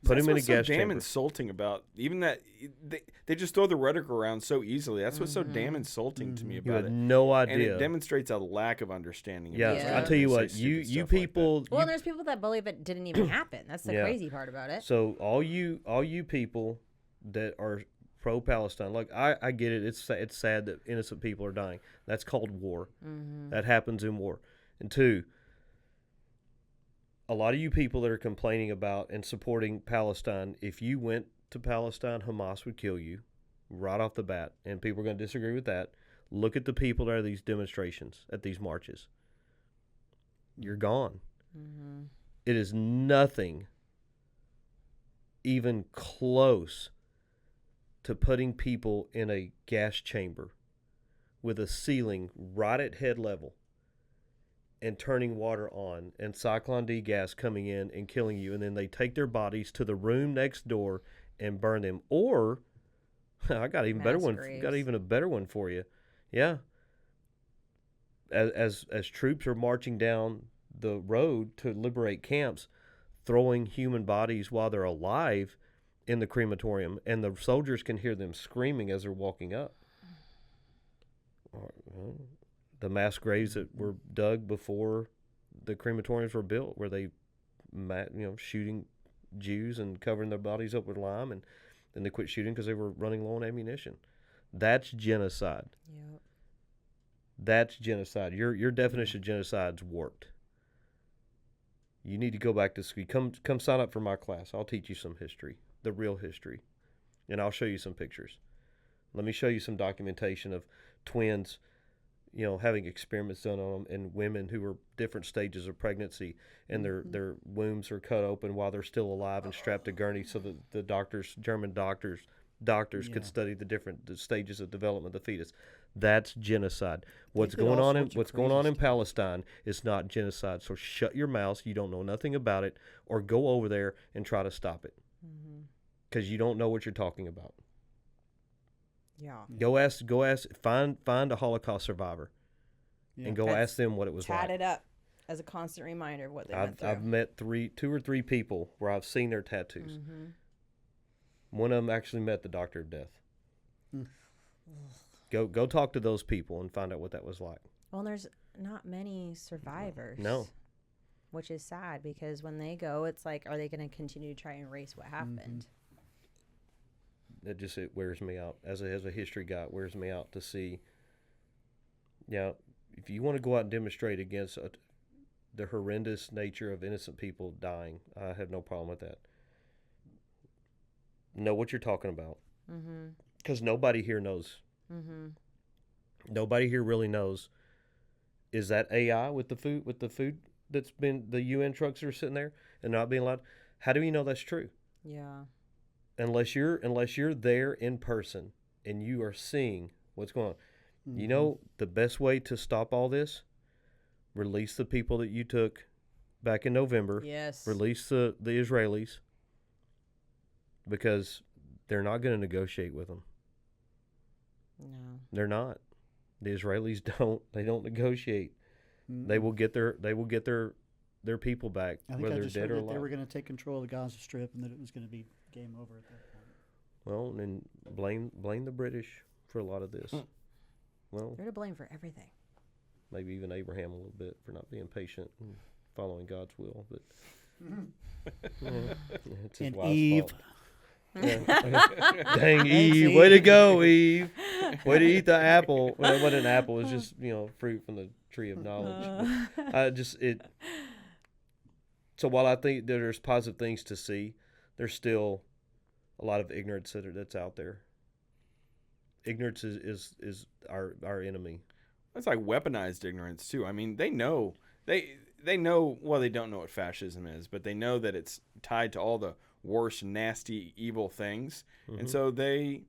Put them in a gas That's what's so damn chamber. insulting about even that they just throw the rhetoric around so easily. That's what's so damn insulting to me You about had it. no And idea. it demonstrates a lack of understanding. Of Yeah, this Yeah. stuff. I tell you They say what, stupid you stuff like people. Well, and there's people that believe it didn't even happen. That's the Yeah. crazy part about it. So all you people that are pro-Palestine, look, I get it. It's sad that innocent people are dying. That's called war. That happens in war. And 2, a lot of you people that are complaining about and supporting Palestine, if you went to Palestine, Hamas would kill you right off the bat, and people are going to disagree with that. Look at the people that are at these demonstrations, at these marches. You're gone. It is nothing even close to putting people in a gas chamber with a ceiling right at head level and turning water on and Cyclone D gas coming in and killing you, and then they take their bodies to the room next door and burn them. Or I got even better one. Graves. Got even a better one for you. Yeah. As troops are marching down the road to liberate camps, throwing human bodies while they're alive in the crematorium, and the soldiers can hear them screaming as they're walking up. The mass graves that were dug before the crematoriums were built, where they, shooting Jews and covering their bodies up with lime, and then they quit shooting because they were running low on ammunition. That's genocide. Yep. That's genocide. Your definition of genocide's warped. You need to go back to school. Come sign up for my class. I'll teach you some history, the real history, and I'll show you some pictures. Let me show you some documentation of twins, having experiments done on them in women who are different stages of pregnancy, and their wombs are cut open while they're still alive and strapped to gurneys, so that the German doctors could study the different stages of development of the fetus. That's genocide. What's going on in Palestine is not genocide. So shut your mouth. You don't know nothing about it, or go over there and try to stop it, because you don't know what you're talking about. Yeah. Go ask. Find a Holocaust survivor, and go ask them what it was like. Tat it up as a constant reminder of what they went through. I've met two or three people where I've seen their tattoos. One of them actually met the doctor of death. Go talk to those people and find out what that was like. Well, there's not many survivors. No. Which is sad, because when they go, it's like, are they going to continue to try and erase what happened? It wears me out. As a history guy, it wears me out to see. If you want to go out and demonstrate against the horrendous nature of innocent people dying, I have no problem with that. Know what you're talking about, because nobody here knows. Nobody here really knows. Is that AI with the food that's been the UN trucks that are sitting there and not being allowed? How do you know that's true? Yeah. Unless you're there in person and you are seeing what's going on. The best way to stop all this: release the people that you took back in November. Yes. Release the Israelis, because they're not going to negotiate with them. No. They're not. The Israelis don't negotiate. They will get their people back, whether they're dead or alive. They were going to take control of the Gaza Strip, and that it was going to be game over at that point. Well, and blame the British for a lot of this. Well, they're to blame for everything. Maybe even Abraham a little bit for not being patient and following God's will, but it's his wife's Eve. fault. Dang, Eve. Way to go, Eve. Way to eat the apple. Well, it wasn't an apple. It was just, fruit from the tree of knowledge. So while I think that there's positive things to see, there's still a lot of ignorance that's out there. Ignorance is our enemy. That's like weaponized ignorance too. I mean, they know, well, they don't know what fascism is, but they know that it's tied to all the worst, nasty, evil things. And so they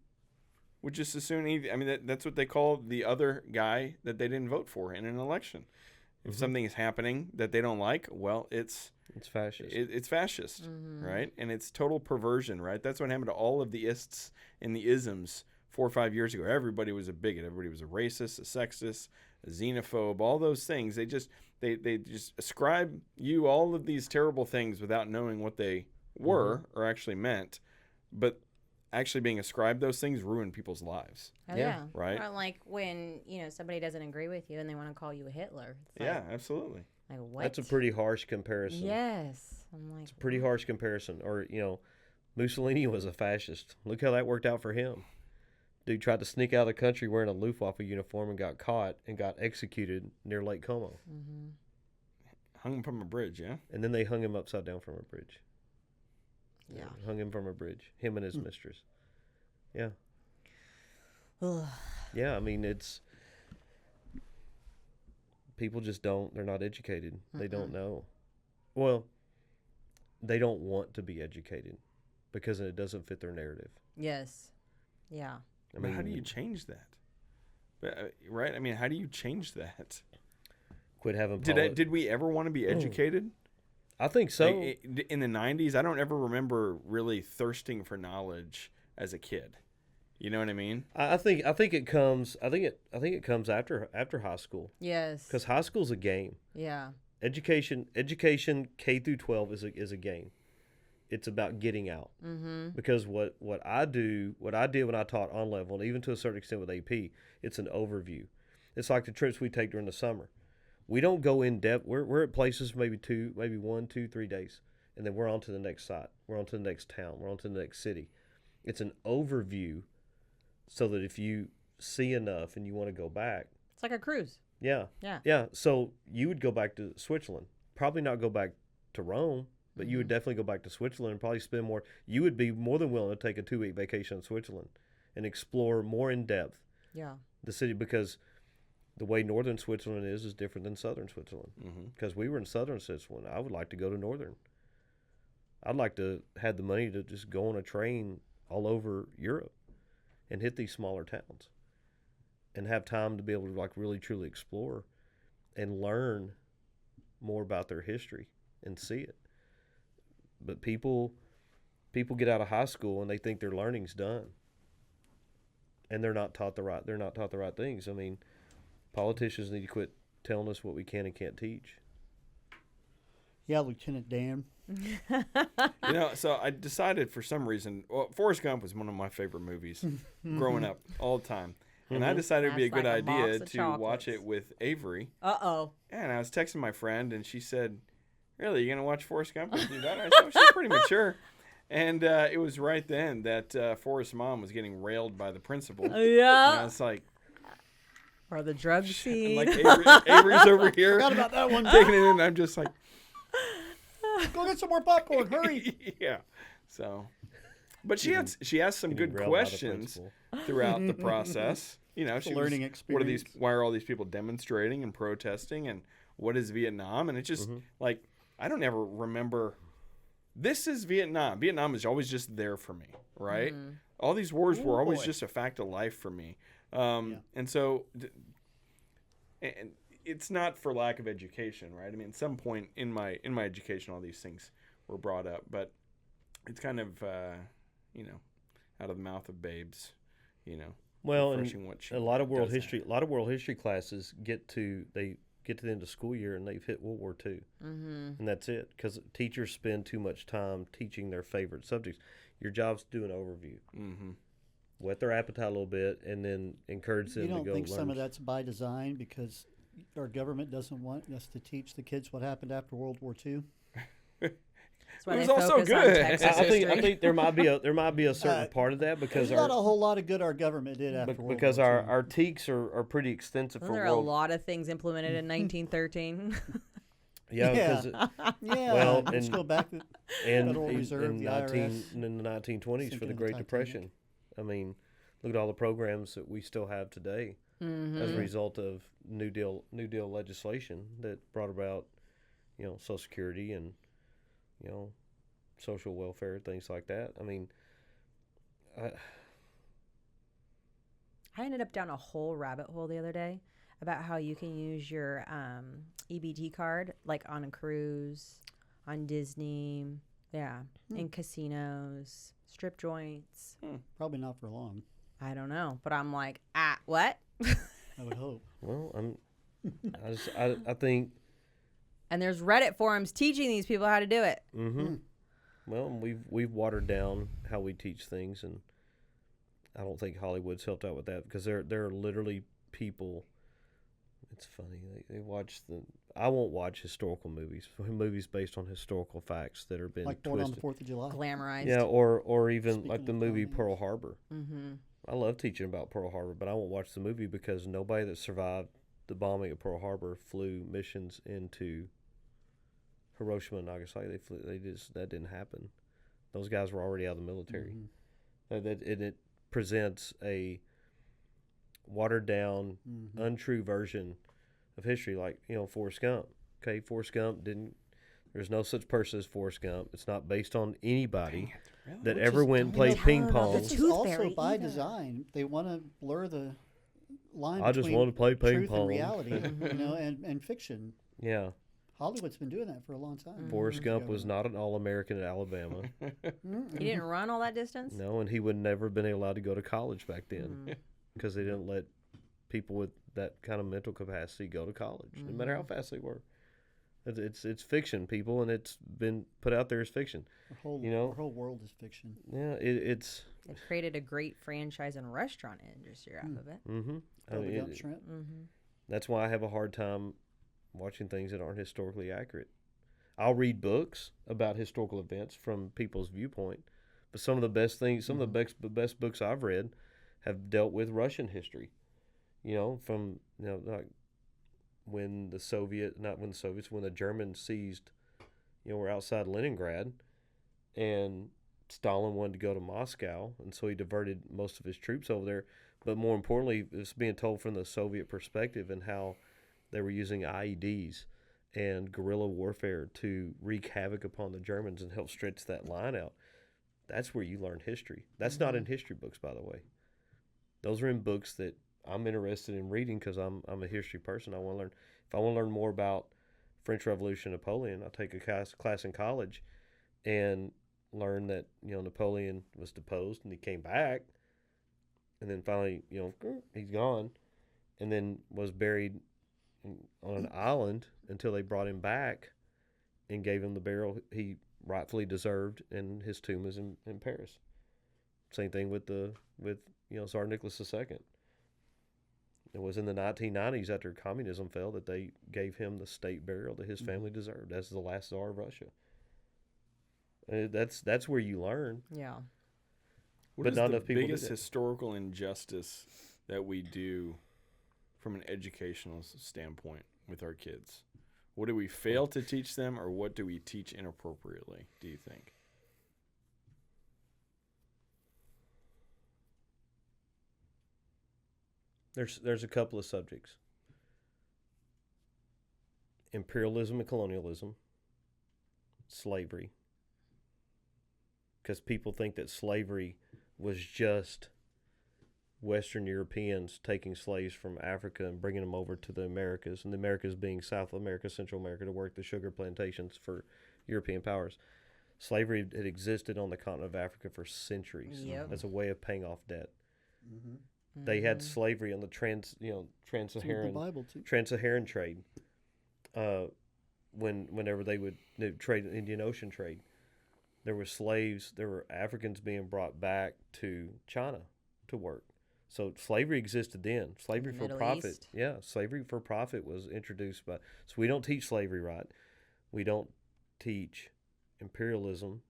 would just as soon, that's what they call the other guy that they didn't vote for in an election. If something is happening that they don't like, well, it's fascist. It's fascist, right? And it's total perversion, right? That's what happened to all of the ists and the isms 4 or 5 years ago. Everybody was a bigot. Everybody was a racist, a sexist, a xenophobe, all those things. They just ascribe you all of these terrible things without knowing what they were or actually meant. But actually being ascribed those things ruin people's lives. Oh, yeah. Right? Or like when, somebody doesn't agree with you and they want to call you a Hitler. It's yeah, absolutely. Like, what? That's a pretty harsh comparison. Yes. I'm like, it's a pretty harsh comparison. Or, Mussolini was a fascist. Look how that worked out for him. Dude tried to sneak out of the country wearing a Luftwaffe uniform and got caught and got executed near Lake Como. Hung him from a bridge, yeah? And then they hung him upside down from a bridge. Yeah. Hung him from a bridge. Him and his mistress. Yeah. Ugh. Yeah, I mean, it's... People just don't... They're not educated. They don't know. Well, they don't want to be educated because it doesn't fit their narrative. Yes. Yeah. I mean, how do you change that? Right? I mean, how do you change that? Quit having... Did we ever want to be educated? I think so. In the 90s, I don't ever remember really thirsting for knowledge as a kid. You know what I mean? I think it comes after high school. Yes. Because high school's a game. Yeah. Education K through 12 is a game. It's about getting out. Because what I did when I taught on level, and even to a certain extent with AP, it's an overview. It's like the trips we take during the summer. We don't go in depth. We're at places maybe 1, 2, 3 days, and then we're on to the next site. We're on to the next town. We're on to the next city. It's an overview, so that if you see enough and you want to go back, it's like a cruise. Yeah. So you would go back to Switzerland. Probably not go back to Rome, but you would definitely go back to Switzerland and probably spend more. You would be more than willing to take a 2-week vacation in Switzerland and explore more in depth. Yeah. The city, because the way northern Switzerland is different than southern Switzerland. Because we were in southern Switzerland. I would like to go to northern. I'd like to have the money to just go on a train all over Europe and hit these smaller towns and have time to be able to like really truly explore and learn more about their history and see it. But people get out of high school and they think their learning's done, and they're not taught the right things. I mean, politicians need to quit telling us what we can and can't teach. Yeah, Lieutenant Dan. So I decided for some reason, Forrest Gump was one of my favorite movies growing up all the time. And I decided it'd be a good idea to watch it with Avery. Uh-oh. And I was texting my friend, and she said, "Really, you going to watch Forrest Gump with your daughter?" I said, "Oh, she's pretty mature." And it was right then that Forrest's mom was getting railed by the principal. Yeah. And I was like, or the drug scene. Like Avery's over here. Forgot about that one. Taking it in, and I'm just like, go get some more popcorn. Hurry. Yeah. So, but she asked some good questions throughout the process. Learning experience. Why are all these people demonstrating and protesting, and what is Vietnam? And it's just like, I don't ever remember, this is Vietnam. Vietnam is always just there for me, right? All these wars were always just a fact of life for me. And so, and it's not for lack of education, right? I mean, at some point in my education, all these things were brought up, but it's kind of, out of the mouth of babes, Well, and a lot of world history classes get to the end of school year and they've hit World War II, and that's it. Because teachers spend too much time teaching their favorite subjects. Your job's to do an overview, whet their appetite a little bit, and then encourage them to go learn. You don't think some of that's by design because our government doesn't want us to teach the kids what happened after World War II? It was also good. I think there might be a certain part of that because there's not a whole lot of good our government did after World War II. Because our TEKs are pretty extensive. There are a lot of things implemented in 1913. Yeah. Well, let's go back to Federal Reserve, in the IRS. In the 1920s for the Great Depression. I mean, look at all the programs that we still have today as a result of New Deal legislation that brought about, Social Security and, social welfare, things like that. I mean, I ended up down a whole rabbit hole the other day about how you can use your EBT card, like on a cruise, on Disney, in casinos, strip joints. Probably not for long. I don't know, but I'm like, what? I would hope. Well, I think. And there's Reddit forums teaching these people how to do it. Well, we've watered down how we teach things, and I don't think Hollywood's helped out with that because there are literally people. It's funny they watch I won't watch historical movies based on historical facts that are been like Born twisted. on the 4th of July, glamorized. Yeah, or even Speaking like the of movie finance. Pearl Harbor. I love teaching about Pearl Harbor, but I won't watch the movie because nobody that survived the bombing of Pearl Harbor flew missions into Hiroshima and Nagasaki. That didn't happen. Those guys were already out of the military. It presents a watered down, untrue version of history, like Forrest Gump. Okay, Forrest Gump didn't. There's no such person as Forrest Gump. It's not based on anybody that ever went and played ping pong. This is also by design. They want to blur the line I just between want to play ping truth pong. and reality, and fiction. Yeah. Hollywood's been doing that for a long time. Forrest Gump was not an All-American at Alabama. He didn't run all that distance? No, and he would never have been allowed to go to college back then because they didn't let people with that kind of mental capacity go to college, no matter how fast they were. It's fiction, people, and it's been put out there as fiction. Our whole world is fiction. Yeah, it's. It created a great franchise and restaurant industry out of it. Shrimp. That's why I have a hard time watching things that aren't historically accurate. I'll read books about historical events from people's viewpoint, but some of the best things, some of the best books I've read have dealt with Russian history. From like when the Germans seized, were outside Leningrad, and Stalin wanted to go to Moscow, and so he diverted most of his troops over there. But more importantly, it's being told from the Soviet perspective and how they were using IEDs and guerrilla warfare to wreak havoc upon the Germans and help stretch that line out. That's where you learn history. That's not in history books, by the way. Those are in books that I'm interested in reading because I'm a history person. I want to learn. If I want to learn more about French Revolution, Napoleon, I'll take a class in college and learn that, Napoleon was deposed and he came back, and then finally, he's gone, and then was buried on an island until they brought him back and gave him the burial he rightfully deserved, and his tomb is in Paris. Same thing with Tsar Nicholas II. It was in the 1990s after communism fell that they gave him the state burial that his family deserved as the last Tsar of Russia. That's where you learn. Yeah. What is the biggest historical injustice that we do from an educational standpoint with our kids? What do we fail to teach them, or what do we teach inappropriately, do you think? There's a couple of subjects. Imperialism and colonialism, slavery. Because people think that slavery was just Western Europeans taking slaves from Africa and bringing them over to the Americas, and the Americas being South America, Central America, to work the sugar plantations for European powers. Slavery had existed on the continent of Africa for centuries. Yep. As a way of paying off debt. They had slavery on the trans-Saharan trade. Whenever they would trade Indian Ocean trade, there were slaves. There were Africans being brought back to China to work. So slavery existed then. Slavery for profit. East. Yeah, slavery for profit was introduced by. So we don't teach slavery right. We don't teach imperialism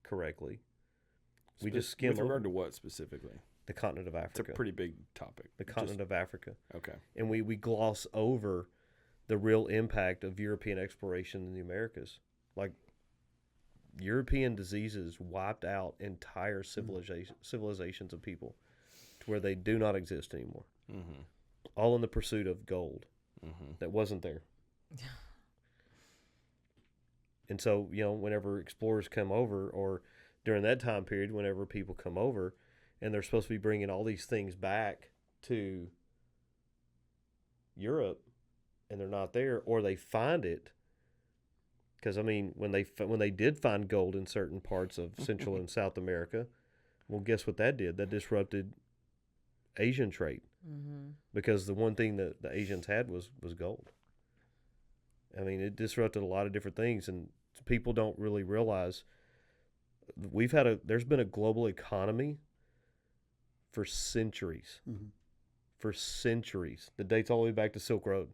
correctly. We just skim with regard to what specifically? The continent of Africa. It's a pretty big topic. The continent of Africa. Okay. And we gloss over the real impact of European exploration in the Americas. Like, European diseases wiped out entire civilizations of people to where they do not exist anymore. All in the pursuit of gold that wasn't there. And so, whenever explorers come over, or during that time period, whenever people come over, and they're supposed to be bringing all these things back to Europe, and they're not there, or they find it. Because, when they did find gold in certain parts of Central and South America, well, guess what that did? That disrupted Asian trade. Because the one thing that the Asians had was gold. It disrupted a lot of different things, and people don't really realize there's been a global economy for centuries. For centuries. That dates all the way back to Silk Road.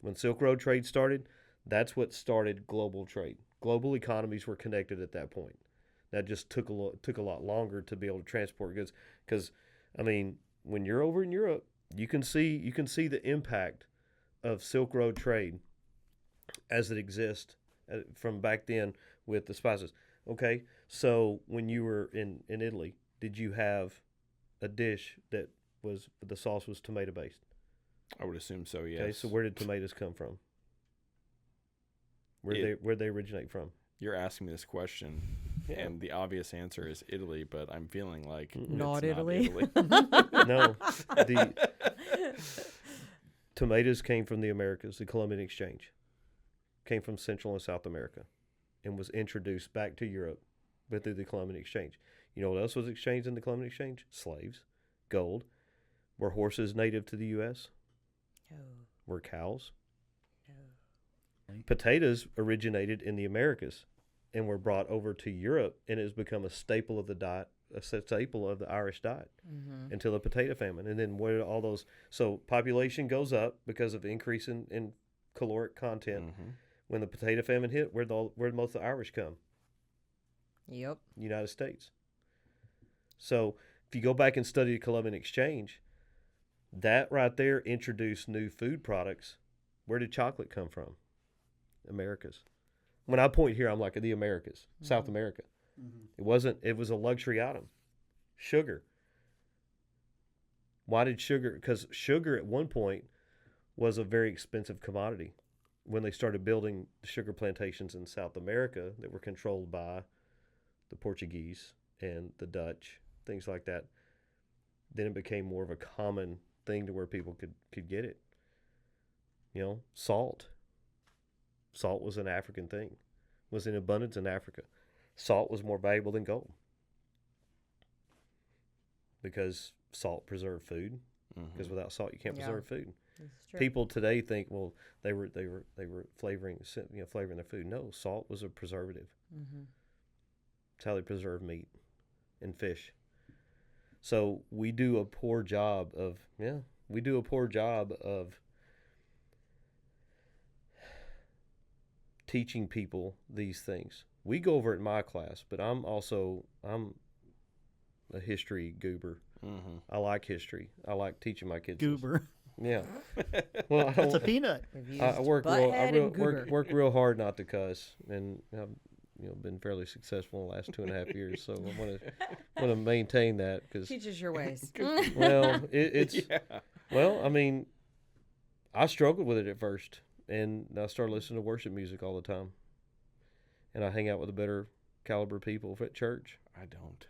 When Silk Road trade started, that's what started global trade. Global economies were connected at that point. That just took a lot longer to be able to transport goods. Because, when you're over in Europe, you can see the impact of Silk Road trade as it exists from back then with the spices. Okay, so when you were in Italy, did you have a dish that the sauce was tomato based? I would assume so, yes. Okay, so where did tomatoes come from? Where'd they originate from? You're asking me this question, and the obvious answer is Italy, but I'm feeling like not Italy. No, the tomatoes came from the Americas. The Columbian Exchange came from Central and South America, and was introduced back to Europe, but through the Columbian Exchange. You know what else was exchanged in the Columbian Exchange? Slaves, gold. Were horses native to the U.S.? No. Were cows? No. Potatoes originated in the Americas and were brought over to Europe, and it has become a staple of the diet, a staple of the Irish diet until the potato famine. And then where all those, so population goes up because of increase in caloric content. When the potato famine hit, where'd most of the Irish come? Yep. United States. So if you go back and study the Columbian Exchange, that right there introduced new food products. Where did chocolate come from? Americas. When I point here, I'm like the Americas, South America. It was a luxury item. Sugar. Why did sugar? Because sugar at one point was a very expensive commodity. When they started building the sugar plantations in South America that were controlled by the Portuguese and the Dutch, things like that, then it became more of a common thing to where people could get it. You know, salt. Salt was an African thing, was in abundance in Africa. Salt was more valuable than gold because salt preserved food. Because without salt, you can't preserve food. People today think, well, they were flavoring their food. No, salt was a preservative. It's how they preserve meat and fish. So we do a poor job of teaching people these things. We go over it in my class, but I'm a history goober. I like history. I like teaching my kids. Goober. Yeah. Well, that's a peanut. I work real hard not to cuss, and I've been fairly successful in the last 2.5 years. So I want to maintain that because teach us your ways. Well, it's well. I mean, I struggled with it at first, and I started listening to worship music all the time, and I hang out with the better caliber people at church. I don't.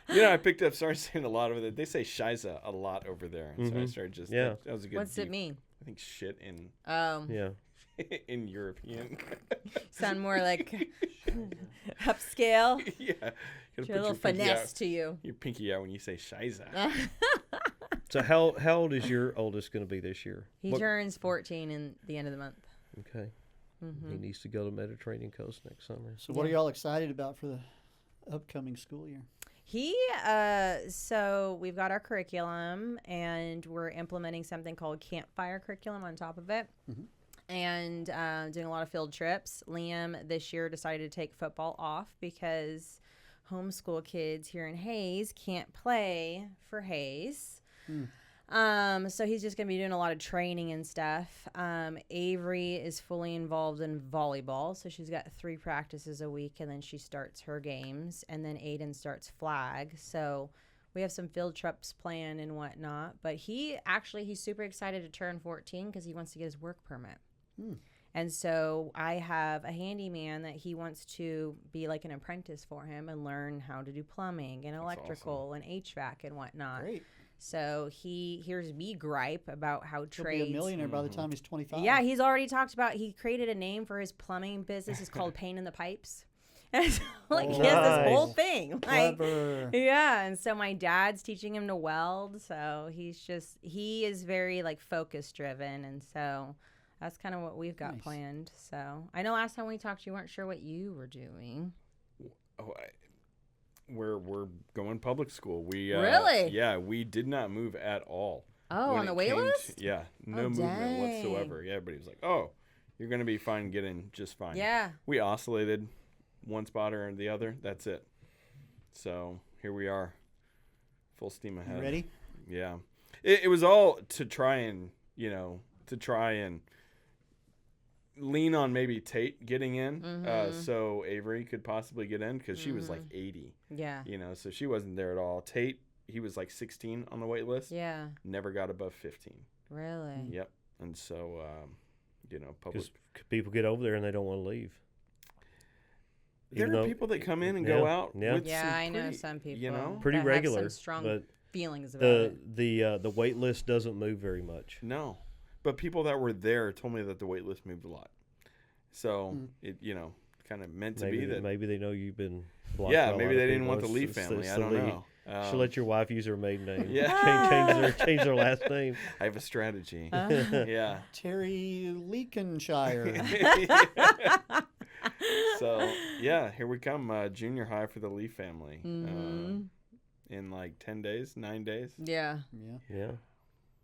I started saying a lot of it. They say shiza a lot over there. And so I started just, that was a good What's it mean? I think shit in, in European. Sound more like upscale. Yeah. A little finesse to you. Your pinky out when you say shiza. So how old is your oldest going to be this year? He turns 14 in the end of the month. Okay. He needs to go to Mediterranean coast next summer. So what are y'all excited about for the upcoming school year? So we've got our curriculum, and we're implementing something called campfire curriculum on top of it, and doing a lot of field trips. Liam this year decided to take football off because homeschool kids here in Hayes can't play for Hayes. So he's just going to be doing a lot of training and stuff. Avery is fully involved in volleyball. So she's got 3 practices a week, and then she starts her games. And then Aiden starts flag. So we have some field trips planned and whatnot. But he's super excited to turn 14 because he wants to get his work permit. And so I have a handyman that he wants to be like an apprentice for him and learn how to do plumbing and electrical and HVAC and whatnot. Great. So he hears me gripe about how trades. He'll be a millionaire by the time he's 25. Yeah, he's already talked about. He created a name for his plumbing business. It's called Pain in the Pipes. And so, he has this whole thing. Clever. Yeah, and so my dad's teaching him to weld. So he is very focus driven, and so that's kind of what we've got planned. So I know last time we talked, you weren't sure what you were doing. Oh, we're going public school. We really? Yeah, we did not move at all. Oh, on the wait list? Yeah, no movement whatsoever. Yeah, everybody was like, "Oh, you're gonna be fine, get in just fine." Yeah. We oscillated one spot or the other. That's it. So here we are, full steam ahead. You ready? Yeah, it was all to try and lean on maybe Tate getting in, so Avery could possibly get in because she was 80. Yeah. So she wasn't there at all. Tate, he was 16 on the wait list. Yeah. Never got above 15. Really? Yep. And so, public. People get over there and they don't want to leave. There are people that come in and go out. Yeah. With I know some people. Pretty that regular. Have some strong but feelings about it. The wait list doesn't move very much. No. But people that were there told me that the wait list moved a lot. So it, kind of meant to be that. Maybe they know you've been blocked. Yeah, maybe they didn't want the Lee family. I don't know. She'll let your wife use her maiden name. Yeah. change their last name. I have a strategy. Yeah. Terry Leakenshire. So, here we come. Junior high for the Lee family. In 10 days, 9 days. Yeah. Yeah.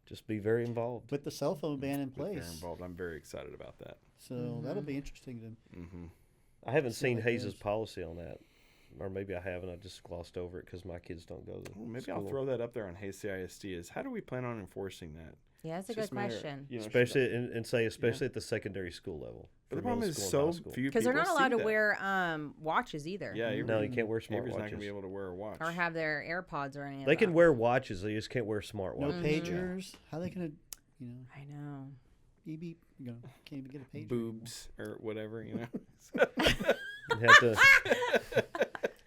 Just be very involved. With the cell phone ban in place. Very involved. I'm very excited about that. So that'll be interesting to. I haven't seen Hayes' policy on that. Or maybe I haven't. I just glossed over it because my kids don't go to Maybe school. I'll throw that up there on Hayes CISD. How do we plan on enforcing that? Yeah, that's a It's good just a matter, question. you know, especially especially at the secondary school level. But the for problem middle is school and so high school. few Because they're people not allowed see to that. wear watches either. Yeah, No, you can't wear Avery's not going to smartwatches. be able to wear a watch. Or have their AirPods or anything. They can wear watches. They just can't wear smartwatches. No pagers. How are they gonna, you know? I know. Beep beep. You can't even get a pager. Boobs or whatever, you know. You have to.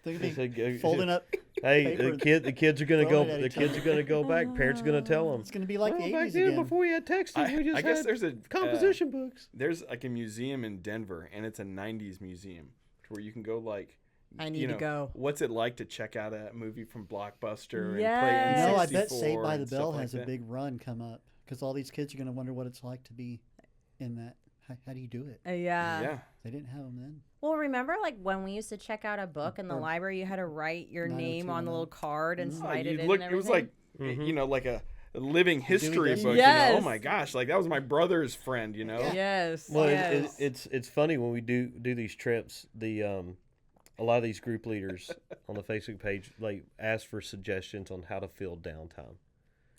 They're gonna be It's folding up. Hey, paper the kids are gonna go. throwing it at The each kids other. are gonna go back. Parents are gonna tell them. It's gonna be like the back 80s then, again. before we had texting, we just I guess had there's a composition books. There's like a museum in Denver, and it's a '90s museum where you can go like. I need to go. What's it like to check out a movie from Blockbuster Yes. and play No, N64 I bet Saved by the and stuff Bell like has a that? big run come up because all these kids are gonna wonder what it's like to be in that. How do you do it? Yeah. Yeah. They didn't have them then. Well, remember like when we used to check out a book in the Or library, you had to write your name on the 90210. little card and slide it You in look- and it was everything. like, you know, like a living history Dewey book. Decimal. You know? Yes. Oh my gosh, like that was my brother's friend. You know. Yeah. Yes. Well, yes. it's funny when we do these trips. A lot of these group leaders on the Facebook page like ask for suggestions on how to fill downtime.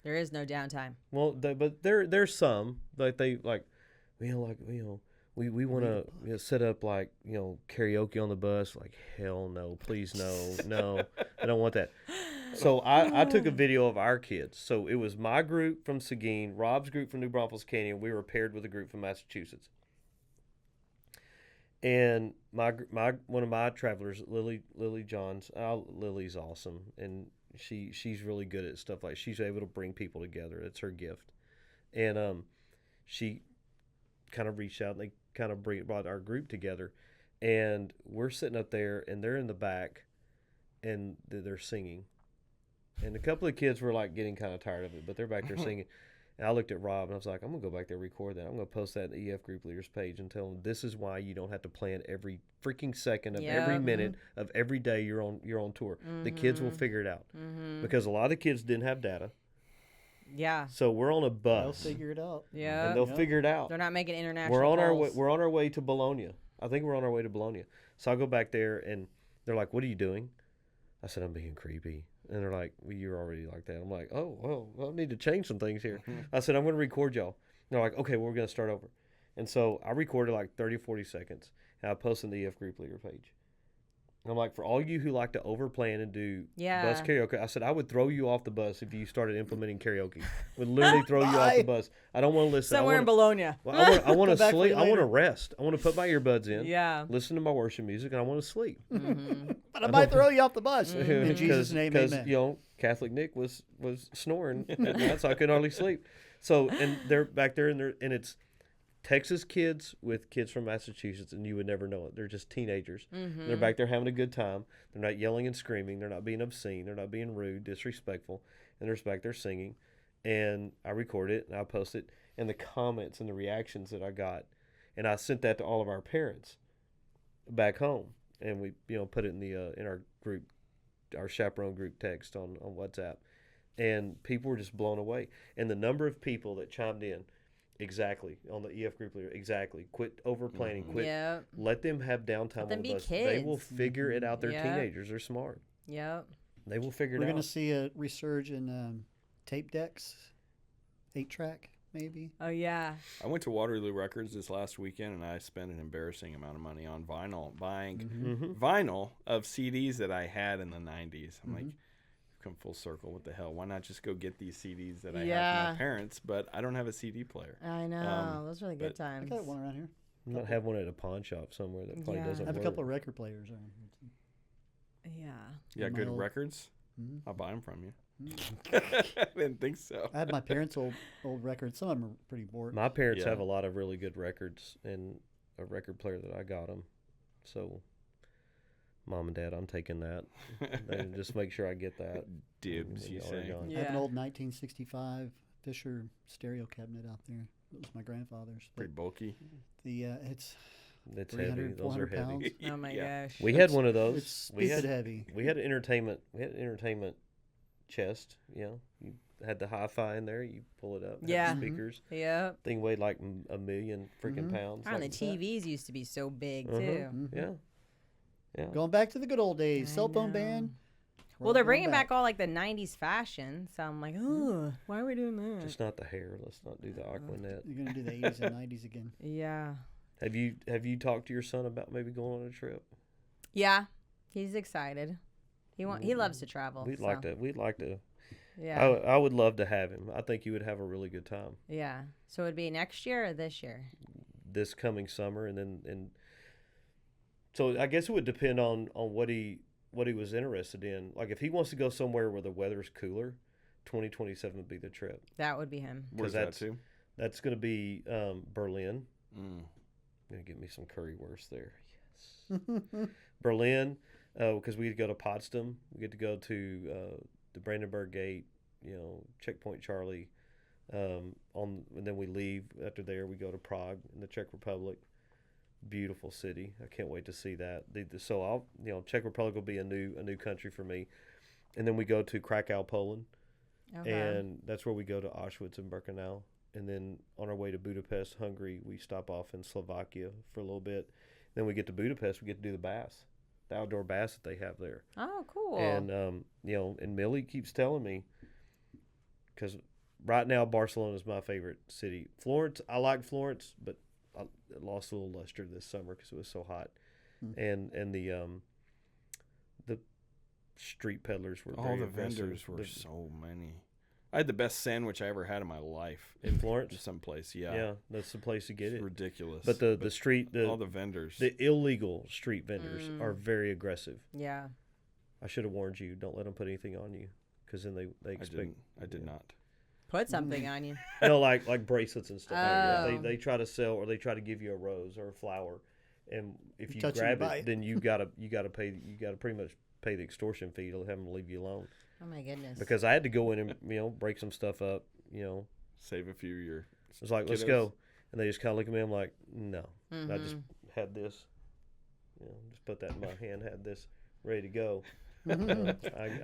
There is no downtime. Well, but there's some like they like, we want to set up like karaoke on the bus. Like hell no, please no, I don't want that. So I took a video of our kids. So it was my group from Seguin, Rob's group from New Braunfels Canyon. We were paired with a group from Massachusetts. And one of my travelers, Lily Johns, Lily's awesome, and she's really good at stuff like she's able to bring people together. It's her gift, and she kind of reached out and they kind of brought our group together, and we're sitting up there and they're in the back, and they're singing, and a couple of kids were like getting kind of tired of it, but they're back there singing. And I looked at Rob and I was like, I'm going to go back there and record that. I'm going to post that on the EF Group Leaders page and tell them this is why you don't have to plan every freaking second of every minute of every day you're on tour. The kids will figure it out. Because a lot of the kids didn't have data. Yeah. So we're on a bus. They'll figure it out. Yeah. And they'll figure it out. They're not making international We're on calls. our way to Bologna. I think we're on our way to Bologna. So I go back there and they're like, "What are you doing?" I said, "I'm being creepy." And they're like, well, you're already like that. I'm like, oh, well, I need to change some things here. I said, I'm going to record y'all. And they're like, okay, well, we're going to start over. And so I recorded like 30, 40 seconds. And I posted on the EF Group Leader page. And I'm like, for all you who like to overplan and do bus karaoke, I said, I would throw you off the bus if you started implementing karaoke. Would literally throw you off the bus. I don't want to listen. Somewhere in Bologna. Well, I want to back sleep. for you I want to later. rest. I want to put my earbuds in. Yeah. Listen to my worship music, and I want to sleep. But I might throw you off the bus. In Jesus' name, Because amen. Catholic Nick was snoring at night, so I couldn't hardly sleep. So and they're back there, and it's Texas kids with kids from Massachusetts, and you would never know it. They're just teenagers. They're back there having a good time. They're not yelling and screaming. They're not being obscene. They're not being rude, disrespectful. And they're just back there singing. And I record it, and I post it, and the comments and the reactions that I got. And I sent that to all of our parents back home. And we put it in our group, our chaperone group text on WhatsApp. And people were just blown away. And the number of people that chimed in, exactly, on the EF Group Leader, exactly, quit over planning, quit, let them have downtime on them the be bus. kids. They will figure it out. They're Yep. teenagers. They're smart. Yep. They will figure We're it going out. to see a resurge in tape decks, 8-track, maybe. Oh, yeah. I went to Waterloo Records this last weekend, and I spent an embarrassing amount of money on vinyl, buying vinyl of CDs that I had in the 90s. I'm like, come full circle. What the hell? Why not just go get these CDs that I have from my parents, but I don't have a CD player. I know. Those were the good I times. got one around here. You might have one at a pawn shop somewhere that probably doesn't I have work. a couple of record players around here, too. Yeah. Yeah, My good old- records. Mhm. I'll buy them from you. I didn't think so. I had my parents' old records. Some of them are pretty bored. My parents Yeah. have a lot of really good records and a record player that I got them. So, Mom and Dad, I'm taking that. And just make sure I get that. Dibs, when you y'all are say. gone. I have an Yeah. old 1965 Fisher stereo cabinet out there. It was my grandfather's. Pretty bulky. It's It's 300, heavy. Those are 400 heavy. pounds. Oh, my gosh. We had one of It's those. We stupid had heavy. We had an entertainment chest. You had the hi-fi in there. You pull it up. had the Yeah. speakers. Yep. Thing weighed like a million freaking pounds. And the like, TVs used to be so big, too. Mhm. Yeah. Yeah. Going back to the good old days. I Cell phone know. ban. Well, they're bringing back all like the '90s fashion, so I'm like, oh, why are we doing that? Just not the hair. Let's not do the Aquanet. You're gonna do the '80s and '90s again. Yeah. Have you talked to your son about maybe going on a trip? Yeah, he's excited. He loves to travel. We'd like to. Yeah. I would love to have him. I think you would have a really good time. Yeah. So it'd be next year or this year? This coming summer, and so I guess it would depend on what he was interested in. Like if he wants to go somewhere where the weather's cooler, 2027 would be the trip. That would be him. Where's that to? That's going to be Berlin. Mm. Gonna get me some currywurst there. Yes. Berlin, because we go to Potsdam. We get to go to the Brandenburg Gate. Checkpoint Charlie. And then we leave after there. We go to Prague in the Czech Republic. Beautiful city. I can't wait to see that. So Czech Republic will be a new country for me. And then we go to Krakow, Poland, and that's where we go to Auschwitz and Birkenau. And then on our way to Budapest, Hungary, we stop off in Slovakia for a little bit. Then we get to Budapest, we get to do the baths, the outdoor baths that they have there. Oh, cool. And and Millie keeps telling me, because right now Barcelona is my favorite city. Florence, I like Florence, but I lost a little luster this summer because it was so hot. And the street peddlers were all very the aggressive. vendors were so many. I had the best sandwich I ever had in my life in Florence. Someplace, yeah, that's the place to get it. Ridiculous. But the street, all the vendors, the illegal street vendors are very aggressive. Yeah, I should have warned you. Don't let them put anything on you, because then they expect. I did not. Put something on you. Like bracelets and stuff. Oh. They try to sell, or they try to give you a rose or a flower, and if you Touch grab it, then you gotta pretty much pay the extortion fee to have them leave you alone. Oh my goodness. Because I had to go in and break some stuff up. Save a few of your. It was like, let's go, and they just kind of look at me. I'm like, no. Mm-hmm. I just had this. Just put that in my hand. Had this ready to go. I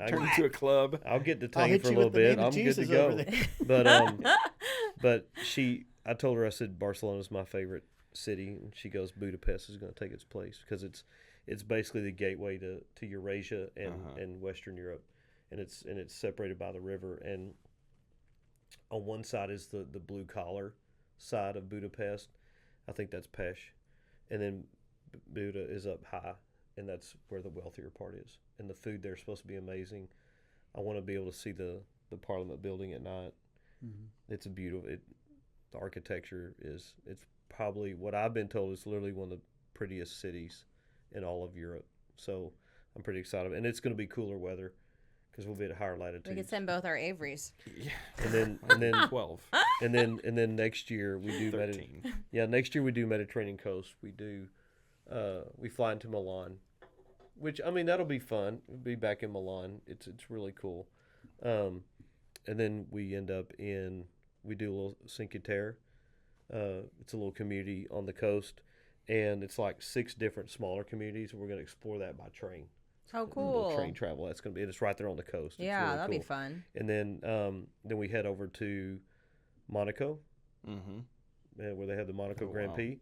Turn it to a club. I'll get detained for a little bit. I'm good to go. But I told her, I said Barcelona's my favorite city, and she goes, Budapest is going to take its place because it's basically the gateway to Eurasia and Western Europe, and it's separated by the river. And on one side is the blue collar side of Budapest. I think that's Pest, and then Buda is up high, and that's where the wealthier part is. And the food there is supposed to be amazing. I want to be able to see the Parliament building at night. Mm-hmm. It's beautiful. The architecture it's probably, what I've been told, is literally one of the prettiest cities in all of Europe. So I'm pretty excited. And it's going to be cooler weather because we'll be at higher latitudes. We could send both our Averys. Yeah. And then 12. And then next year we do 13. Next year we do Mediterranean coast. We do we fly into Milan, which, I mean, that'll be fun. We'll be back in Milan. It's really cool. And then we end up we do a little Cinque Terre. It's a little community on the coast, and it's like 6 different smaller communities. We're going to explore that by train. Oh, cool. Train travel. That's going to be, it's right there on the coast. Yeah, really that'll cool. be fun. And then we head over to Monaco, where they have the Monaco Grand Prix.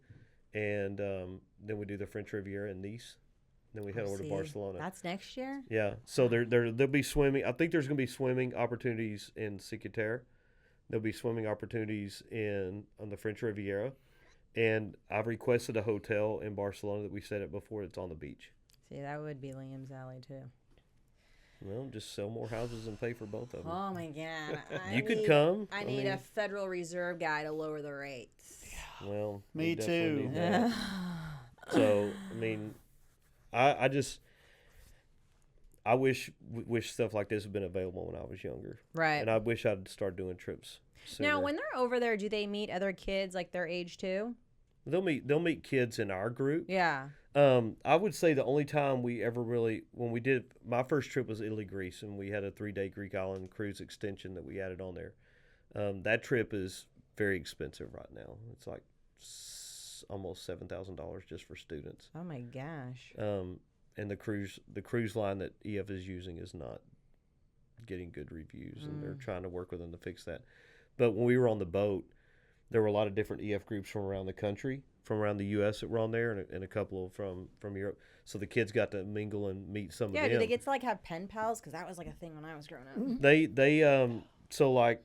And then we do the French Riviera in Nice. Then we head over to Barcelona. That's next year? Yeah. So there'll be swimming. I think there's going to be swimming opportunities in Cinque Terre. There'll be swimming opportunities on the French Riviera. And I've requested a hotel in Barcelona that we set up before. It's on the beach. See, that would be Liam's alley, too. Well, just sell more houses and pay for both of them. Oh, my God. You could come. I need a Federal Reserve guy to lower the rates. Well, me too. Need that. So, I mean, I wish stuff like this had been available when I was younger. Right. And I wish I'd start doing trips sooner. Now, when they're over there, do they meet other kids like their age too? They'll meet kids in our group. Yeah. I would say the only time we ever really, when we did, my first trip was Italy, Greece, and we had a 3-day Greek island cruise extension that we added on there. That trip is very expensive right now. It's like almost $7,000 just for students. Oh my gosh. And the cruise line that EF is using is not getting good reviews, and they're trying to work with them to fix that. But when we were on the boat, there were a lot of different EF groups from around the country from around the U.S. that were on there, and a couple from Europe. So the kids got to mingle and meet some of them. Yeah, did they get to like have pen pals? Because that was like a thing when I was growing up. They so like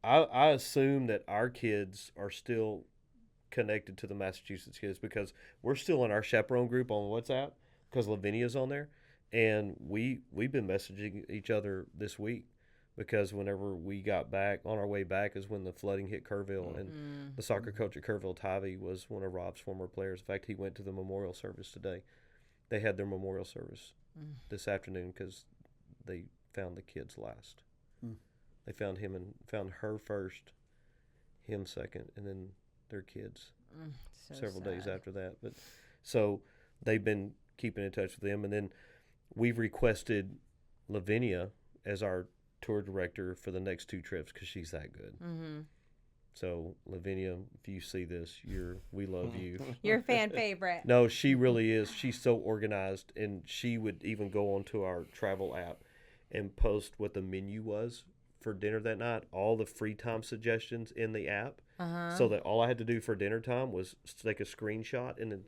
I assume that our kids are still connected to the Massachusetts kids because we're still in our chaperone group on WhatsApp because Lavinia's on there, and we've been messaging each other this week because whenever we got back on our way back is when the flooding hit Kerrville, and the soccer coach at Kerrville, Tivy, was one of Rob's former players. In fact, he went to the memorial service today. They had their memorial service this afternoon because they found the kids last. They found him and found her first, him second, and then their kids several days after that. But so they've been keeping in touch with them, and then we've requested Lavinia as our tour director for the next 2 trips because she's that good. So Lavinia, if you see this, we love you. You're a fan favorite. No, she really is. She's so organized, and she would even go onto our travel app and post what the menu was for dinner that night, all the free time suggestions in the app, so that all I had to do for dinner time was take a screenshot and then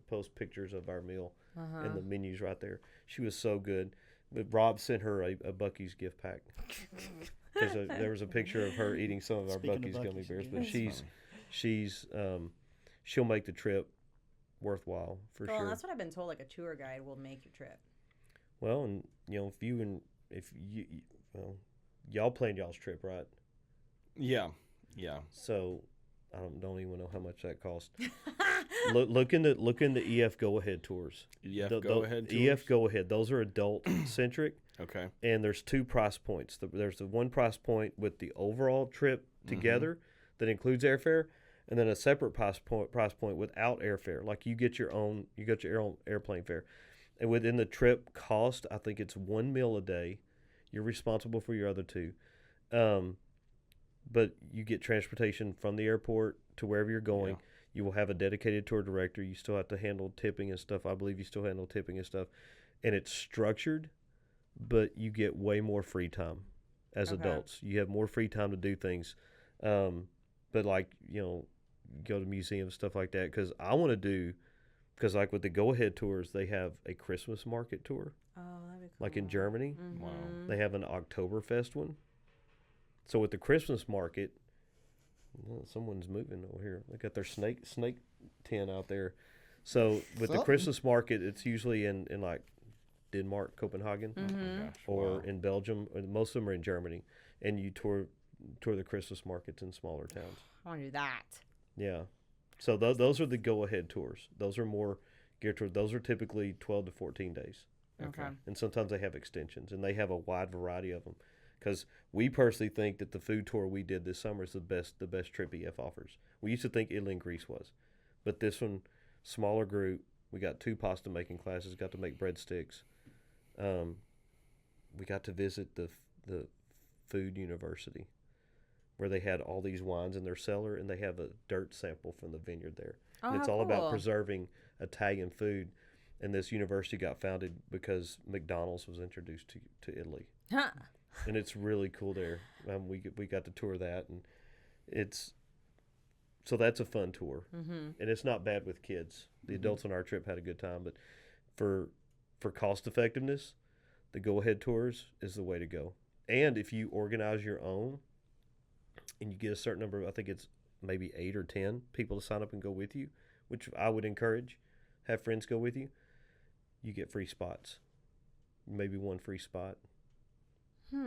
post pictures of our meal and the menus right there. She was so good. But Rob sent her a Buc-ee's gift pack. There was a picture of her eating some of our Buc-ee's gummy bears, but she'll make the trip worthwhile for sure. That's what I've been told. Like a tour guide will make your trip. Well, and if y'all planned y'all's trip, right? Yeah. So I don't even know how much that cost. look in the EF Go Ahead tours. Go Ahead tours? EF Go Ahead. Those are adult centric. Okay. And there's 2 price points. There's the one price point with the overall trip together that includes airfare, and then a separate price point without airfare. Like you get your own airplane fare. And within the trip cost, I think it's 1 meal a day. You're responsible for your other 2. But you get transportation from the airport to wherever you're going. Yeah. You will have a dedicated tour director. You still have to handle tipping and stuff. I believe you still handle tipping and stuff. And it's structured, but you get way more free time as adults. You have more free time to do things. But like, go to museums, stuff like that. Because like with the Go Ahead tours, they have a Christmas market tour. Oh, that'd be cool. Like in Germany. Wow. They have an Oktoberfest one. So with the Christmas market, someone's moving over here. They got their snake tent out there. So with the Christmas market, it's usually in like Denmark, Copenhagen, or in Belgium. Or most of them are in Germany, and you tour the Christmas markets in smaller towns. I want to do that. Yeah. So those are the Go Ahead tours. Those are more geared toward. Those are typically 12 to 14 days. Okay. And sometimes they have extensions, and they have a wide variety of them. Because we personally think that the food tour we did this summer is the best trip EF offers. We used to think Italy and Greece was. But this one, smaller group, we got 2 pasta making classes, got to make breadsticks. We got to visit the food university where they had all these wines in their cellar, and they have a dirt sample from the vineyard there. Oh, and it's how all about cool. preserving Italian food. And this university got founded because McDonald's was introduced to Italy. Huh. And it's really cool there. We got to tour that, and so that's a fun tour. And it's not bad with kids. The adults on our trip had a good time, but for cost effectiveness, the Go Ahead tours is the way to go. And if you organize your own, and you get a certain number, I think it's maybe 8 or 10 people to sign up and go with you, which I would encourage. Have friends go with you. You get free spots, maybe 1 free spot. We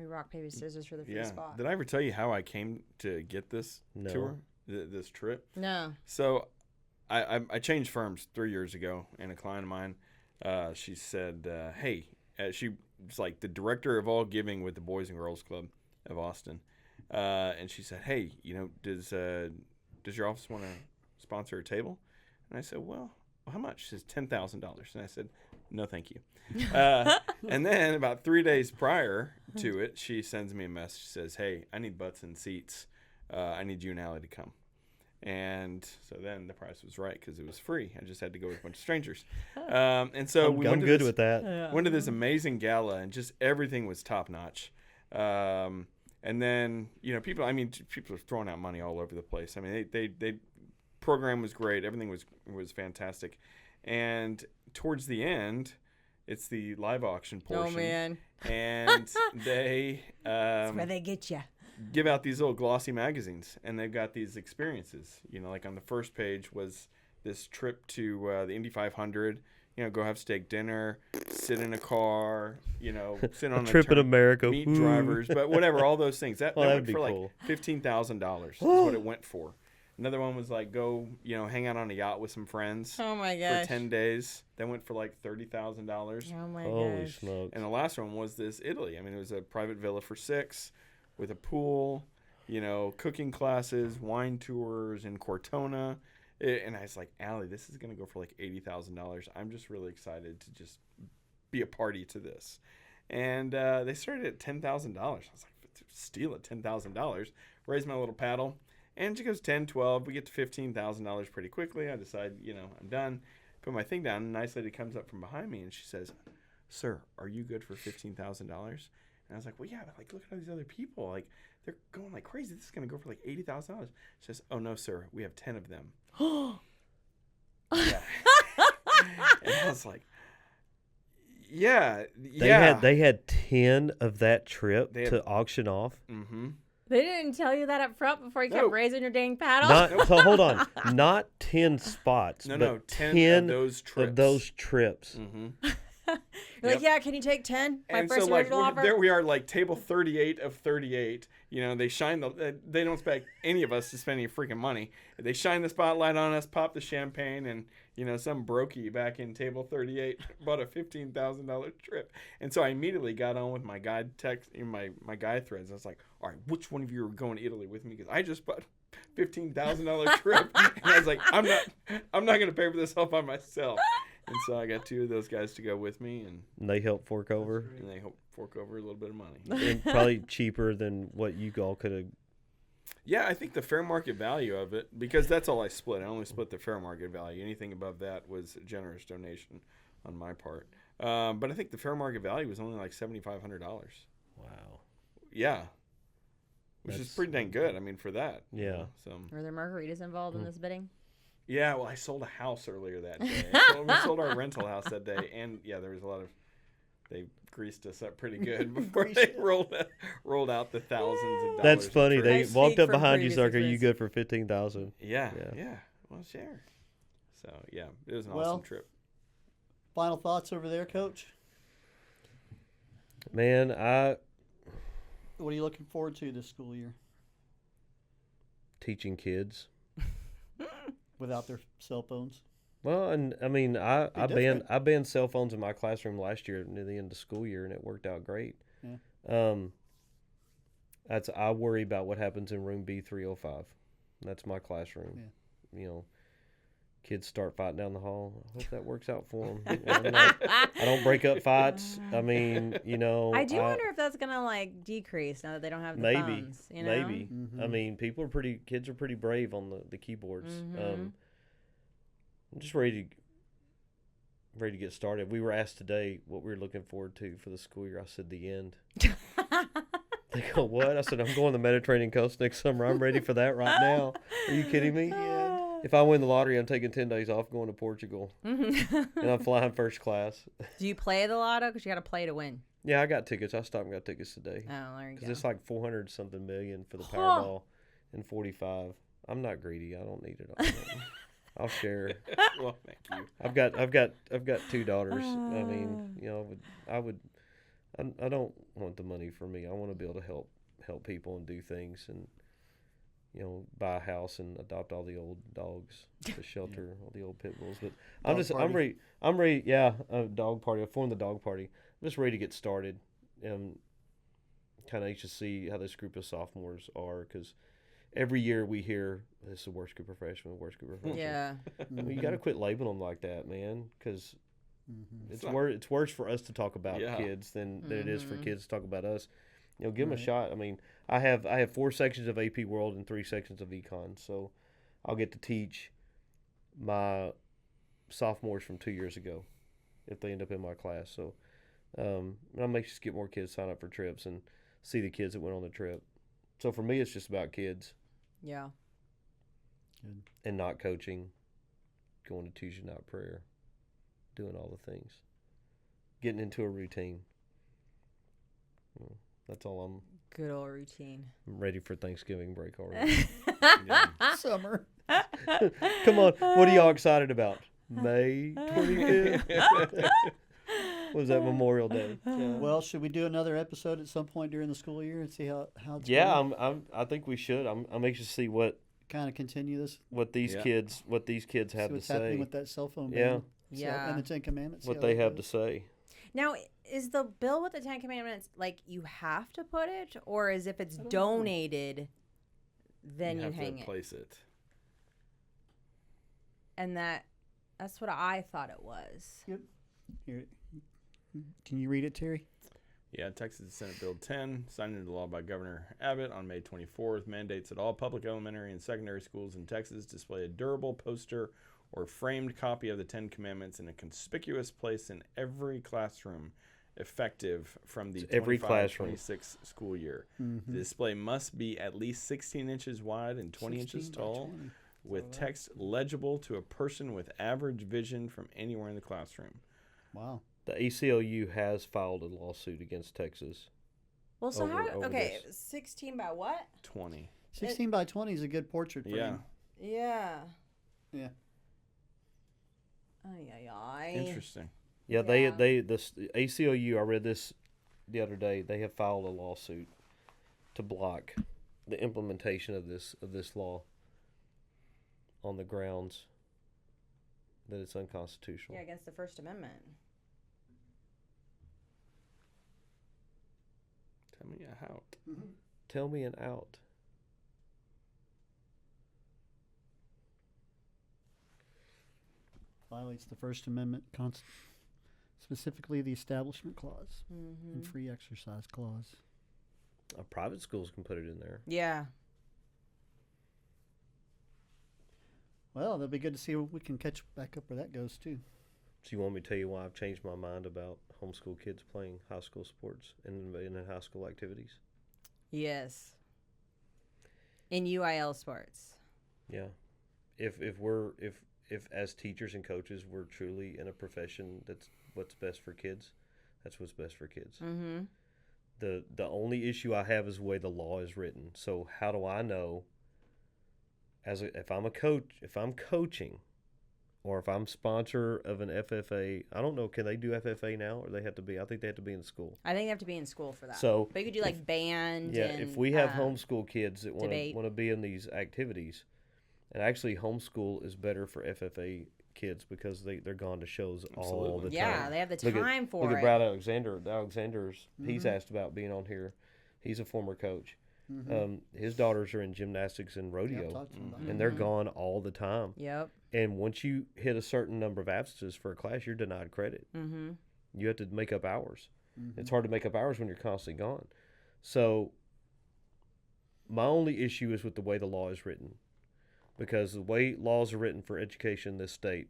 rock, paper, scissors for the free spot. Did I ever tell you how I came to get this tour, this trip? No. So I changed firms 3 years ago, and a client of mine, she said, hey, she was like the director of all giving with the Boys and Girls Club of Austin. And she said, hey, does your office want to sponsor a table? And I said, well, how much? She says, $10,000. And I said, no, thank you. And then about 3 days prior to it, she sends me a message. She says, hey, I need butts and seats. I need you and Allie to come. And so then the price was right because it was free. I just had to go with a bunch of strangers. And so we went with that. Went to this amazing gala, and just everything was top notch. And then, people are throwing out money all over the place. I mean, they program was great. Everything was fantastic. And towards the end, it's the live auction portion. Oh, man. And they That's where they get you. give out these little glossy magazines, and they've got these experiences. Like on the first page was this trip to the Indy 500. Go have steak dinner, sit in a car, sit on a trip in America, meet drivers, but whatever, all those things. That went for cool. like $15,000 is what it went for. Another one was like go, hang out on a yacht with some friends. Oh my gosh. For 10 days. That went for like $30,000. Oh my Holy gosh. smokes. And the last one was this Italy. I mean, it was a private villa for 6 with a pool, cooking classes, wine tours in Cortona. And I was like, Allie, this is going to go for like $80,000. I'm just really excited to just be a party to this. And they started at $10,000. I was like, steal at $10,000. Raise my little paddle. And she goes 10, 12. We get to $15,000 pretty quickly. I decide, I'm done. Put my thing down. And a nice lady comes up from behind me and she says, sir, are you good for $15,000? And I was like, well, yeah, but like, look at all these other people. Like, they're going like crazy. This is going to go for like $80,000. She says, oh, no, sir. We have 10 of them. Yeah. And I was like, yeah. They had 10 of that trip to auction off. Mm-hmm. They didn't tell you that up front before you kept raising your dang paddle? So hold on. Not 10 spots, but 10 of those trips. Mm-hmm. You're like, yeah, can you take 10? My first original offer? There we are, like table 38 of 38. They shine they don't expect any of us to spend any freaking money. They shine the spotlight on us, pop the champagne, and some brokey back in table 38 bought a $15,000 trip. And so I immediately got on with my guide text in my guide threads. I was like, all right, which one of you are going to Italy with me? Because I just bought $15,000 trip, and I was like, I'm not going to pay for this all by myself. And so I got 2 of those guys to go with me, and they helped fork over. And they helped fork over a little bit of money. And probably cheaper than what you all could have. Yeah, I think the fair market value of it, because that's all I split. I only split the fair market value. Anything above that was a generous donation on my part. But I think the fair market value was only like $7,500. Wow. Yeah. Which is pretty dang good. I mean, for that. Yeah. Were there margaritas involved in this bidding? Yeah, well, I sold a house earlier that day. We sold our rental house that day, and yeah, there was a lot of. They greased us up pretty good before they rolled out the thousands of dollars. That's funny. They walked up behind you, like, "Are you good for $15,000?" Yeah. Well, sure. So yeah, it was an awesome trip. Final thoughts over there, Coach? Man, what are you looking forward to this school year? Teaching kids. Without their cell phones. Well, and I mean, I banned cell phones in my classroom last year near the end of the school year, and it worked out great. Yeah. I worry about what happens in room B305. That's my classroom. Yeah. Kids start fighting down the hall. I hope that works out for them. I don't break up fights. I mean, I do wonder if that's gonna decrease now that they don't have the phones. Maybe. Mm-hmm. I mean, kids are pretty brave on the keyboards. Mm-hmm. I'm just ready to get started. We were asked today what we were looking forward to for the school year. I said the end. They go, what? I said, I'm going to the Mediterranean coast next summer. I'm ready for that right now. Are you kidding me? If I win the lottery, I'm taking 10 days off going to Portugal. And I'm flying first class. Do you play the lotto? Because you got to play to win. Yeah, I got tickets. I stopped and got tickets today. Oh, there you go. Because it's like 400-something million for the Powerball and 45. I'm not greedy. I don't need it all. I'll share. Well, thank you. I've got 2 daughters. I mean, I don't want the money for me. I want to be able to help people and do things and buy a house and adopt all the old dogs, the shelter, all the old pit bulls. But I'm ready. Yeah, a dog party. I formed the dog party. I'm just ready to get started and kind of anxious to see how this group of sophomores are, because every year we hear this is the worst group of freshmen, Yeah. Well, you got to quit labeling them like that, man, because it's worse for us to talk about kids than it is for kids to talk about us. Give them a shot. I mean, I have 4 sections of AP World and 3 sections of Econ, so I'll get to teach my sophomores from 2 years ago if they end up in my class. So I'm anxious to get more kids sign up for trips and see the kids that went on the trip. So for me, it's just about kids. Yeah. Good. And not coaching, going to Tuesday night prayer, doing all the things, getting into a routine. That's all I'm. Good old routine. I'm ready for Thanksgiving break already. Summer. Come on, what are y'all excited about? May 25th. Was that Memorial Day? Well, should we do another episode at some point during the school year and see how it's Yeah, going? I think we should. I'm anxious to see what kind of continue this. What these kids have see to what's say. happening with that cell phone ban. Yeah. Yeah. And the Ten Commandments. What they have to say. Now, is the bill with the Ten Commandments like you have to put it, or is if it's donated, then you hang to replace it? And that's what I thought it was. Yep. Here, can you read it, Terry? Yeah, Texas Senate Bill 10, signed into law by Governor Abbott on May 24th, mandates that all public elementary and secondary schools in Texas display a durable poster or framed copy of the Ten Commandments in a conspicuous place in every classroom, effective from the 25-26 school year. Mm-hmm. The display must be at least 16 inches wide and 20 inches tall, with text legible to a person with average vision from anywhere in the classroom. Wow. The ACLU has filed a lawsuit against Texas. Well, so okay, 16 by what? 20. 16 by 20 is a good portrait frame. Yeah. Yeah. Interesting. Yeah, the ACLU, I read this the other day, they have filed a lawsuit to block the implementation of this law on the grounds that it's unconstitutional. Yeah, against the First Amendment. Tell me out. Mm-hmm. Tell me an out. Violates the First Amendment, specifically the Establishment Clause and Free Exercise Clause. Private schools can put it in there. Yeah. Well, that'll be good to see if we can catch back up where that goes, too. So you want me to tell you why I've changed my mind about homeschool kids playing high school sports and in high school activities? Yes. In UIL sports. Yeah. If as teachers and coaches we're truly in a profession that's what's best for kids, that's what's best for kids. Mm-hmm. The only issue I have is the way the law is written. So how do I know if I'm a coach, if I'm coaching, or if I'm sponsor of an FFA, I don't know, can they do FFA now, or they have to be? I think they have to be in school. I think they have to be in school for that. So, but you could do like band. Yeah, and, if we have homeschool kids that want to be in these activities, and actually homeschool is better for FFA kids because they're gone to shows all the time. Yeah, they have the time for it. Look at Brad Alexander. Alexander's he's asked about being on here. He's a former coach. Mm-hmm. His daughters are in gymnastics and rodeo, and they're gone all the time. Yep. And once you hit a certain number of absences for a class, you're denied credit. Mm-hmm. You have to make up hours. Mm-hmm. It's hard to make up hours when you're constantly gone. So my only issue is with the way the law is written, because the way laws are written for education in this state,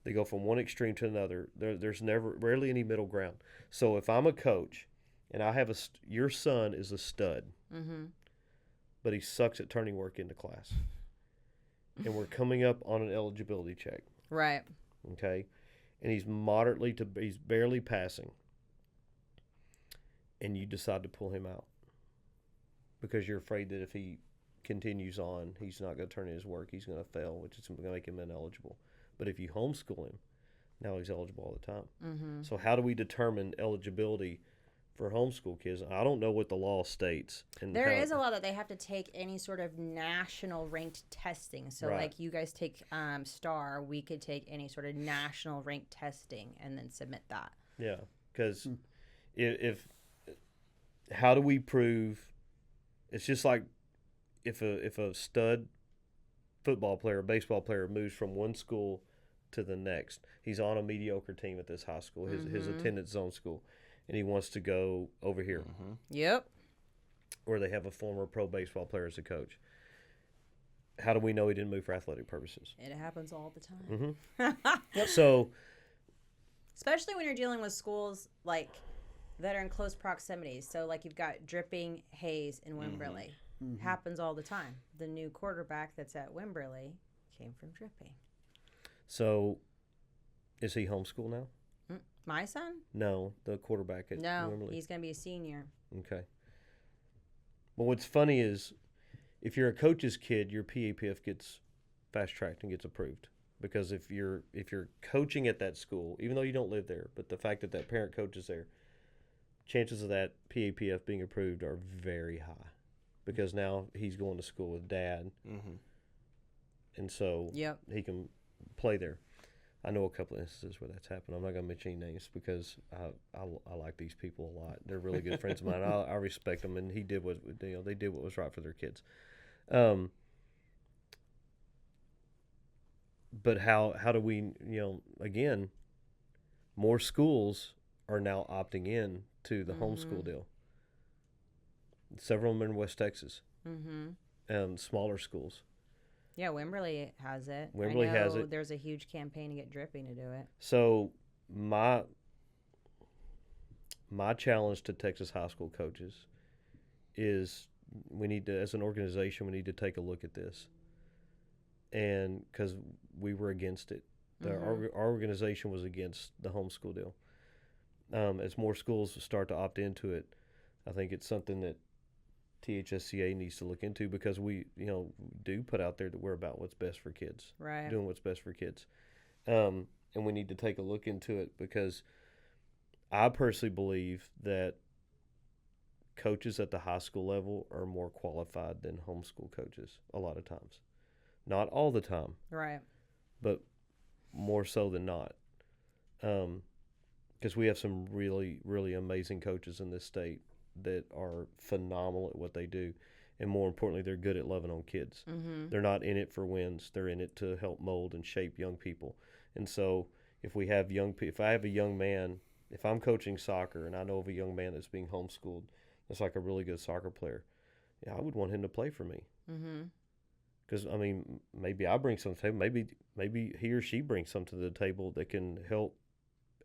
they go from one extreme to another. There's rarely any middle ground. So if I'm a coach and I have your son is a stud, but he sucks at turning work into class, and we're coming up on an eligibility check. Right. Okay. And he's he's barely passing. And you decide to pull him out because you're afraid that if he continues on, he's not going to turn in his work. He's going to fail, which is going to make him ineligible. But if you homeschool him, now he's eligible all the time. Mm-hmm. So how do we determine eligibility for homeschool kids? I don't know what the law states. And there is a law that they have to take any sort of national ranked testing. So like you guys take STAR, we could take any sort of national ranked testing and then submit that. Yeah, because if how do we prove? It's just like if a stud football player, baseball player moves from one school to the next, he's on a mediocre team at this high school, his attendance zone school, and he wants to go over here. Mm-hmm. Yep. Where they have a former pro baseball player as a coach. How do we know he didn't move for athletic purposes? It happens all the time. Mm-hmm. So, especially when you're dealing with schools like that are in close proximity. So like you've got Dripping, Hayes, and Wimberley. Happens all the time. The new quarterback that's at Wimberley came from dripping. So, is he homeschooled now? My son? No, the quarterback at Wimberley. He's going to be a senior. Okay. Well, what's funny is if you're a coach's kid, your PAPF gets fast-tracked and gets approved. Because if you're coaching at that school, even though you don't live there, but the fact that that parent coach is there, chances of that PAPF being approved are very high. Because now he's going to school with dad. And so he can play there. I know a couple of instances where that's happened. I'm not going to mention any names because I like these people a lot. They're really good friends of mine. I respect them, and they did what was right for their kids. But how do we, again, more schools are now opting in to the homeschool deal. Several of them in West Texas, smaller schools. Yeah, Wimberley has it. Wimberley has it. There's a huge campaign to get dripping to do it. So my challenge to Texas high school coaches is we need to, as an organization, we need to take a look at this. And because we were against it. Our organization was against the homeschool deal. As more schools start to opt into it, I think it's something that THSCA needs to look into because we, do put out there that we're about what's best for kids. Right. Doing what's best for kids. And we need to take a look into it because I personally believe that coaches at the high school level are more qualified than homeschool coaches a lot of times. Not all the time. Right. But more so than not. Because we have some really, really amazing coaches in this state that are phenomenal at what they do. And more importantly, they're good at loving on kids. They're not in it for wins. They're in it to help mold and shape young people. And so if I have a young man, if I'm coaching soccer and I know of a young man that's being homeschooled, that's like a really good soccer player, I would want him to play for me. Because, maybe I bring something to the table. Maybe he or she brings something to the table that can help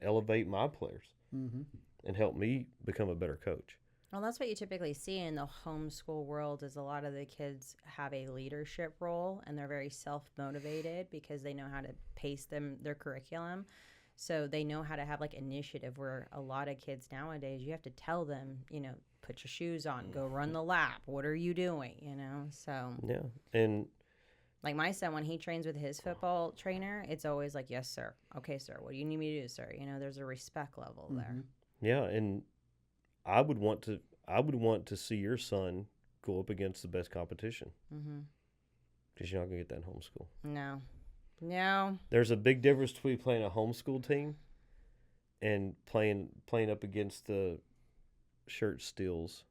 elevate my players and help me become a better coach. Well, that's what you typically see in the homeschool world is a lot of the kids have a leadership role and they're very self-motivated because they know how to pace their curriculum. So they know how to have like initiative where a lot of kids nowadays, you have to tell them, put your shoes on, go run the lap. What are you doing? So. Yeah. And like my son, when he trains with his football trainer, it's always like, yes, sir. Okay, sir. What do you need me to do, sir? There's a respect level there. Yeah. And I would want to see your son go up against the best competition. Because you're not going to get that in homeschool. No. There's a big difference between playing a homeschool team and playing up against the Shirt Steels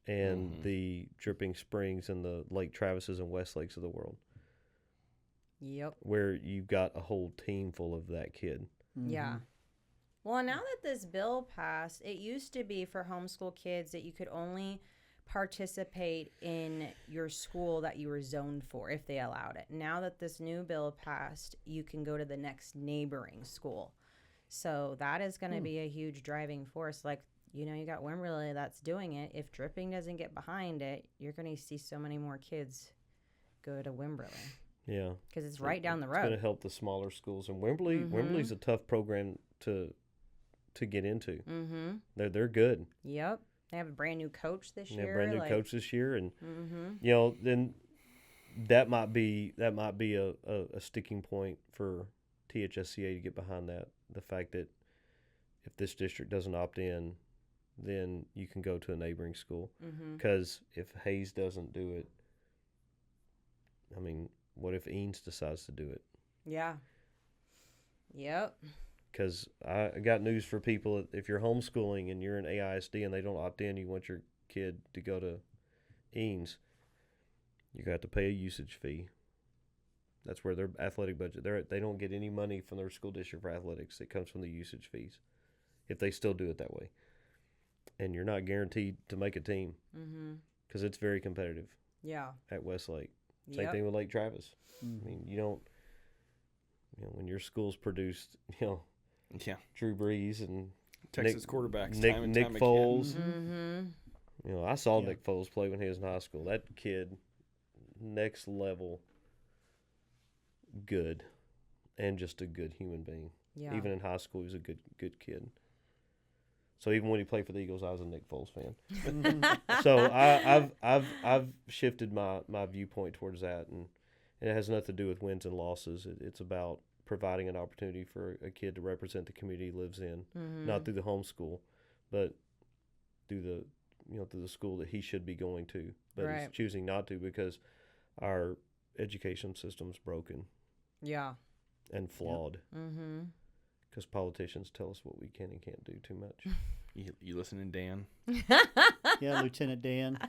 and the Dripping Springs and the Lake Travises and Westlakes of the world. Yep. Where you've got a whole team full of that kid. Yeah. Well, now that this bill passed, it used to be for homeschool kids that you could only participate in your school that you were zoned for if they allowed it. Now that this new bill passed, you can go to the next neighboring school. So that is going to be a huge driving force. Like, you got Wimberley that's doing it. If dripping doesn't get behind it, you're going to see so many more kids go to Wimberley. Yeah. Because it's right down the road. It's going to help the smaller schools. And Wimberley's a tough program to get into. They're good. Yep. They have a brand new coach this year. Brand new coach this year, and then that might be a sticking point for THSCA to get behind that. The fact that if this district doesn't opt in, then you can go to a neighboring school. Because if Hayes doesn't do it, what if Eanes decides to do it? Yeah. Yep. Because I got news for people. If you're homeschooling and you're in AISD and they don't opt in, you want your kid to go to Eanes, you're going to have to pay a usage fee. That's where their athletic budget, they don't get any money from their school district for athletics. It comes from the usage fees, if they still do it that way. And you're not guaranteed to make a team because it's very competitive. Yeah. At Westlake. Same thing with Lake Travis. You don't, when your school's produced, Drew Brees and Texas quarterbacks, Nick Foles, You know, I saw Nick Foles play when he was in high school. That kid, next level good, and just a good human being. Yeah. Even in high school, he was a good kid. So even when he played for the Eagles, I was a Nick Foles fan. So I've shifted my viewpoint towards that, and it has nothing to do with wins and losses. It's about providing an opportunity for a kid to represent the community he lives in, not through the homeschool, but through the school that he should be going to, but he's choosing not to because our education system's broken. Yeah. And flawed. Because politicians tell us what we can and can't do too much. You listening, Dan? Yeah, Lieutenant Dan.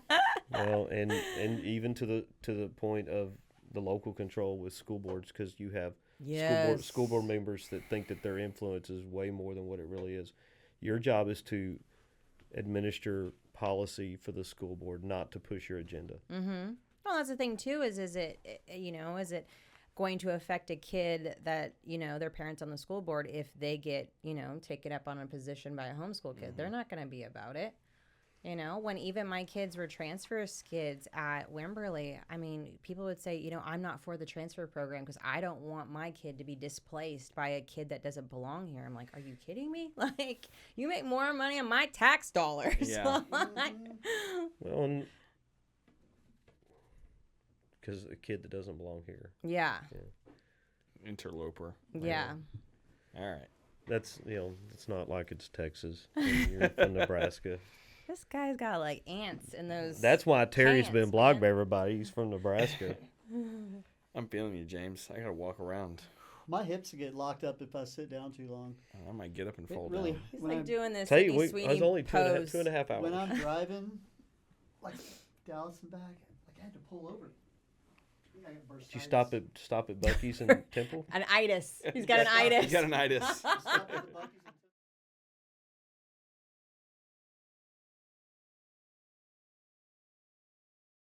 Well, and even to the point of the local control with school boards, because you have school board members that think that their influence is way more than what it really is. Your job is to administer policy for the school board, not to push your agenda. Well, that's the thing too. Is it going to affect a kid that their parents on the school board if they get taken up on a position by a homeschool kid? They're not going to be about it. When even my kids were transfers kids at Wimberley, I mean, people would say, I'm not for the transfer program because I don't want my kid to be displaced by a kid that doesn't belong here. I'm like, are you kidding me? Like, you make more money on my tax dollars. Yeah. Well, because a kid that doesn't belong here. Yeah. Interloper. Yeah. All right. That's, it's not like it's Texas. You're from Nebraska. This guy's got like ants in those. That's why Terry's been blocked by everybody. He's from Nebraska. I'm feeling you, James. I got to walk around. My hips get locked up if I sit down too long. I might get up and fall really, down. He's like doing this. I was only two and a half hours. When I'm driving, like Dallas and back, I had to pull over. Did you stop at Buc-ee's in Temple? An itis. He's got an itis. He's got an itis. Stop at the Buc-ee's in Temple.